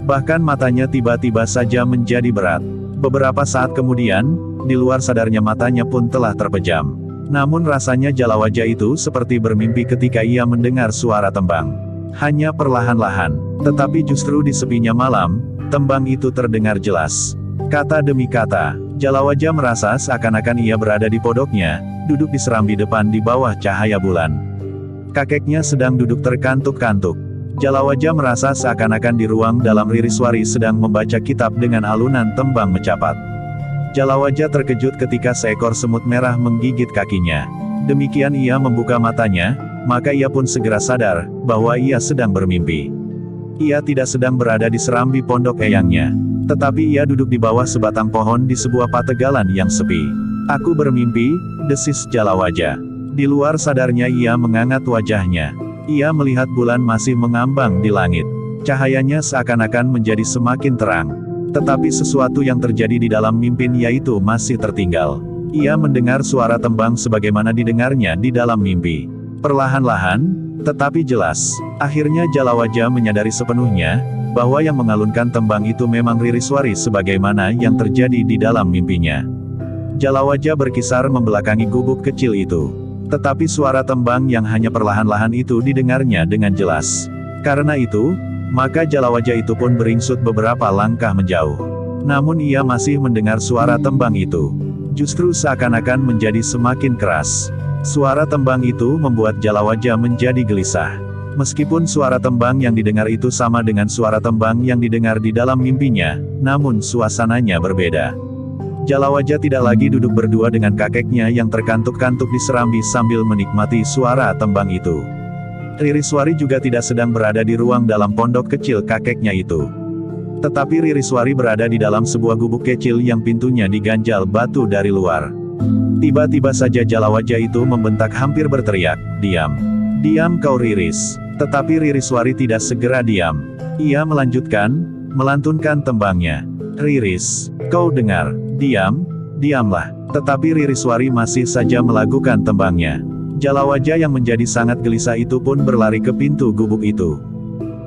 Bahkan matanya tiba-tiba saja menjadi berat. Beberapa saat kemudian, di luar sadarnya matanya pun telah terpejam. Namun rasanya Jalawaja itu seperti bermimpi ketika ia mendengar suara tembang. Hanya perlahan-lahan, tetapi justru di sepinya malam, tembang itu terdengar jelas. Kata demi kata, Jalawaja merasa seakan-akan ia berada di podoknya, duduk di serambi depan di bawah cahaya bulan. Kakeknya sedang duduk terkantuk-kantuk. Jalawaja merasa seakan-akan di ruang dalam Ririswari sedang membaca kitab dengan alunan tembang mencapat. Jalawaja terkejut ketika seekor semut merah menggigit kakinya. Demikian ia membuka matanya, maka ia pun segera sadar bahwa ia sedang bermimpi. Ia tidak sedang berada di serambi pondok eyangnya, tetapi ia duduk di bawah sebatang pohon di sebuah pategalan yang sepi. "Aku bermimpi," desis Jalawaja. Di luar sadarnya ia mengangat wajahnya. Ia melihat bulan masih mengambang di langit. Cahayanya seakan-akan menjadi semakin terang. Tetapi sesuatu yang terjadi di dalam mimpinya itu masih tertinggal. Ia mendengar suara tembang sebagaimana didengarnya di dalam mimpi. Perlahan-lahan, tetapi jelas, akhirnya Jalawaja menyadari sepenuhnya, bahwa yang mengalunkan tembang itu memang Ririswari sebagaimana yang terjadi di dalam mimpinya. Jalawaja berkisar membelakangi gubuk kecil itu. Tetapi suara tembang yang hanya perlahan-lahan itu didengarnya dengan jelas. Karena itu, maka Jalawaja itu pun beringsut beberapa langkah menjauh. Namun ia masih mendengar suara tembang itu. Justru seakan-akan menjadi semakin keras. Suara tembang itu membuat Jalawaja menjadi gelisah. Meskipun suara tembang yang didengar itu sama dengan suara tembang yang didengar di dalam mimpinya, namun suasananya berbeda. Jalawaja tidak lagi duduk berdua dengan kakeknya yang terkantuk-kantuk di serambi sambil menikmati suara tembang itu. Ririswari juga tidak sedang berada di ruang dalam pondok kecil kakeknya itu. Tetapi Ririswari berada di dalam sebuah gubuk kecil yang pintunya diganjal batu dari luar. Tiba-tiba saja Jalawaja itu membentak hampir berteriak, "Diam! Diam kau Riris!" Tetapi Ririswari tidak segera diam. Ia melanjutkan, melantunkan tembangnya. "Riris, kau dengar? Diam, diamlah." Tetapi Ririswari masih saja melakukan tembangnya. Jalawaja yang menjadi sangat gelisah itu pun berlari ke pintu gubuk itu.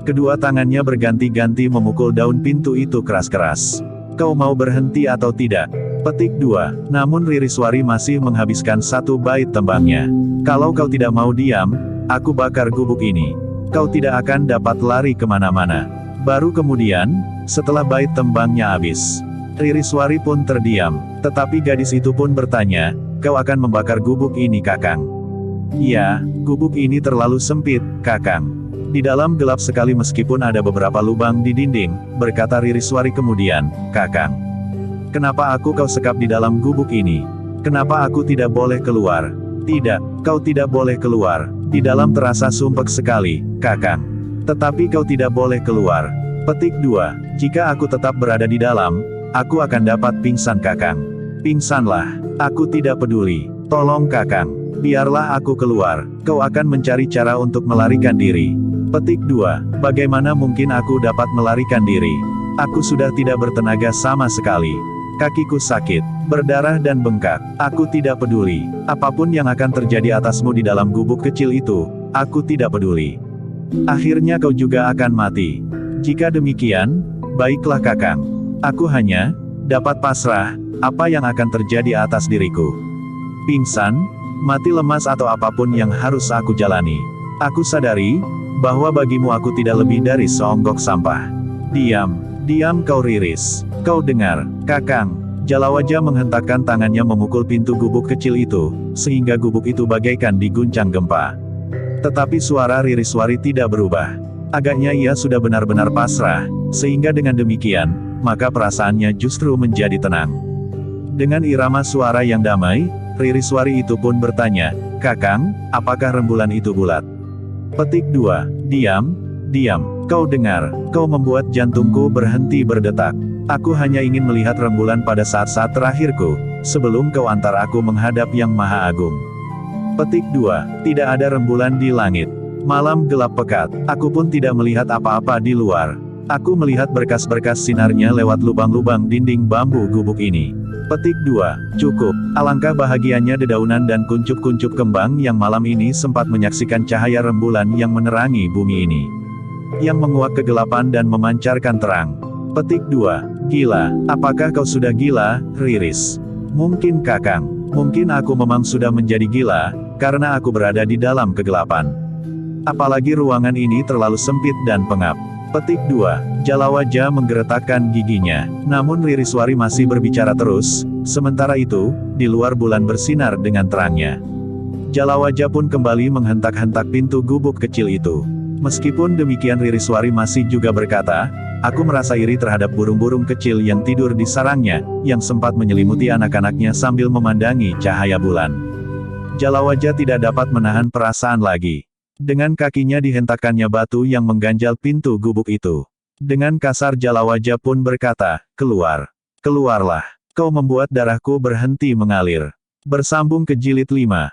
Kedua tangannya berganti-ganti memukul daun pintu itu keras-keras. "Kau mau berhenti atau tidak?" Petik 2. Namun Ririswari masih menghabiskan satu bait tembangnya. "Kalau kau tidak mau diam, aku bakar gubuk ini. Kau tidak akan dapat lari kemana-mana." Baru kemudian, setelah bait tembangnya habis, Ririswari pun terdiam. Tetapi gadis itu pun bertanya, "Kau akan membakar gubuk ini Kakang?" "Ya, gubuk ini terlalu sempit, Kakang. Di dalam gelap sekali meskipun ada beberapa lubang di dinding," berkata Ririswari kemudian, "Kakang, kenapa aku kau sekap di dalam gubuk ini? Kenapa aku tidak boleh keluar?" "Tidak, kau tidak boleh keluar. Di dalam terasa sumpek sekali, Kakang. Tetapi kau tidak boleh keluar." Petik 2. "Jika aku tetap berada di dalam, aku akan dapat pingsan Kakang." Pingsanlah. Aku tidak peduli. Tolong Kakang. Biarlah aku keluar. Kau akan mencari cara untuk melarikan diri. Petik 2. Bagaimana mungkin aku dapat melarikan diri? Aku sudah tidak bertenaga sama sekali. Kakiku sakit, berdarah dan bengkak. Aku tidak peduli. Apapun yang akan terjadi atasmu di dalam gubuk kecil itu, aku tidak peduli. Akhirnya kau juga akan mati. Jika demikian, baiklah Kakang. Aku hanya dapat pasrah, apa yang akan terjadi atas diriku. Pingsan, mati lemas atau apapun yang harus aku jalani. Aku sadari, bahwa bagimu aku tidak lebih dari seonggok sampah. Diam, diam kau Riris. Kau dengar, Kakang. Jalawaja menghentakkan tangannya memukul pintu gubuk kecil itu, sehingga gubuk itu bagaikan diguncang gempa. Tetapi suara Ririswari tidak berubah. Agaknya ia sudah benar-benar pasrah, sehingga dengan demikian, maka perasaannya justru menjadi tenang. Dengan irama suara yang damai, Ririswari itu pun bertanya, Kakang, apakah rembulan itu bulat? Petik 2. Diam, diam. Kau dengar, kau membuat jantungku berhenti berdetak. Aku hanya ingin melihat rembulan pada saat-saat terakhirku, sebelum kau antar aku menghadap Yang Maha Agung. Petik 2. Tidak ada rembulan di langit. Malam gelap pekat, aku pun tidak melihat apa-apa di luar. Aku melihat berkas-berkas sinarnya lewat lubang-lubang dinding bambu gubuk ini. Petik 2. Cukup. Alangkah bahagianya dedaunan dan kuncup-kuncup kembang yang malam ini sempat menyaksikan cahaya rembulan yang menerangi bumi ini. Yang menguak kegelapan dan memancarkan terang. Petik 2. Gila. Apakah kau sudah gila, Riris? Mungkin Kakang. Mungkin aku memang sudah menjadi gila, karena aku berada di dalam kegelapan. Apalagi ruangan ini terlalu sempit dan pengap. Petik 2. Jalawaja menggeretakkan giginya. Namun Ririswari masih berbicara terus, sementara itu, di luar bulan bersinar dengan terangnya. Jalawaja pun kembali menghentak-hentak pintu gubuk kecil itu. Meskipun demikian Ririswari masih juga berkata, aku merasa iri terhadap burung-burung kecil yang tidur di sarangnya, yang sempat menyelimuti anak-anaknya sambil memandangi cahaya bulan. Jalawaja tidak dapat menahan perasaan lagi. Dengan kakinya dihentakkannya batu yang mengganjal pintu gubuk itu. Dengan kasar Jalawaja pun berkata, keluar. Keluarlah. Kau membuat darahku berhenti mengalir. Bersambung ke jilid 5.